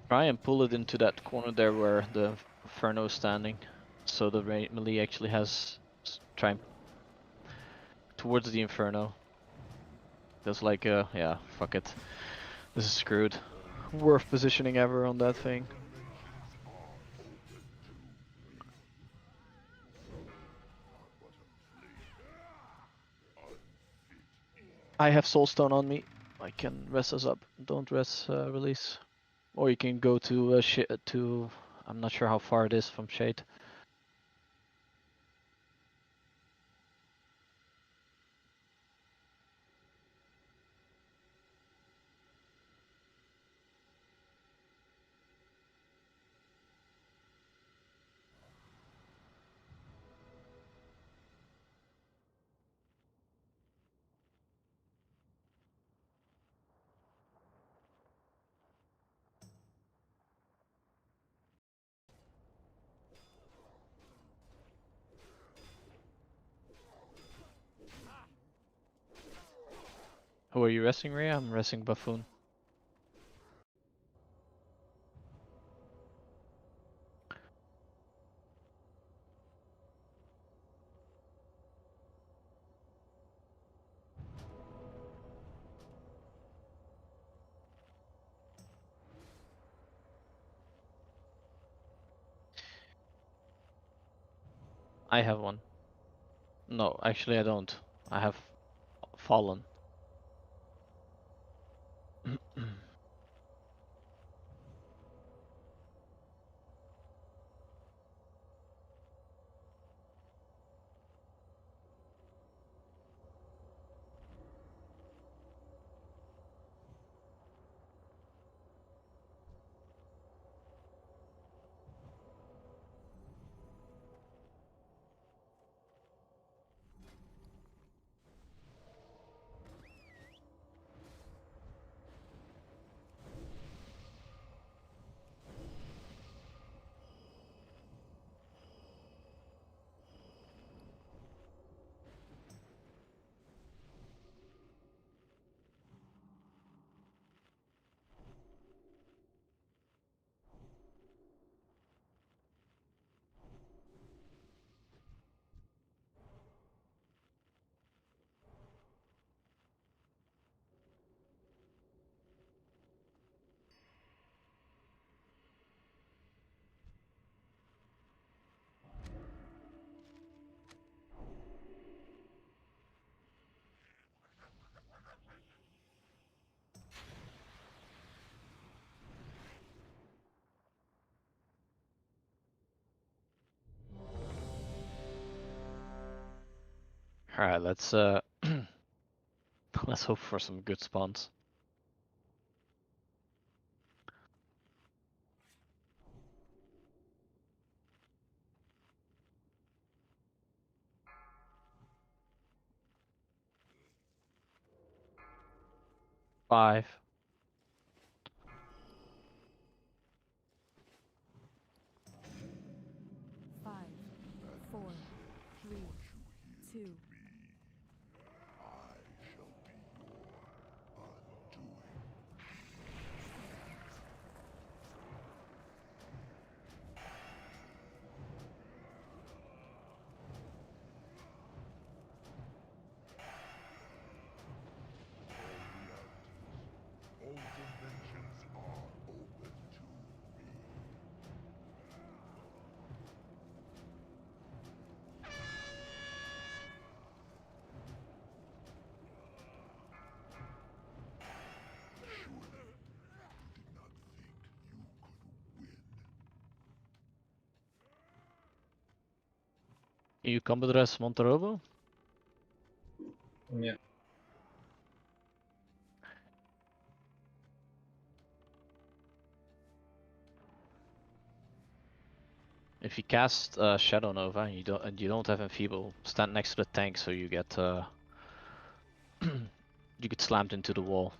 Try and pull it into that corner there where the Inferno is standing. So the melee actually has... Try and... Towards the Inferno. That's like yeah, fuck it. This is screwed. Worst positioning ever on that thing. I have Soulstone on me. I can rest us up. Don't rest release. Or you can go to I'm not sure how far it is from Shade. Who are you resting, Rhea? I'm resting Buffoon. I have one. No, actually I don't. I have fallen. Alright, let's let's hope for some good spawns. Five. Five, 4, 3, 2. You combo dress Monterobo? Yeah. If you cast Shadow Nova and you don't have Enfeeble, stand next to the tank so you get you get slammed into the wall.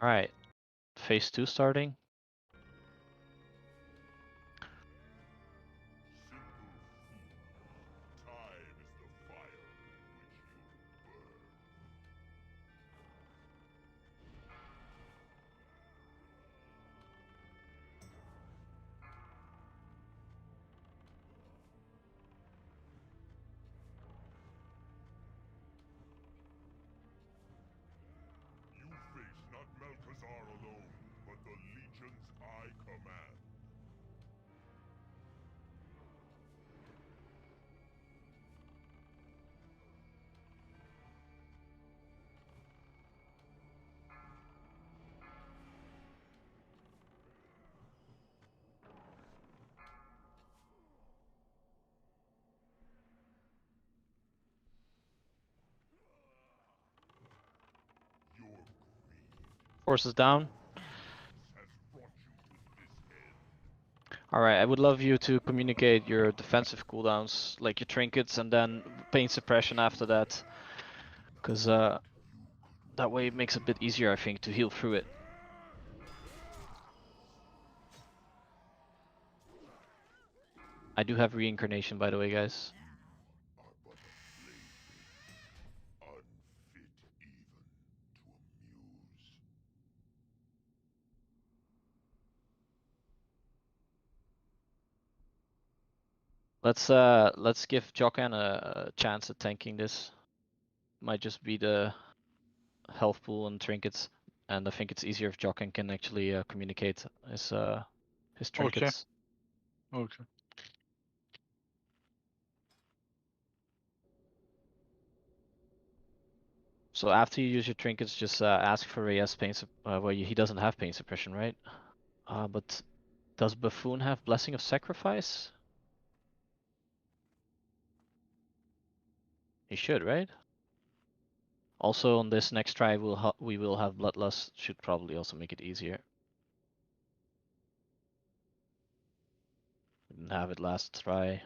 Alright, phase 2 starting. forces down. Alright, I would love you to communicate your defensive cooldowns, like your trinkets, and then pain suppression after that. Because that way it makes it a bit easier, I think, to heal through it. I do have reincarnation, by the way, guys. Let's give Jokan a chance at tanking this. Might just be the health pool and trinkets, and I think it's easier if Jokan can actually communicate his trinkets. Okay. So after you use your trinkets, just ask for Reyes pain. Well, he doesn't have pain suppression, right? But does Buffoon have Blessing of Sacrifice? He should, right? Also, on this next try, we will have Bloodlust. Should probably also make it easier. Didn't have it last try.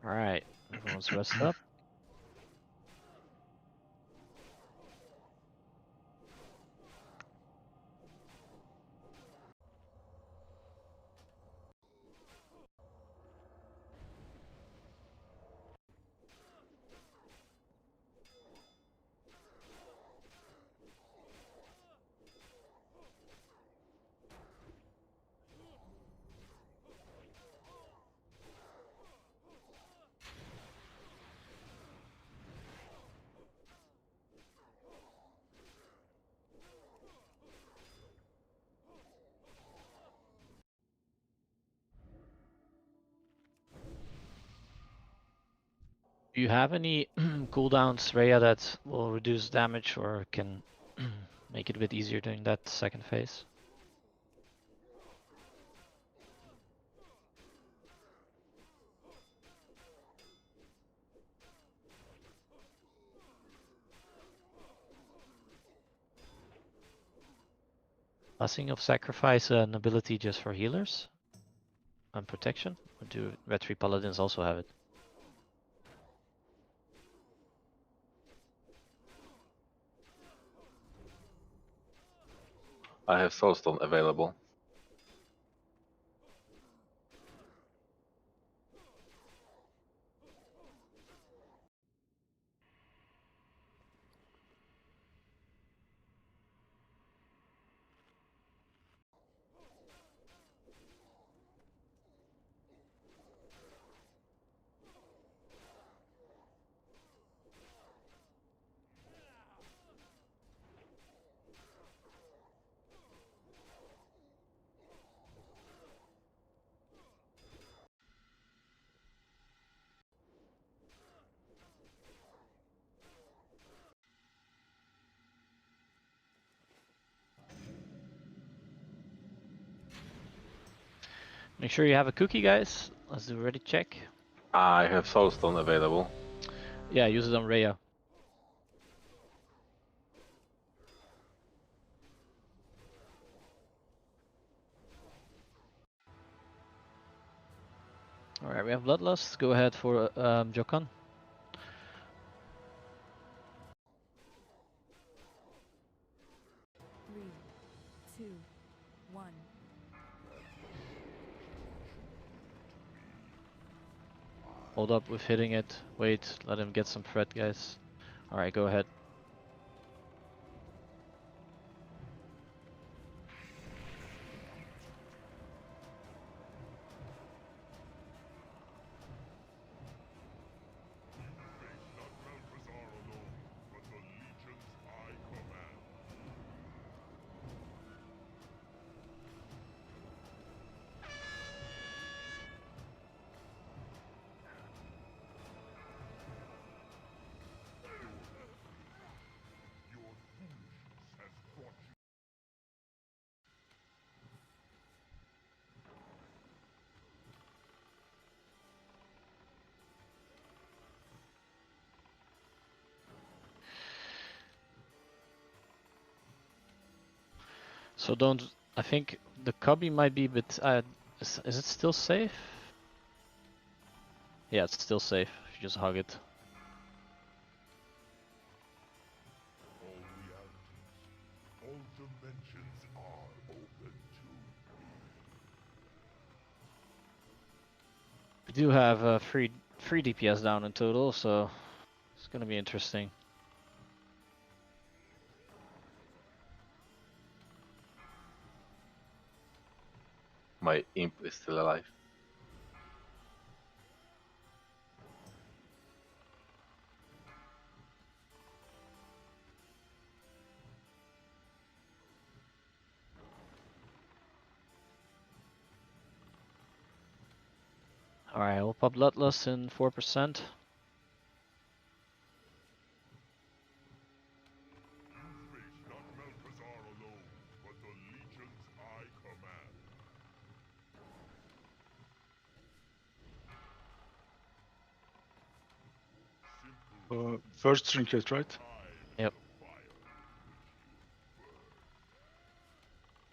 Alright, everyone's rest up. Do you have any cooldowns, Rhea, that will reduce damage or can make it a bit easier during that second phase? Blessing of Sacrifice, an ability just for healers and protection? Or do Red 3 Paladins also have it? I have Soulstone available. Make sure you have a cookie, guys. Let's do a ready check. I have Soulstone available. Yeah, use it on Rhea. Alright, we have Bloodlust. Go ahead for Jokan. Three, two, one. Hold up with hitting it. Wait, let him get some threat, guys. Alright, go ahead. So don't. I think the cubby might be a bit. Is it still safe? Yeah, it's still safe. If you just hug it. All dimensions are open to We do have three DPS down in total, so it's gonna be interesting. My imp is still alive. Alright, we'll pop Bloodlust in 4%. First trinket, right? Yep.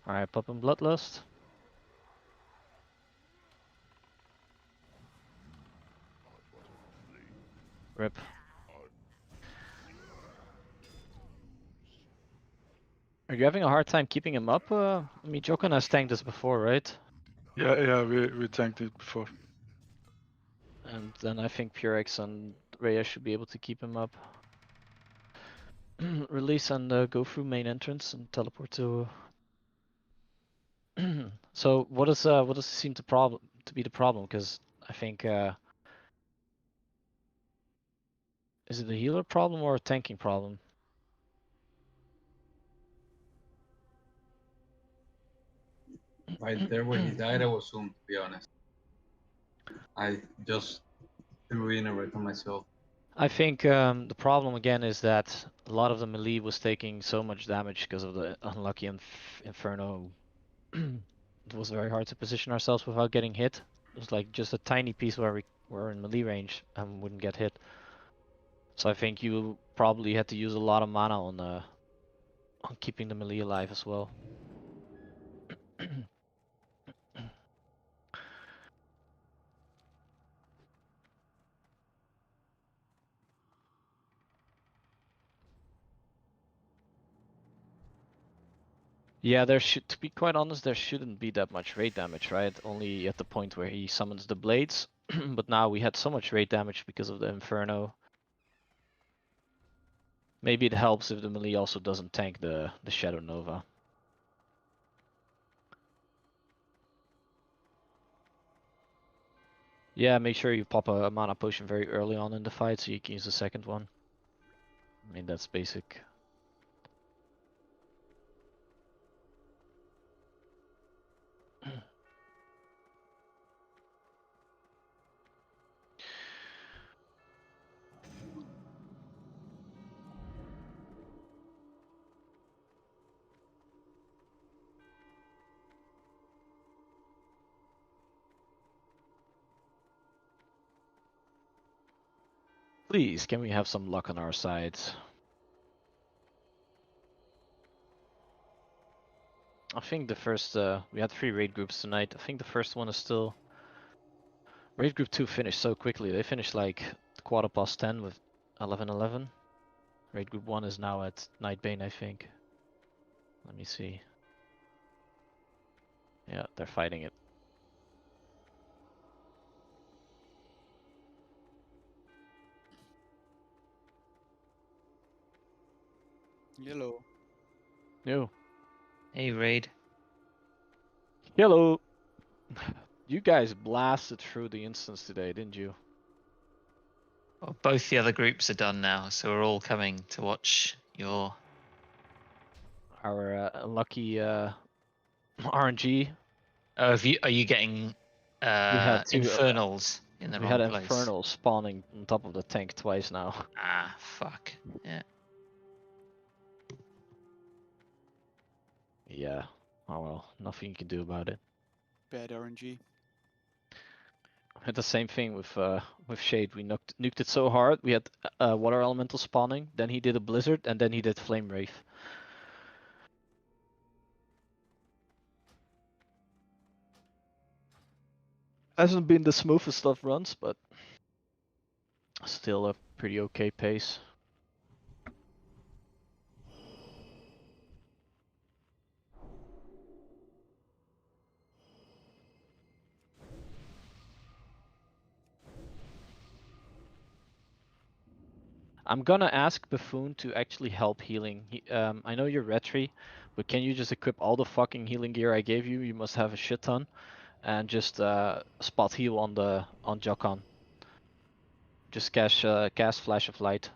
Alright, pop in Bloodlust. Rip. Are you having a hard time keeping him up? I mean, Jokun has tanked this before, right? Yeah, we tanked it before. And then I think Purex and Rhea should be able to keep him up. Release and go through main entrance and teleport to. So what does seem to be the problem? Because I think is it a healer problem or a tanking problem? Right there where he died, I was zoomed, to be honest. I just threw in a red on myself. I think the problem again is that a lot of the melee was taking so much damage because of the unlucky Inferno. It was very hard to position ourselves without getting hit. It was like just a tiny piece where we were in melee range and wouldn't get hit. So I think you probably had to use a lot of mana on keeping the melee alive as well. Yeah, to be quite honest, there shouldn't be that much raid damage, right? Only at the point where he summons the blades. But now we had so much raid damage because of the Inferno. Maybe it helps if the melee also doesn't tank the Shadow Nova. Yeah, make sure you pop a mana potion very early on in the fight so you can use the second one. I mean, that's basic. Please, can we have some luck on our side? I think the first, we had 3 raid groups tonight. I think the first one is still... Raid group 2 finished so quickly. They finished like 10:15 with 11:11. Raid group 1 is now at Nightbane, I think. Let me see. Yeah, they're fighting it. Hello. Yo. Hey, Raid. Hello. You guys blasted through the instance today, didn't you? Well, both the other groups are done now, so we're all coming to watch your... Our lucky RNG. Oh, are you getting We had 2 Infernals in the we wrong had place? Infernals spawning on top of the tank twice now. Ah, fuck. Yeah. Yeah. Oh well, nothing you can do about it. Bad RNG. Had the same thing with Shade. We nuked it so hard. We had water elemental spawning. Then he did a blizzard, and then he did flame wraith. Hasn't been the smoothest of runs, but still a pretty okay pace. I'm gonna ask Buffoon to actually help healing. I know you're retry, but can you just equip all the fucking healing gear I gave you? You must have a shit ton, and just spot heal on Jokon. Just cast Flash of Light.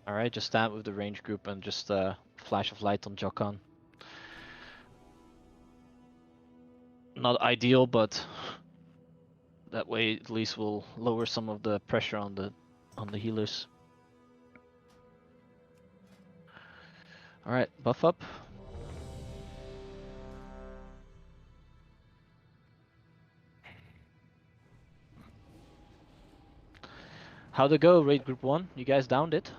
Alright, just stand with the range group and just Flash of Light on Jokon. Not ideal, but that way at least we'll lower some of the pressure on the healers. Alright, buff up. How'd it go, raid group 1? You guys downed it?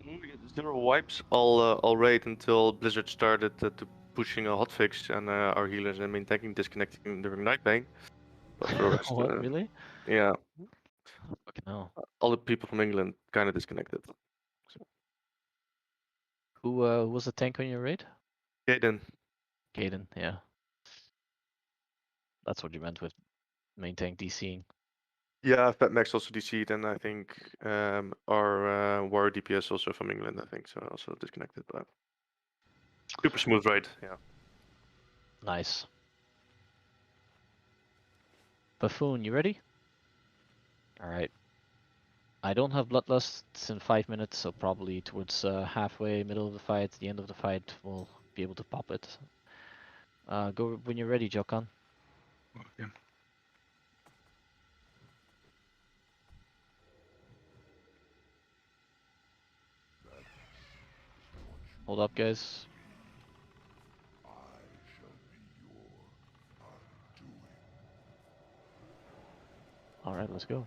We get 0 wipes all raid until Blizzard started to pushing a hotfix and our healers and main tanking disconnecting during night bane. But for the rest, What, really? Yeah. Fucking hell. All the people from England kind of disconnected. So. Who was the tank on your raid? Gaiden. Gaiden, yeah. That's what you meant with main tank DCing. Yeah, Fatmax also DC'd, and I think our Warrior DPS also from England, I think, so also disconnected, but super smooth raid, yeah. Nice. Buffoon, you ready? Alright. I don't have Bloodlust in 5 minutes, so probably towards halfway, middle of the fight, the end of the fight, we'll be able to pop it. Go when you're ready, Jokon. Okay. Hold up, guys. Alright, let's go.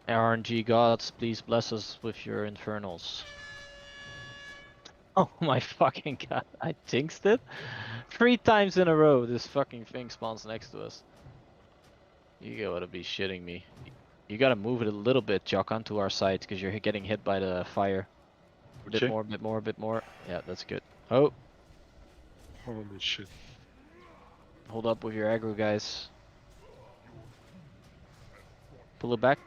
RNG gods, please bless us with your infernals. Oh my fucking god, I jinxed it? 3 times in a row this fucking thing spawns next to us. You gotta be shitting me. You gotta move it a little bit, Jokon, to our side, because you're getting hit by the fire. Bit more, bit more, bit more. Yeah, that's good. Oh! Holy shit. Hold up with your aggro, guys. Pull it back,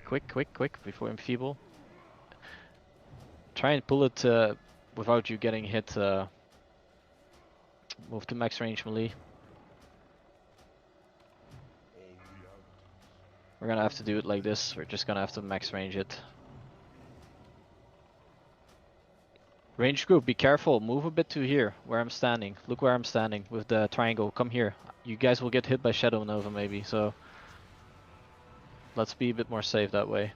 quick, quick, quick, before enfeeble. Try and pull it without you getting hit. Move to max range melee. We're gonna have to do it like this. We're just gonna have to max range it. Range group, be careful. Move a bit to here, where I'm standing. Look where I'm standing with the triangle. Come here. You guys will get hit by Shadow Nova maybe, so let's be a bit more safe that way.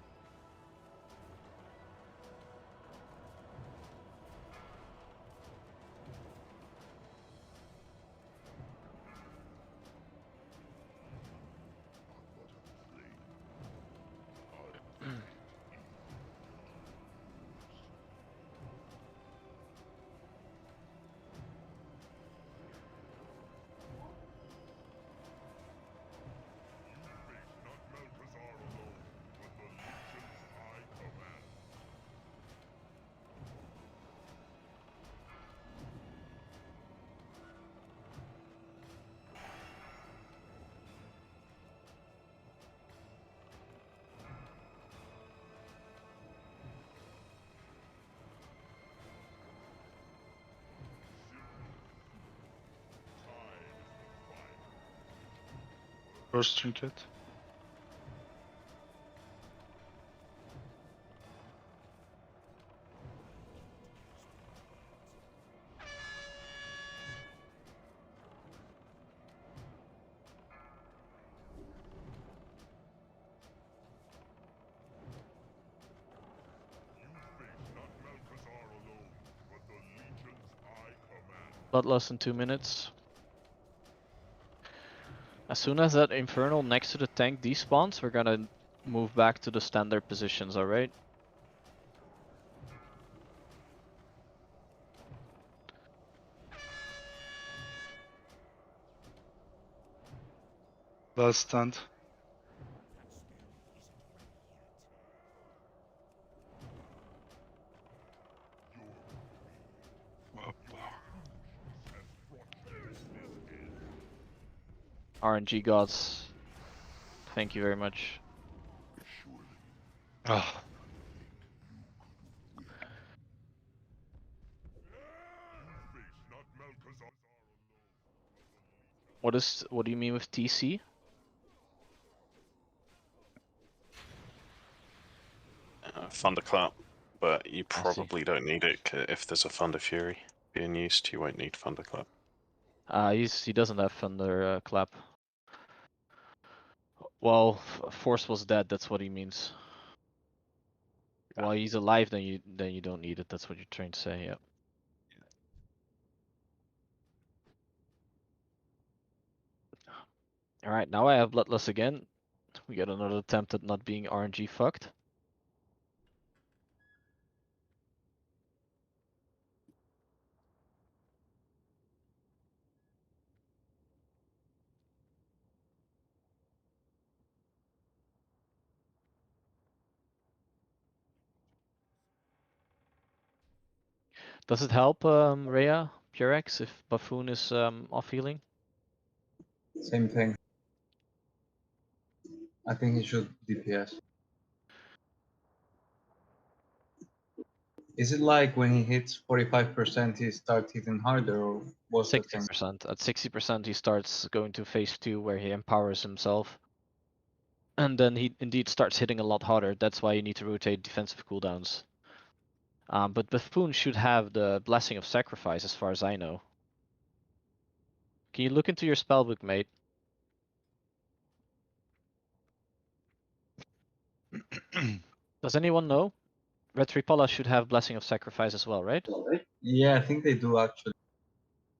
First trinket. Bloodlust in 2 minutes. As soon as that Infernal next to the tank despawns, we're gonna move back to the standard positions, alright? Last stand. RNG gods. Thank you very much. Ah. What do you mean with TC? Thunderclap, but you I see. probably don't need it if there's a Thunder Fury being used. You won't need Thunderclap. He doesn't have Thunder Clap. Well, Force was dead. That's what he means. While he's alive, then you don't need it. That's what you're trying to say. Yeah. All right, now I have Bloodlust again. We get another attempt at not being RNG fucked. Does it help, Rhea, Purex, if Buffoon is off healing? Same thing. I think he should DPS. Is it like when he hits 45%, he starts hitting harder, or what's the thing? 60%. At 60%, he starts going to phase 2, where he empowers himself. And then he indeed starts hitting a lot harder. That's why you need to rotate defensive cooldowns. But Buffoon should have the Blessing of Sacrifice, as far as I know. Can you look into your spellbook, mate? Does anyone know? Red Tripala should have Blessing of Sacrifice as well, right? Yeah, I think they do actually.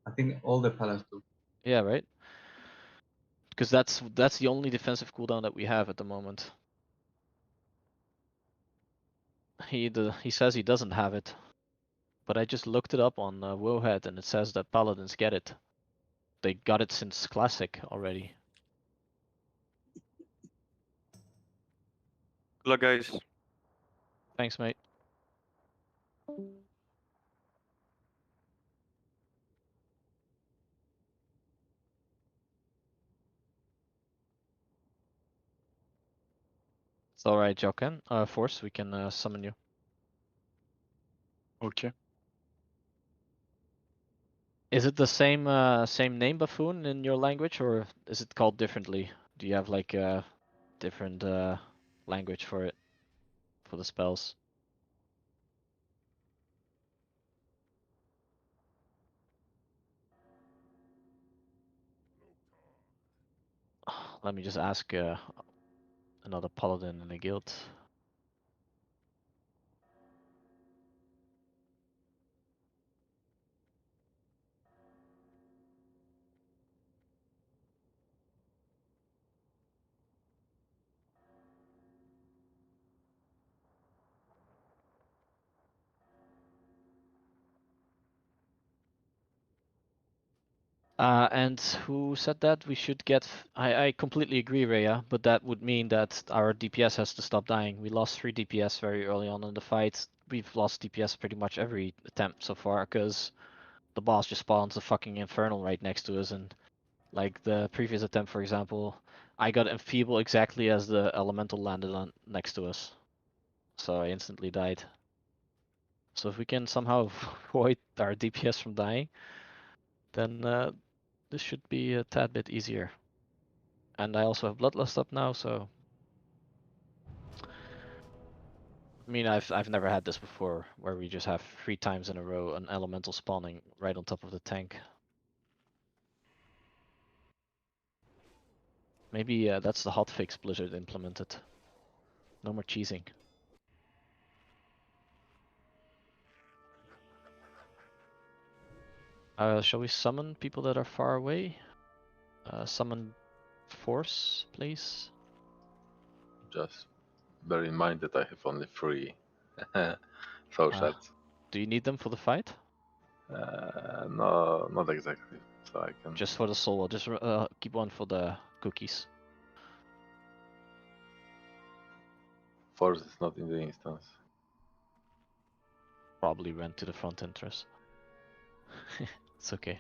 I think all the palace do. Yeah, right? Because that's the only defensive cooldown that we have at the moment. He says he doesn't have it. But I just looked it up on Wowhead and it says that Paladins get it. They got it since Classic already. Good luck, guys. Thanks, mate. It's alright, Joken. Force, we can summon you. Okay. Is it the same same name, Buffoon, in your language, or is it called differently? Do you have like a different language for it, for the spells? Let me just ask another paladin in the guild. And who said that we should get? I completely agree, Rhea, but that would mean that our DPS has to stop dying. We lost 3 DPS very early on in the fight. We've lost DPS pretty much every attempt so far because the boss just spawns a fucking Infernal right next to us. And like the previous attempt, for example, I got Enfeeble exactly as the Elemental landed on next to us. So I instantly died. So if we can somehow avoid our DPS from dying, then this should be a tad bit easier. And I also have Bloodlust up now, so I mean I've never had this before where we just have 3 times in a row an elemental spawning right on top of the tank. Maybe that's the hotfix Blizzard implemented. No more cheesing. Shall we summon people that are far away? Summon force, please. Just bear in mind that I have only 3 soul shards. Do you need them for the fight? No, not exactly. So I can Just for the soul. Just keep one for the cookies. force is not in the instance. Probably went to the front entrance. It's okay.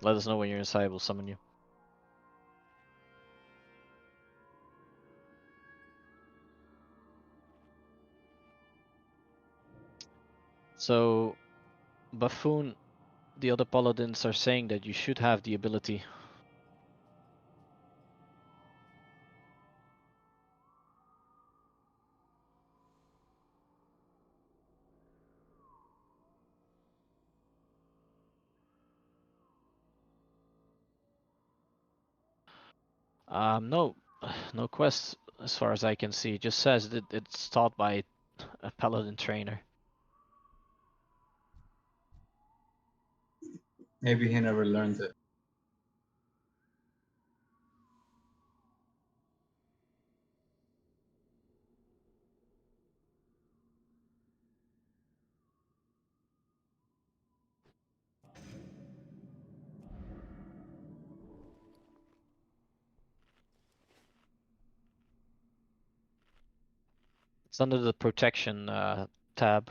Let us know when you're inside, we'll summon you. So, Buffoon, the other paladins are saying that you should have the ability. No, no quests as far as I can see. It just says that it's taught by a paladin trainer. Maybe he never learned it. It's under the protection tab.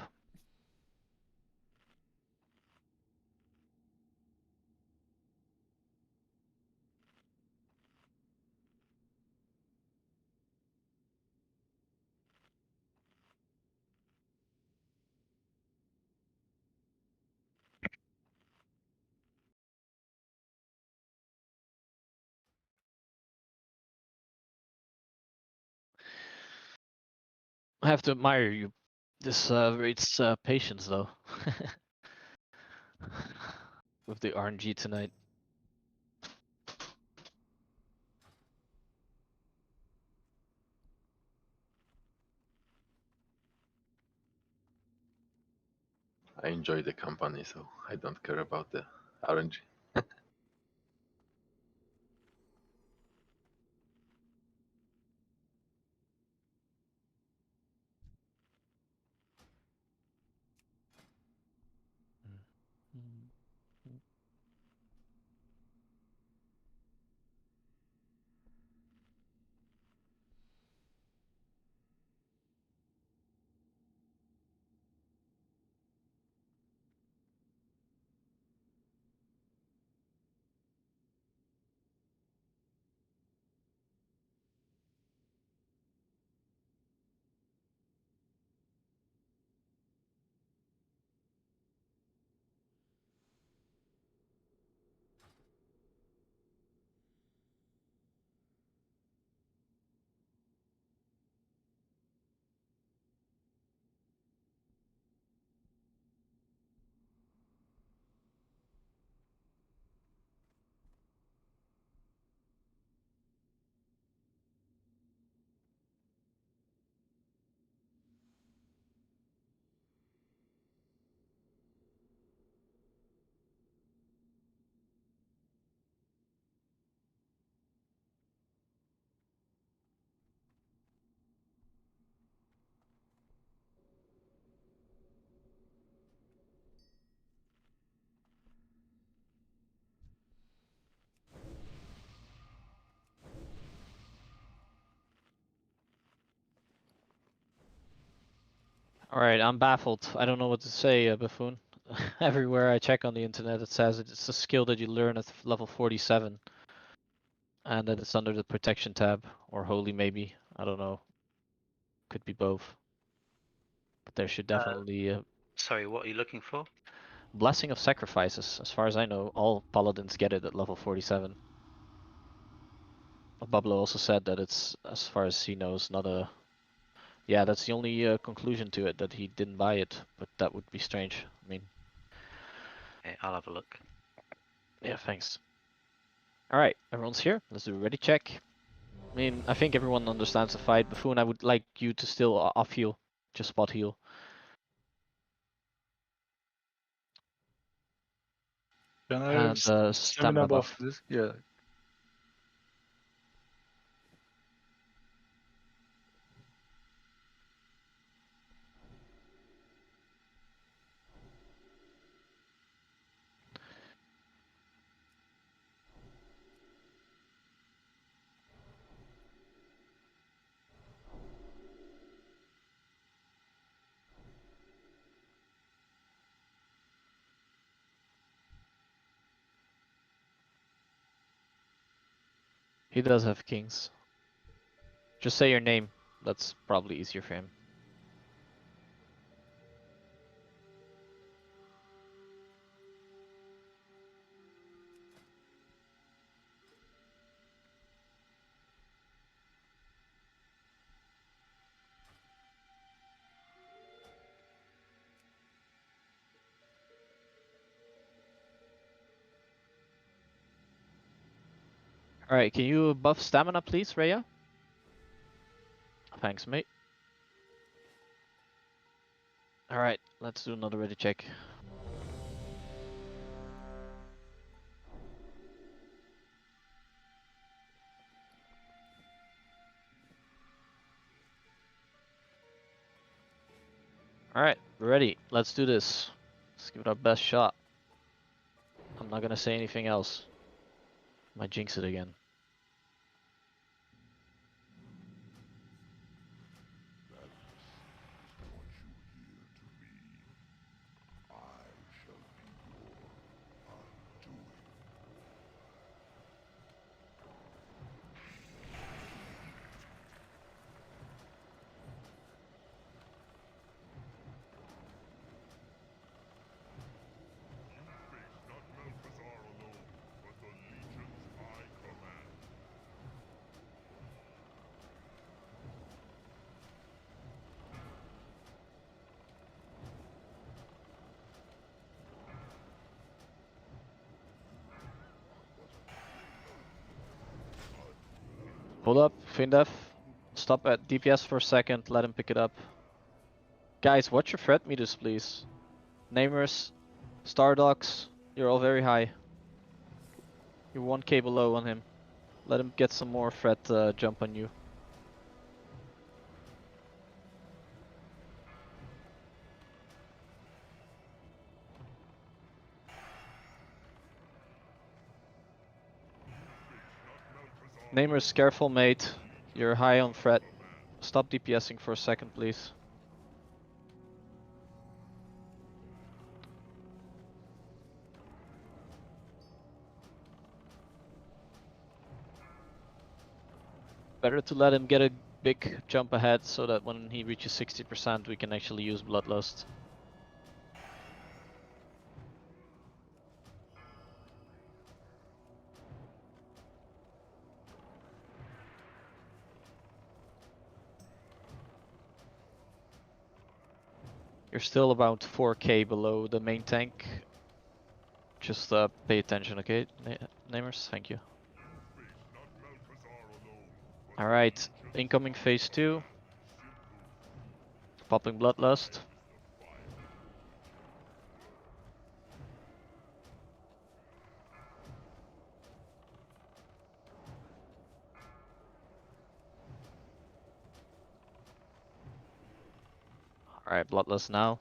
I have to admire you. This rates patience though. With the RNG tonight. I enjoy the company, so I don't care about the RNG. Alright, I'm baffled. I don't know what to say, Buffoon. Everywhere I check on the internet it says it's a skill that you learn at level 47. And that it's under the protection tab. Or holy maybe. I don't know. Could be both. But there should definitely... Sorry, what are you looking for? Blessing of Sacrifices. As far as I know, all paladins get it at level 47. Bablo also said that it's, as far as he knows, not a... Yeah, that's the only conclusion to it, that he didn't buy it. But that would be strange. I mean... Okay, I'll have a look. Yeah, thanks. Alright, everyone's here. Let's do a ready check. I mean, I think everyone understands the fight. Buffoon, I would like you to still off heal. Just spot heal. Can I And have stamina stamina buff, buff. please? Yeah. He does have kings. Just say your name. That's probably easier for him. Alright, can you buff stamina please, Rhea? Thanks, mate. Alright, let's do another ready check. Alright, we're ready. Let's do this. Let's give it our best shot. I'm not gonna say anything else. Might jinx it again. Hold up, Findef. Stop at DPS for a second, let him pick it up. Guys, watch your threat meters, please. Namers, Stardogs, you're all very high. You're 1k below on him. Let him get some more threat jump on you. Namers, careful mate. You're high on threat. Stop DPSing for a second, please. Better to let him get a big jump ahead so that when he reaches 60% we can actually use Bloodlust. You're still about 4k below the main tank. Just pay attention, okay, Namers? Thank you. Alright, incoming phase 2. Popping Bloodlust. Alright, Bloodlust now.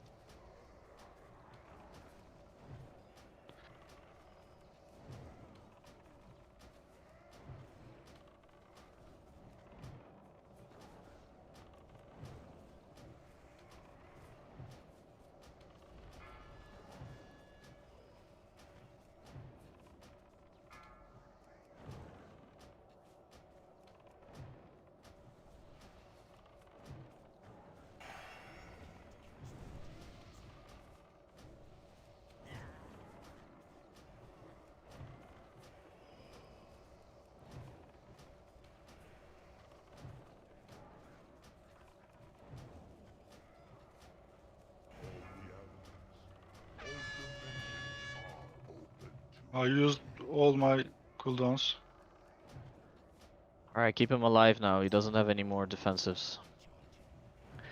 I used all my cooldowns. Alright, keep him alive now, he doesn't have any more defensives.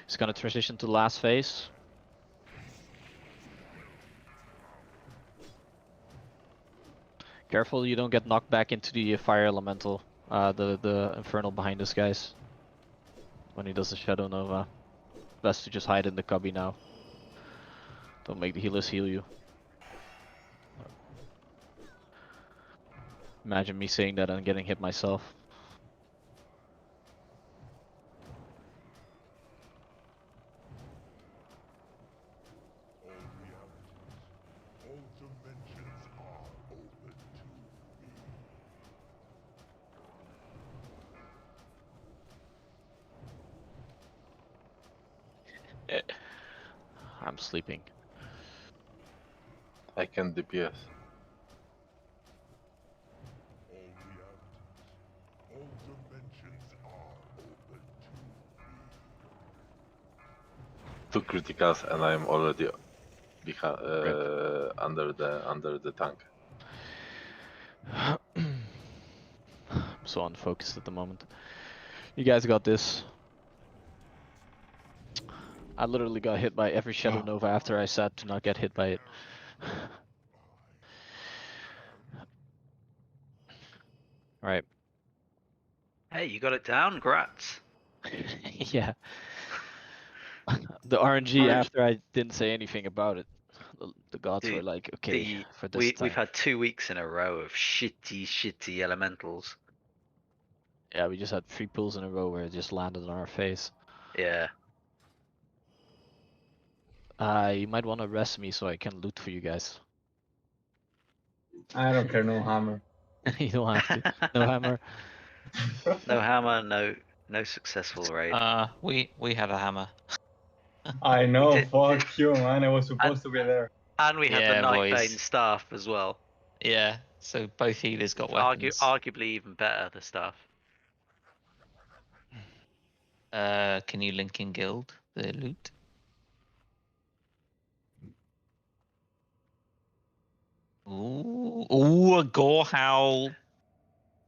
He's gonna transition to last phase. Careful you don't get knocked back into the fire elemental, the infernal behind us, guys. When he does the Shadow Nova. Best to just hide in the cubby now. Don't make the healers heal you. Imagine me saying that and getting hit myself. I'm sleeping. I can DPS. Two criticals and I am already behind, under the tank. I'm so unfocused at the moment. You guys got this. I literally got hit by every Shadow Nova after I said to not get hit by it. Right. Hey, you got it down. Grats. Yeah. The RNG after I didn't say anything about it. The gods were Dude, like, okay, for this time. We've had 2 weeks in a row of shitty elementals. Yeah, we just had 3 pulls in a row where it just landed on our face. Yeah. You might want to rest me so I can loot for you guys. I don't care, no hammer. You don't have to. No hammer. No hammer, no successful raid. We had a hammer. I know, fuck you, man. I was supposed to be there. And we had the Yeah, Nightbane boys. staff as well. Yeah, so both healers got weapons. Arguably even better, the staff. Can you link in guild the loot? Ooh, a gore howl.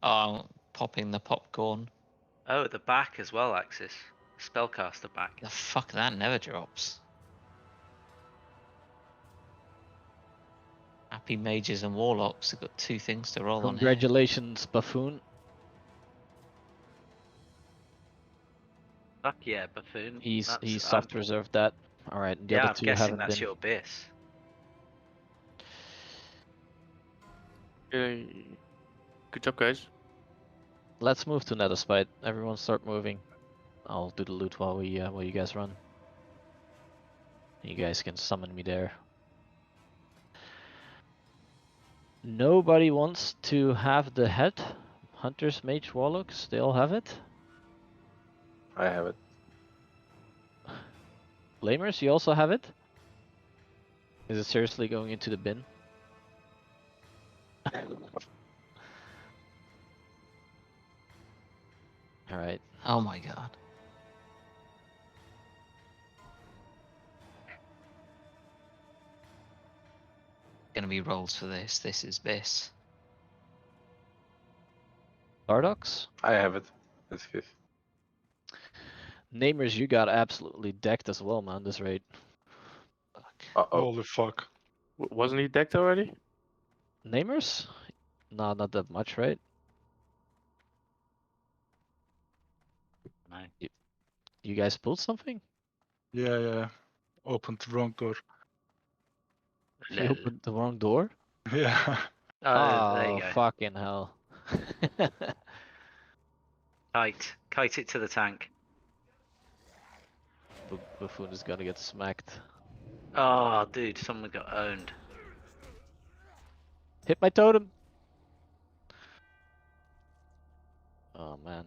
Oh, popping the popcorn. Oh, at the back as well, Axis. Spellcaster back. The fuck, that never drops. Happy mages and warlocks have got 2 things to roll on here. Congratulations, Buffoon. Fuck yeah, Buffoon. He's soft reserved that. Alright, the yeah, other I'm 2 guessing haven't that's been. your bis. Good job, guys. Let's move to Netherspite. Everyone start moving. I'll do the loot while you guys run. You guys can summon me there. Nobody wants to have the head? Hunters, Mage, Warlocks, they all have it? I have it. Blamers, you also have it? Is it seriously going into the bin? Alright. Oh my god. Gonna be rolls for this. This is this. Dardox? I have it. It's his. Namers, you got absolutely decked as well, man, this raid. Holy fuck. Wasn't he decked already? Namers? No, not that much, right? No. You guys pulled something? Yeah. Opened the wrong door. You opened the wrong door? Yeah. Oh, there you go. Fucking hell. Kite it to the tank. Buffoon is gonna get smacked. Oh, dude, someone got owned. Hit my totem! Oh man.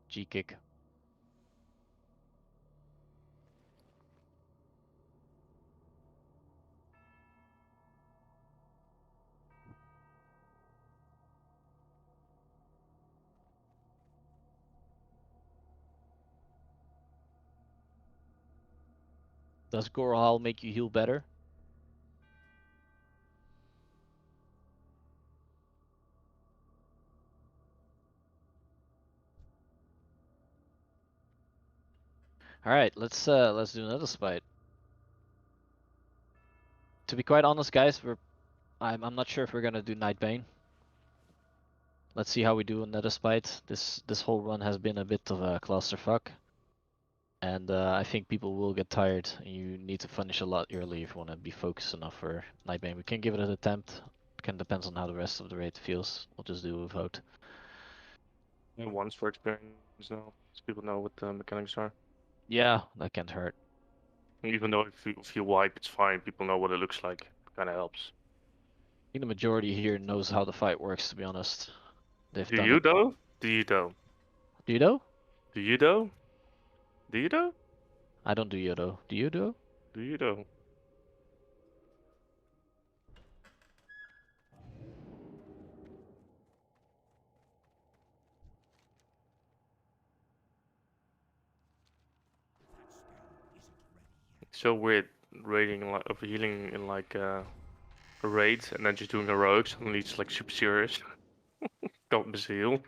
G-kick. Does Gorhal make you heal better? All right, let's do another spite. To be quite honest, guys, I'm not sure if we're gonna do Nightbane. Let's see how we do in Netherspite. This whole run has been a bit of a clusterfuck, and I think people will get tired. You need to finish a lot early if you want to be focused enough for Nightbane. We can give it an attempt. It kind of depends on how the rest of the raid feels. We'll just do a vote. Yeah, once for experience now, so people know what the mechanics are. Yeah, that can't hurt. Even though if you wipe, it's fine. People know what it looks like. Kind of helps. I think the majority here knows how the fight works. To be honest, they've Do done you it. though? Do you though? Do you know? Do you though? Do you though? I don't do Yodo. Do you do? Do you though? It's so weird raiding like of healing in like a raid and then just doing heroics suddenly it's like super serious. Don't miss heal.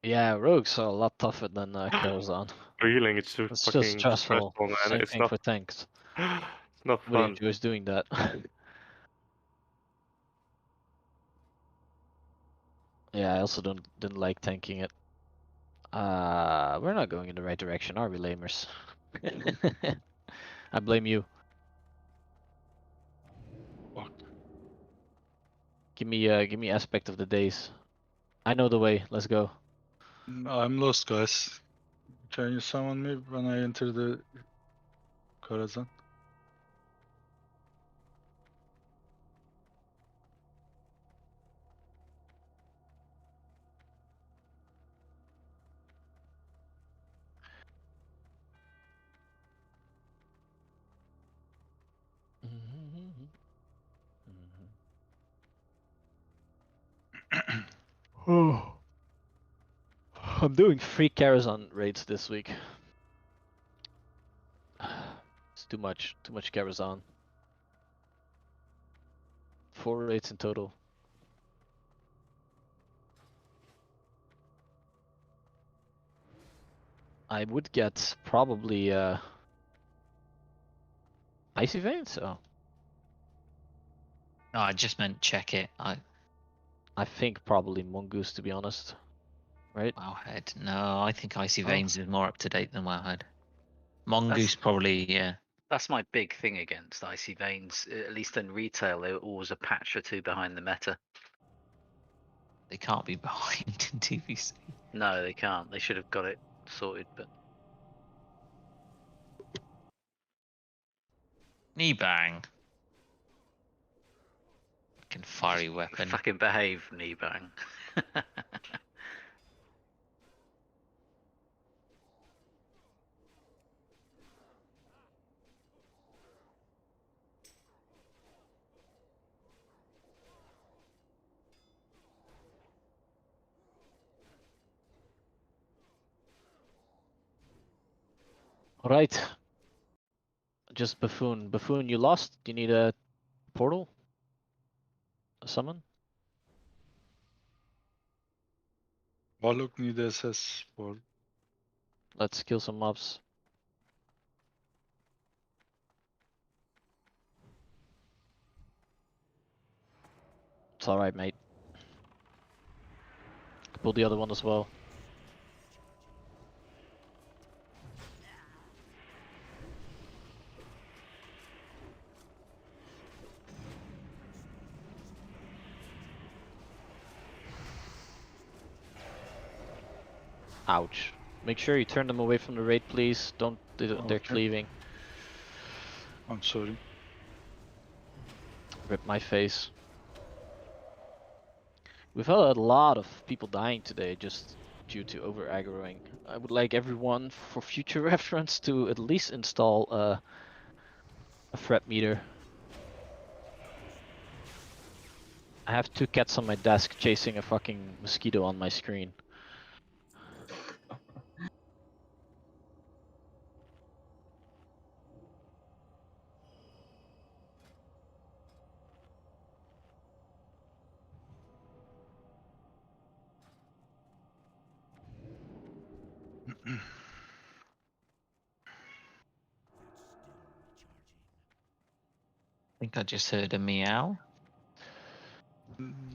Yeah, rogues are a lot tougher than Karazhan. For healing, it's so It's fucking just stressful. man. Same It's thing not. for tanks. It's not Nobody fun. enjoys doing that. Yeah, I also didn't like tanking it. We're not going in the right direction, are we, lamers? I blame you. Give me aspect of the days. I know the way. Let's go. I'm lost, guys. Can you summon me when I enter the Karazhan? Oh. I'm doing 3 Karazhan raids this week. It's too much Karazhan. 4 raids in total. I would get probably Icy Veins, so No, I just meant check it. I think probably Mongoose, to be honest. Right? Wowhead. No, I think Icy Oh. Veins is more up to date than Wowhead. Mongoose probably, yeah. That's my big thing against Icy Veins. At least in retail, they're always a patch or two behind the meta. They can't be behind in TBC. No, they can't. They should have got it sorted, but Knee bang. Fucking fiery weapon. fucking behave, knee bang. Alright. Just Buffoon. Buffoon, you lost? Do you need a portal? A summon? Warlock need SS for Let's kill some mobs. It's alright, mate. Pull the other one as well. Ouch. Make sure you turn them away from the raid, please. Don't, they're Okay. cleaving. I'm sorry. Rip my face. We've had a lot of people dying today just due to over aggroing. I would like everyone, for future reference, to at least install a threat meter. I have 2 cats on my desk chasing a fucking mosquito on my screen. think I just heard a meow.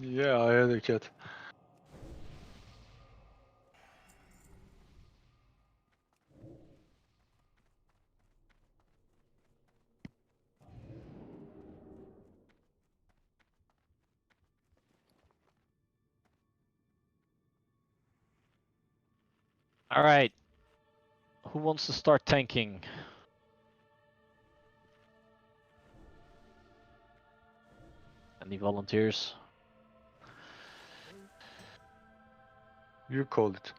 Yeah, I had a cat. All right. Who wants to start tanking? Any volunteers? You called it.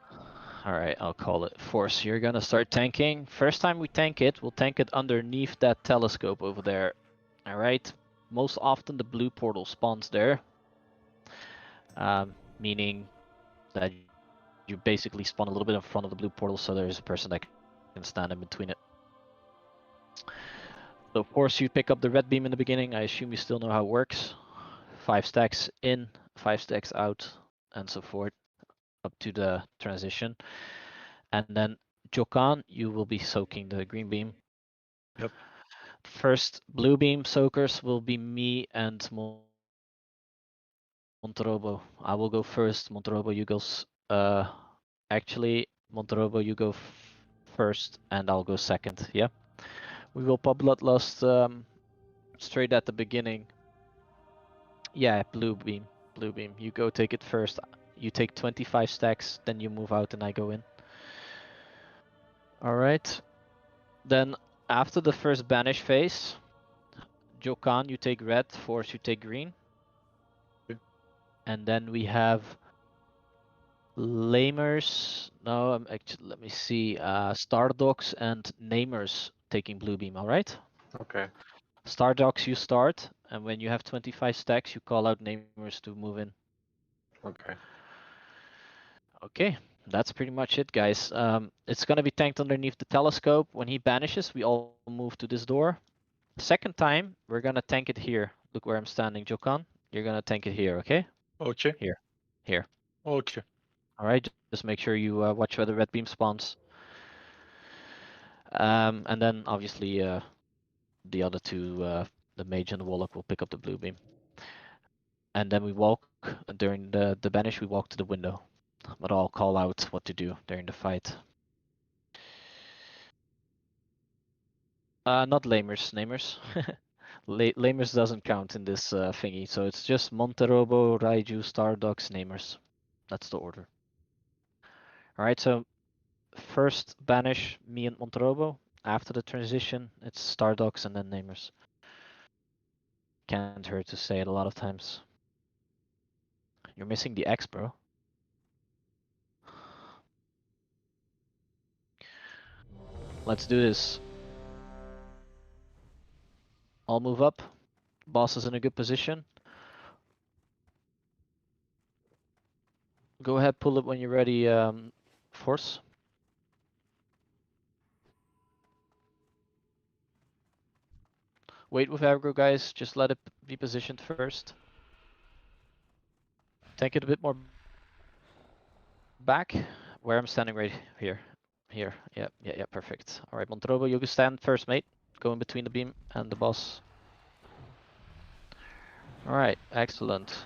Alright, I'll call it. Force, you're gonna start tanking. First time we tank it, we'll tank it underneath that telescope over there. Alright? Most often the blue portal spawns there. Meaning that you basically spawn a little bit in front of the blue portal so there's a person that can stand in between it. So of course you pick up the red beam in the beginning. I assume you still know how it works. 5 stacks in, 5 stacks out, and so forth, up to the transition. And then Jokan, you will be soaking the green beam. Yep. First blue beam soakers will be me and Monterobo. I will go first. Monterobo, you go. Actually, Monterobo, you go first, and I'll go second. Yeah. We will pop bloodlust straight at the beginning. Yeah, blue beam. Blue beam. You go take it first. You take 25 stacks, then you move out, and I go in. All right. Then after the first banish phase, Jokan, you take red. Force, you take green. And then we have Lamers. No, actually, let me see. Stardogs and Namers taking blue beam. All right. Okay. Stardogs, you start, and when you have 25 stacks, you call out Namers to move in. Okay. Okay, that's pretty much it, guys. It's gonna be tanked underneath the telescope. When he banishes, we all move to this door. Second time, we're gonna tank it here. Look where I'm standing, Jokan. You're gonna tank it here, okay? Okay. Here. Okay. All right, just make sure you watch where the red beam spawns. And then obviously the other two, the mage and the warlock, will pick up the blue beam. And then we walk during the banish. We walk to the window, but I'll call out what to do during the fight. Not Lamers, Namers. Lamers doesn't count in this thingy, so it's just Monterobo, Raiju, Stardogs, Namers. That's the order. Alright, so first banish me and Monterobo. After the transition, it's Stardogs and then Namers. Can't hurt to say it a lot of times. You're missing the X, bro. Let's do this. I'll move up. Boss is in a good position. Go ahead, pull it when you're ready, Force. Wait with aggro, guys. Just let it be positioned first. Take it a bit more back, where I'm standing right here. Here, yeah, perfect. Alright, Monterobo, you can stand first, mate. Go in between the beam and the boss. Alright, excellent.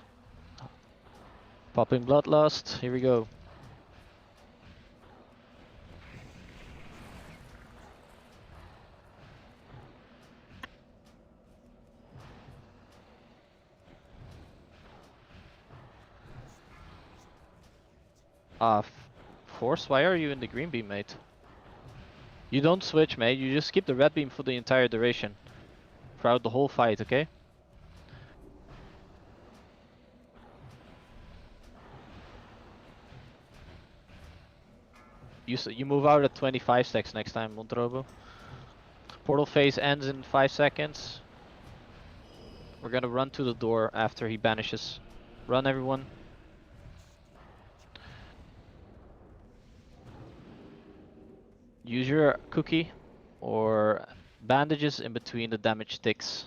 Popping Bloodlust, here we go. Force, why are you in the green beam, mate? You don't switch, mate. You just keep the red beam for the entire duration. Throughout the whole fight, okay? You move out at 25 stacks next time, Monterobo. Portal phase ends in 5 seconds. We're gonna run to the door after he banishes. Run, everyone. Use your cookie or bandages in between the damage sticks.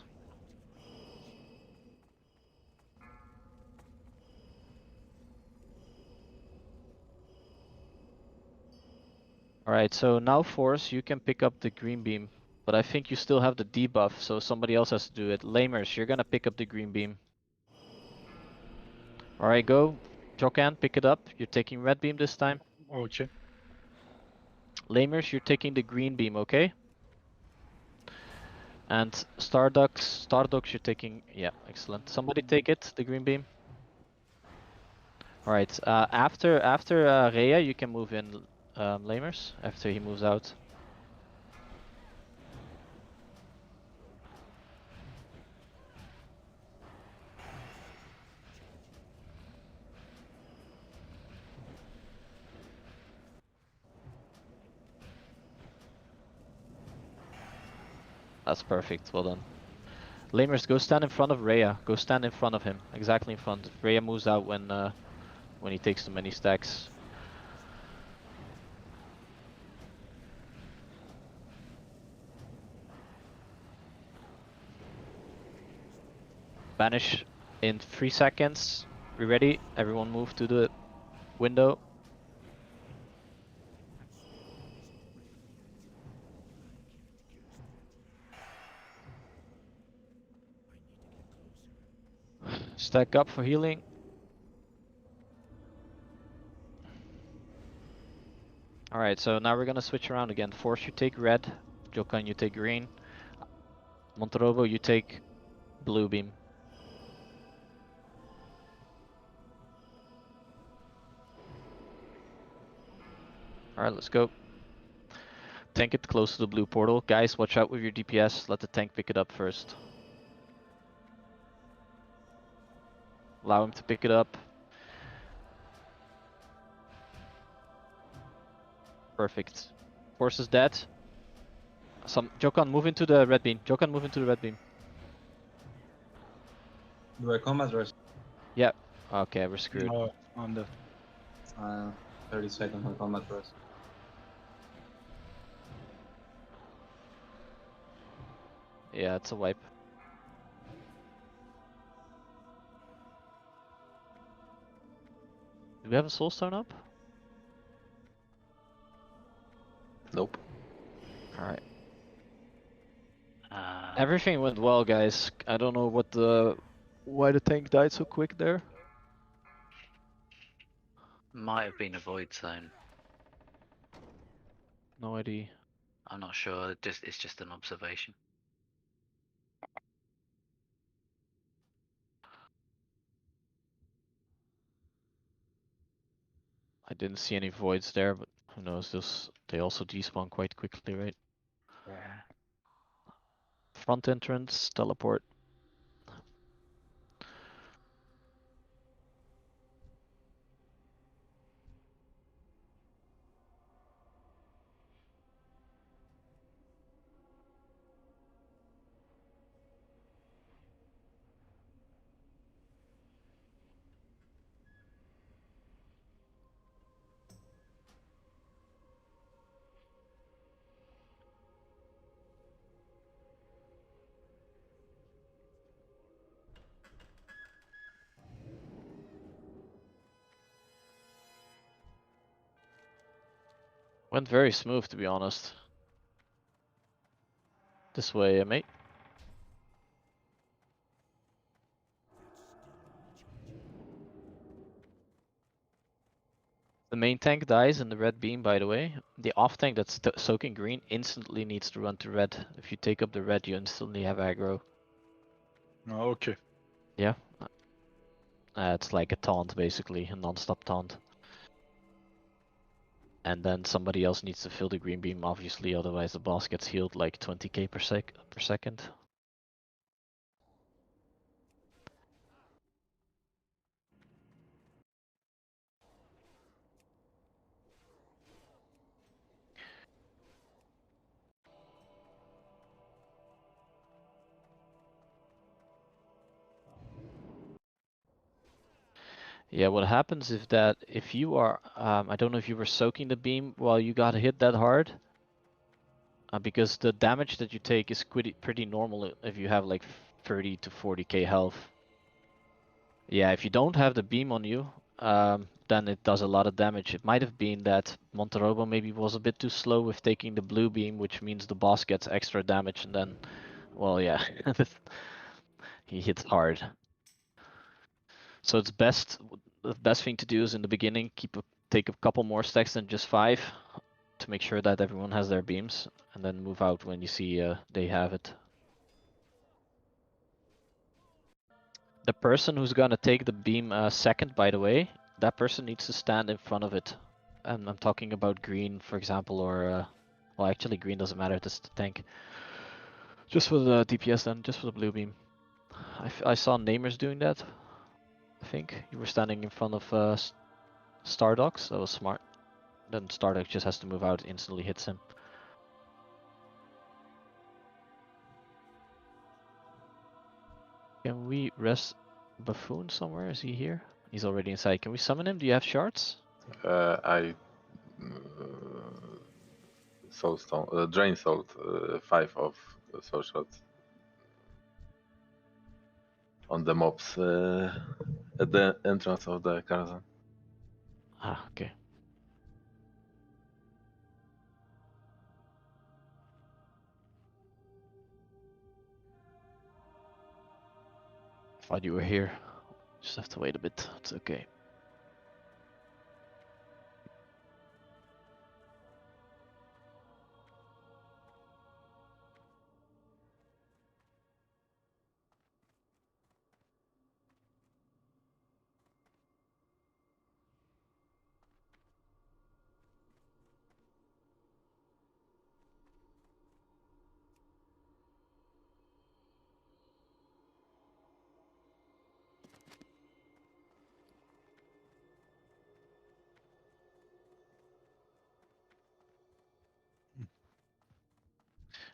Alright, so now Force, you can pick up the green beam, but I think you still have the debuff, so somebody else has to do it. Lamers, you're gonna pick up the green beam. Alright, go. Jokan, pick it up. You're taking red beam this time. Okay. Lamers, you're taking the green beam, okay? And Stardogs, you're taking... Yeah, excellent. Somebody take it, the green beam. Alright, after Rhea, you can move in Lamers, after he moves out. That's perfect, well done. Lamers, go stand in front of Rhea. Go stand in front of him, exactly in front. Rhea moves out when he takes too many stacks. Banish in 3 seconds. We ready? Everyone move to the window. Stack up for healing. Alright, so now we're gonna switch around again. Force, you take red. Jokan, you take green. Montorobo, you take blue beam. Alright, let's go. Tank it close to the blue portal. Guys, watch out with your DPS. Let the tank pick it up first. Allow him to pick it up. Perfect. Force is dead. Jokan, move into the red beam. Jokan, move into the red beam. Do I combat rush? Yeah. Okay, we're screwed. No, on the 30 seconds on combat rush. Yeah, it's a wipe. Do we have a soulstone up? Nope. Alright. Everything went well, guys. I don't know why the tank died so quick there. Might have been a void zone. No idea. I'm not sure. It's just an observation. I didn't see any voids there, but who knows? They also despawn quite quickly, right? Yeah. Front entrance, teleport. Went very smooth, to be honest. This way, mate. The main tank dies in the red beam, by the way. The off tank that's soaking green instantly needs to run to red. If you take up the red, you instantly have aggro. Oh, okay. Yeah. It's like a taunt, basically, a non-stop taunt. And then somebody else needs to fill the green beam, obviously, otherwise the boss gets healed like 20k per second. Yeah, what happens is that if you are, I don't know if you were soaking the beam while you got hit that hard, because the damage that you take is pretty normal if you have like 30 to 40k health. Yeah, if you don't have the beam on you, then it does a lot of damage. It might have been that Monterobo maybe was a bit too slow with taking the blue beam, which means the boss gets extra damage, and then, well, yeah, he hits hard. So it's best. The best thing to do is in the beginning take a couple more stacks than just 5 to make sure that everyone has their beams, and then move out when you see they have it. The person who's gonna take the beam second, by the way, that person needs to stand in front of it. And I'm talking about green, for example, or well, actually green doesn't matter. This is the tank. Just for the DPS then, just for the blue beam. I saw Namers doing that. I think you were standing in front of Stardogs. That was smart. Then Stardog just has to move out, instantly hits him. Can we rest Buffoon somewhere? Is he here? He's already inside. Can we summon him? Do you have shards? Soul Stone, Drain Soul, 5 of Soul Shots on the mobs at the entrance of the Karazhan. Ah, okay. Thought you were here. Just have to wait a bit. It's okay.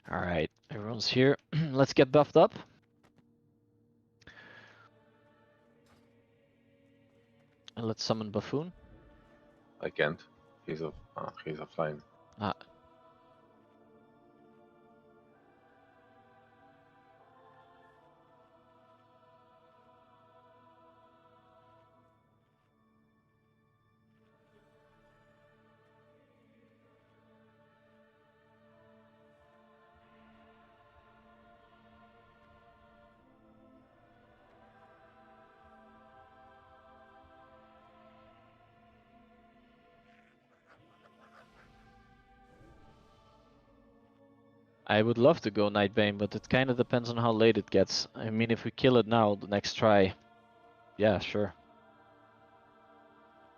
Alright, everyone's here. Let's get buffed up. And let's summon Buffoon. I can't. He's offline. Ah. I would love to go Nightbane, but it kind of depends on how late it gets. I mean, if we kill it now, the next try, yeah, sure.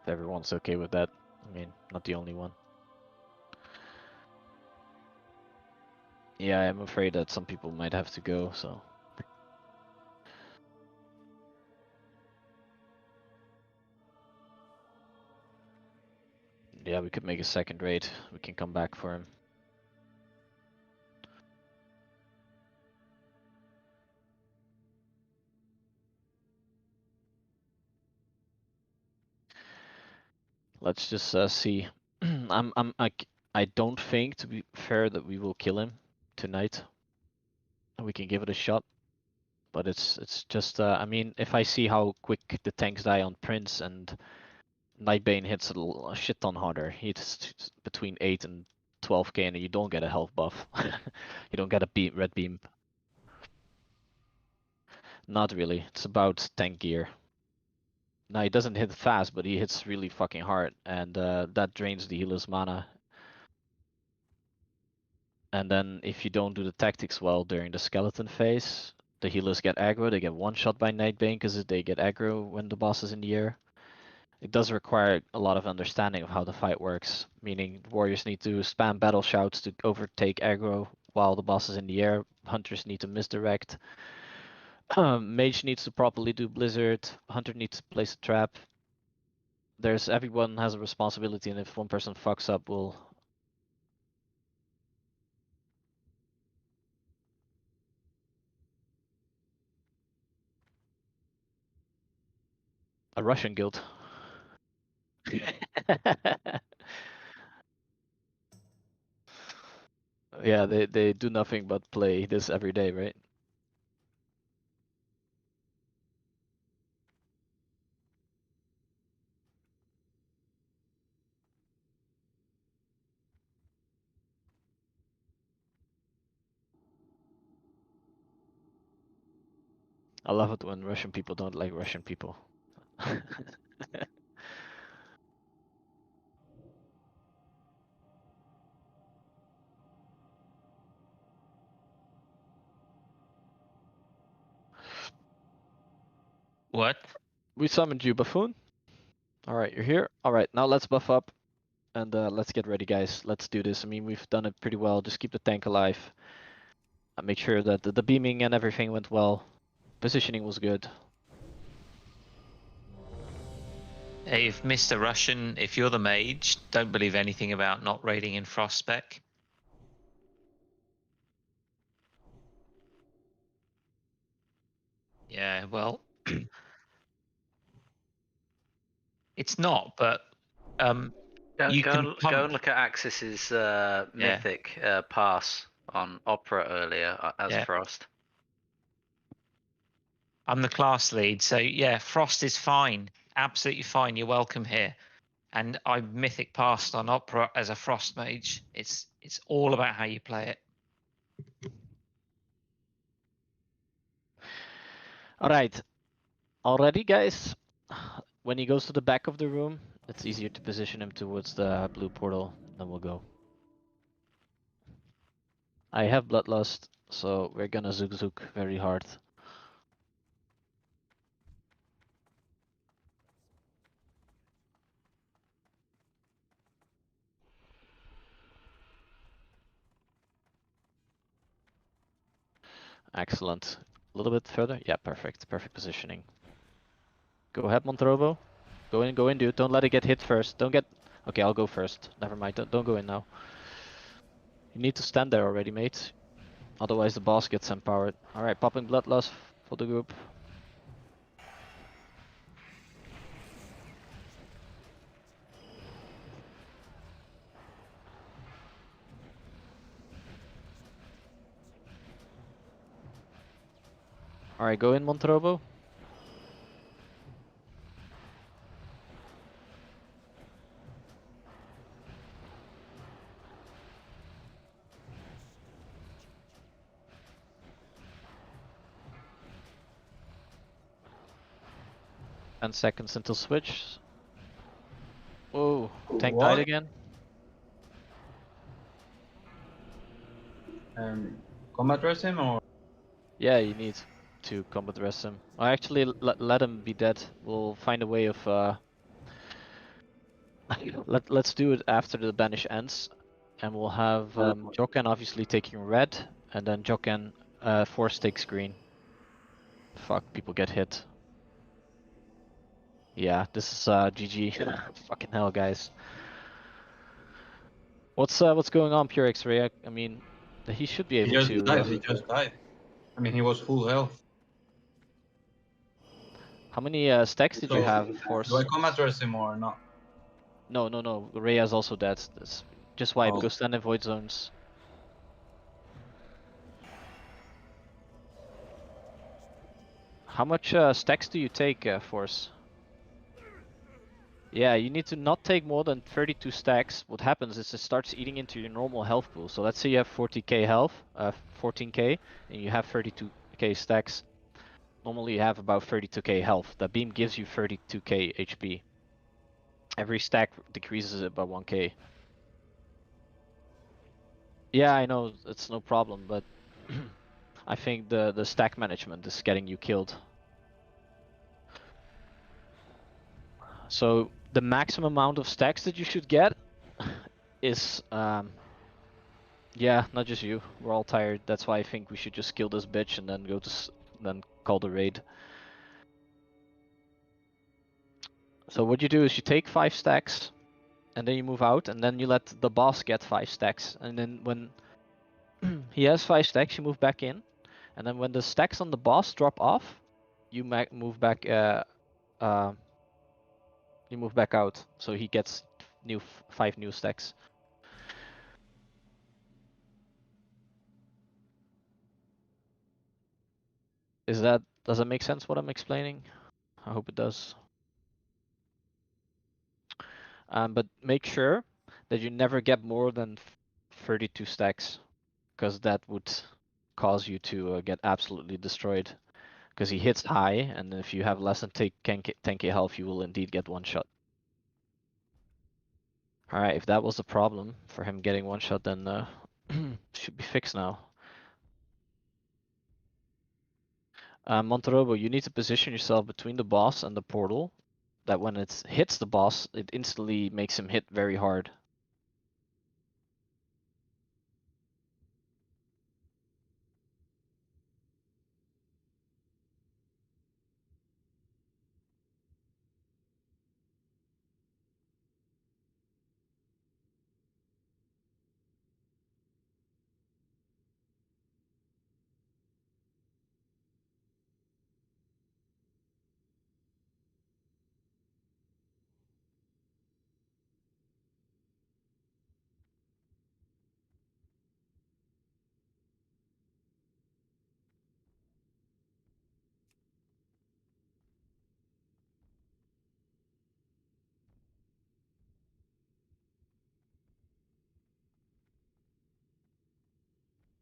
If everyone's okay with that. I mean, not the only one. Yeah, I'm afraid that some people might have to go, so. Yeah, we could make a second raid. We can come back for him. Let's just see. I don't think, to be fair, that we will kill him tonight. We can give it a shot, but it's just. I mean, if I see how quick the tanks die on Prince and Nightbane hits a shit ton harder, he hits between 8 and 12k, and you don't get a health buff. You don't get a red beam. Not really. It's about tank gear. Now he doesn't hit fast, but he hits really fucking hard, and that drains the healer's mana. And then if you don't do the tactics well during the skeleton phase, the healers get aggro. They get one shot by Nightbane because they get aggro when the boss is in the air. It does require a lot of understanding of how the fight works, meaning warriors need to spam battle shouts to overtake aggro while the boss is in the air. Hunters need to misdirect. Mage needs to properly do Blizzard. Hunter needs to place a trap. Everyone has a responsibility, and if one person fucks up, we'll. A Russian guild. Yeah, they do nothing but play this every day, right? I love it when Russian people don't like Russian people. What? We summoned you, buffoon. Alright, you're here. Alright, now let's buff up. And let's get ready, guys. Let's do this. I mean, we've done it pretty well. Just keep the tank alive. And make sure that the beaming and everything went well. Positioning was good. Hey, if Mr. Russian, if you're the mage, don't believe anything about not raiding in Frost spec. Yeah, well, it's not, but you Go can and pump. look at Axis's mythic pass on Opera earlier as Yeah. Frost. I'm the class lead, so yeah, Frost is fine, absolutely fine. You're welcome here. And I mythic passed on Opera as a Frost mage. It's all about how you play it. Alright. Already, guys. When he goes to the back of the room, it's easier to position him towards the blue portal. Then we'll go. I have Bloodlust, so we're gonna zook very hard. Excellent. A little bit further. Yeah, perfect. Perfect positioning. Go ahead, Montrovo. Go in, dude. Don't let it get hit first. Don't get... Okay, I'll go first. Never mind. Don't go in now. You need to stand there already, mate. Otherwise the boss gets empowered. Alright, popping Bloodlust for the group. Alright, go in, Montrovo. And seconds until switch. Whoa, tank What? died again. Combat rest him or? Yeah, you need to combat rest him. Or actually, let him be dead. We'll find a way of let's do it after the banish ends, and we'll have Joken obviously taking red, and then Joken force takes green. Fuck, people get hit. Yeah, this is GG. Fucking hell, guys. What's going on, Pure X-Ray? I mean, he should be able He to. just died. I mean, he was full health. How many stacks did you have, Force? Do I combat rest him or not? No. Rhea's also dead. Just wipe. Oh. Go stand in void zones. How much stacks do you take, Force? Yeah, you need to not take more than 32 stacks. What happens is it starts eating into your normal health pool. So let's say you have 40k health, 14k, and you have 32k stacks. Normally you have about 32k health. That beam gives you 32k HP. Every stack decreases it by 1k. Yeah, I know, it's no problem, but I think the stack management is getting you killed. So the maximum amount of stacks that you should get is yeah, not just you. We're all tired. That's why I think we should just kill this bitch and then go to then call the raid. So what you do is you take 5 stacks, and then you move out, and then you let the boss get 5 stacks, and then when he has 5 stacks, you move back in, and then when the stacks on the boss drop off, you move back. You move back out, so he gets 5 new stacks. Does that make sense what I'm explaining? I hope it does. But make sure that you never get more than 32 stacks, because that would cause you to get absolutely destroyed. Because he hits high, and if you have less than 10k health, you will indeed get one shot. Alright, if that was the problem for him getting one shot, then should be fixed now. Monterobo, you need to position yourself between the boss and the portal, that when it hits the boss, it instantly makes him hit very hard.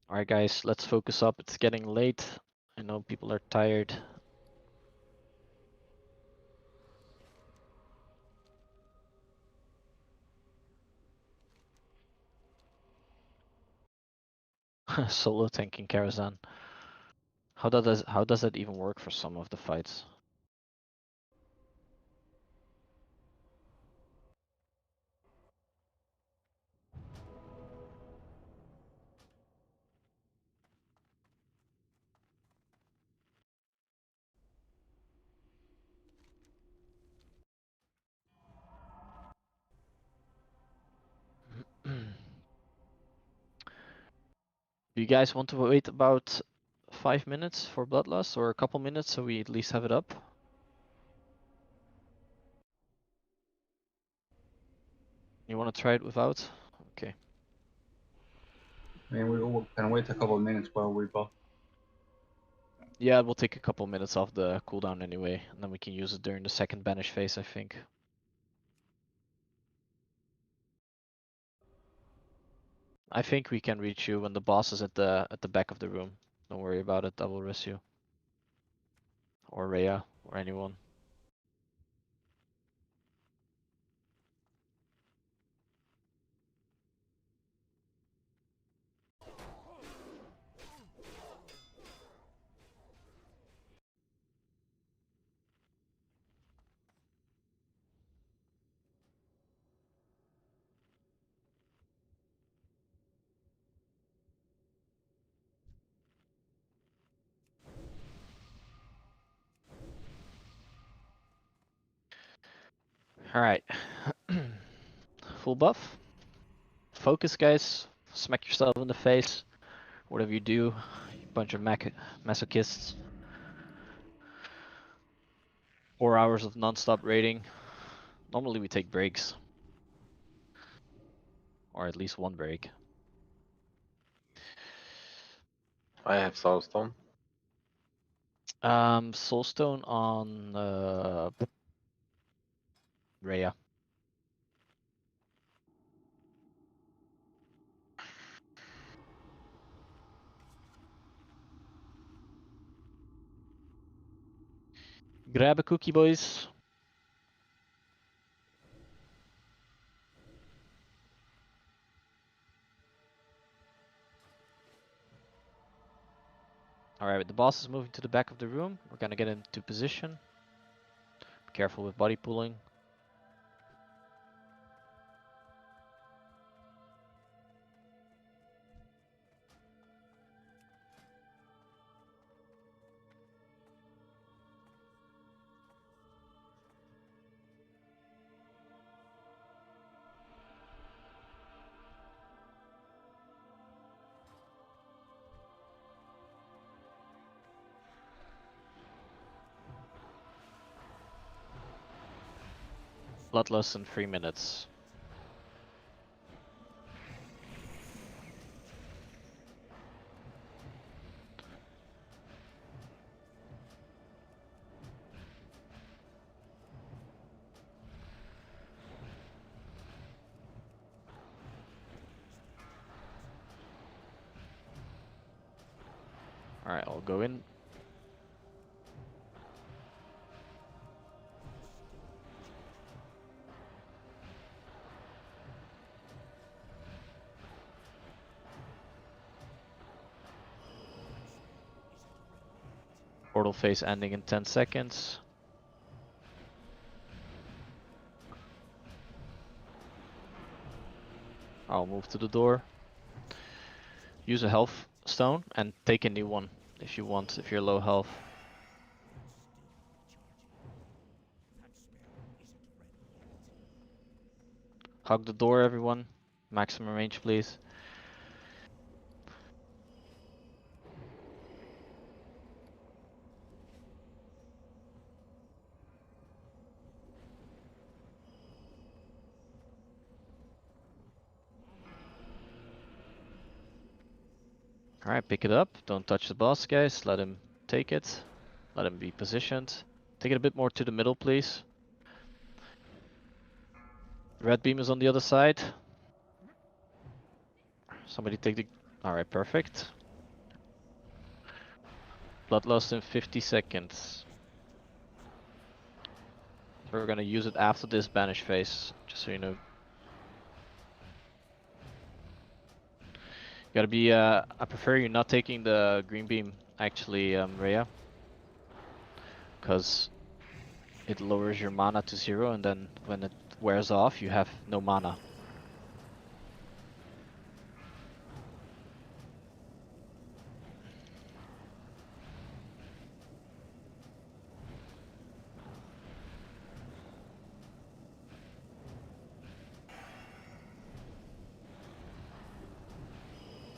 Alright guys, let's focus up. It's getting late. I know people are tired. Solo tanking Karazhan. How does that even work for some of the fights? Do you guys want to wait about 5 minutes for Bloodlust, or a couple minutes so we at least have it up? You want to try it without? Okay. I mean, we can wait a couple of minutes while we buff. Yeah, we'll take a couple minutes off the cooldown anyway, and then we can use it during the second banish phase, I think. I think we can reach you when the boss is at the back of the room. Don't worry about it, I will res you. Or Rhea, or anyone. Alright. Full buff. Focus, guys. Smack yourself in the face. Whatever you do, you bunch of masochists. 4 hours of non-stop raiding. Normally we take breaks. Or at least one break. I have Soulstone. Soulstone on Rhea. Grab a cookie, boys. Alright, the boss is moving to the back of the room. We're gonna get into position. Be careful with body pulling. Bloodlust in 3 minutes. Alright, I'll go in. Portal phase ending in 10 seconds. I'll move to the door. Use a health stone and take a new one if you want, if you're low health. Hug the door, everyone. Maximum range, please. Alright, pick it up. Don't touch the boss, guys. Let him take it. Let him be positioned. Take it a bit more to the middle, please. Red beam is on the other side. Somebody take the... Alright, perfect. Bloodlust in 50 seconds. So we're gonna use it after this banish phase, just so you know. Gotta be, I prefer you not taking the green beam, actually, Rhea. Because it lowers your mana to 0, and then when it wears off, you have no mana.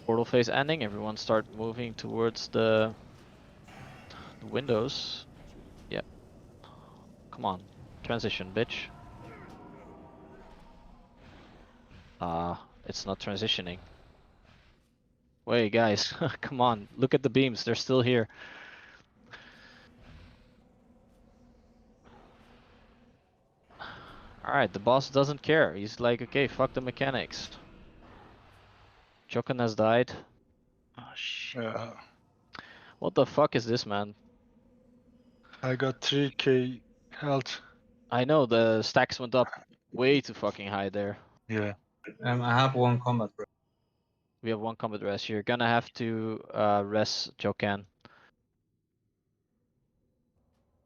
Portal phase ending, everyone start moving towards the windows. Yep. Come on. Transition, bitch. It's not transitioning. Wait, guys. Come on. Look at the beams. They're still here. Alright, the boss doesn't care. He's like, okay, fuck the mechanics. Chokan has died. Oh shit. What the fuck is this, man? I got 3k health. I know, the stacks went up way too fucking high there. Yeah. I have one combat rest. We have one combat rest. You're gonna have to rest Chokan.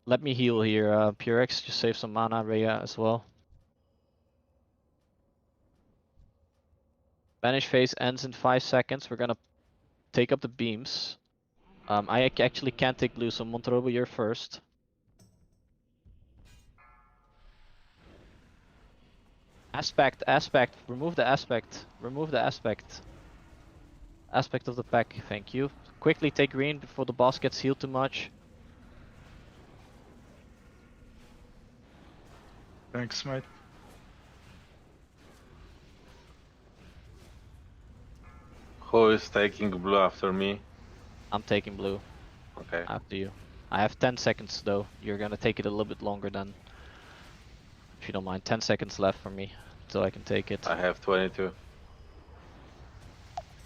Let me heal here, Purex. Just save some mana, Rhea as well. Banish phase ends in 5 seconds. We're gonna take up the beams. I actually can't take blue, so Monterobo, you're first. Aspect, remove the aspect. Remove the aspect. Aspect of the pack, thank you. Quickly take green before the boss gets healed too much. Thanks, mate. Who is taking blue after me? I'm taking blue. Okay. After you. I have 10 seconds though. You're gonna take it a little bit longer then. If you don't mind. 10 seconds left for me until I can take it. I have 22.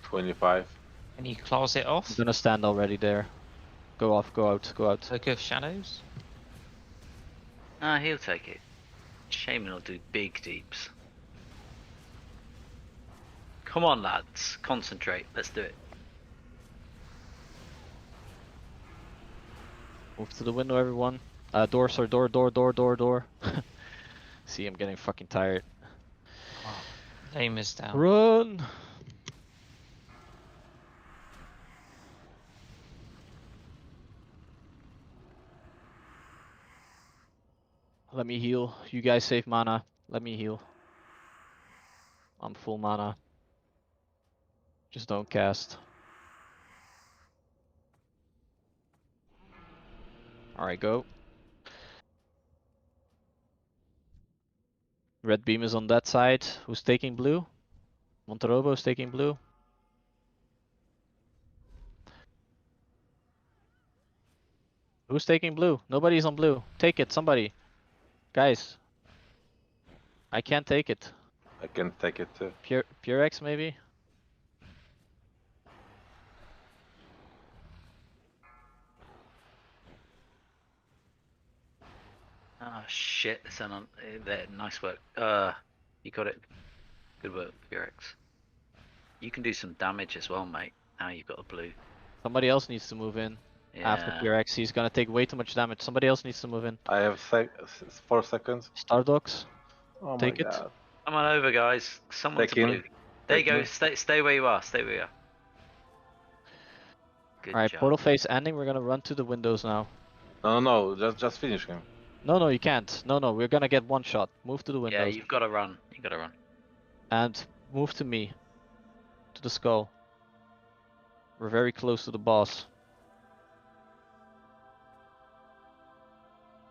25. Can you close it off? I'm gonna stand already there. Go off, go out, go out. Look of shadows? Ah, he'll take it. Shaman will do big deeps. Come on, lads. Concentrate. Let's do it. Move to the window, everyone. Door, sir, door. See, I'm getting fucking tired. Aim is down. Run! Let me heal. You guys save mana. Let me heal. I'm full mana. Just don't cast. Alright, go. Red beam is on that side. Who's taking blue? Monterobo is taking blue. Who's taking blue? Nobody's on blue. Take it, somebody. Guys. I can't take it. I can take it too. Purex maybe? Oh shit, that's on there. Nice work. You got it. Good work, Purex. You can do some damage as well, mate. Now you've got a blue. Somebody else needs to move in. after Yeah. PRX. He's gonna take way too much damage. Somebody else needs to move in. I have 4 seconds. Stardogs, Oh take my it. god. Come on over, guys. Someone Take to in. blue. There you Take go. in. Stay where you are. Stay where you are. Good Alright, job. portal face ending. We're gonna run to the windows now. No, just finish him. No, you can't. No, we're gonna get one shot. Move to the Yeah, windows. you've got to run. You got to run. And move to me. To the skull. We're very close to the boss.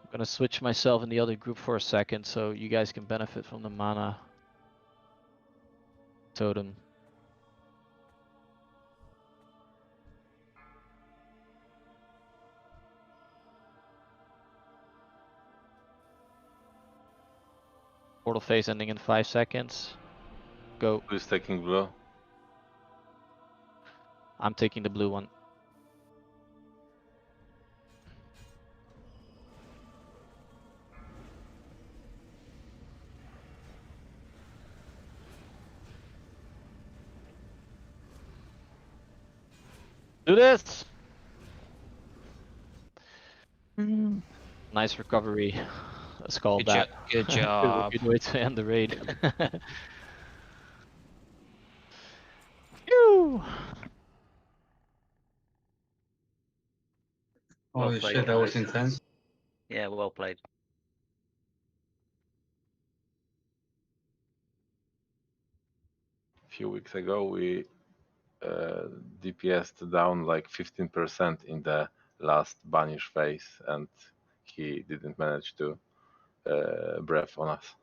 I'm gonna switch myself in the other group for a second so you guys can benefit from the mana totem. Portal phase ending in 5 seconds. Go. Who's taking blue? I'm taking the blue one. Do this! Nice recovery. Let's call Good that. Good job. Good way to end the raid. Phew! Holy played, shit, that was guys. intense. Yeah, well played. A few weeks ago, we DPS'd down like 15% in the last banish phase, and he didn't manage to breath on us.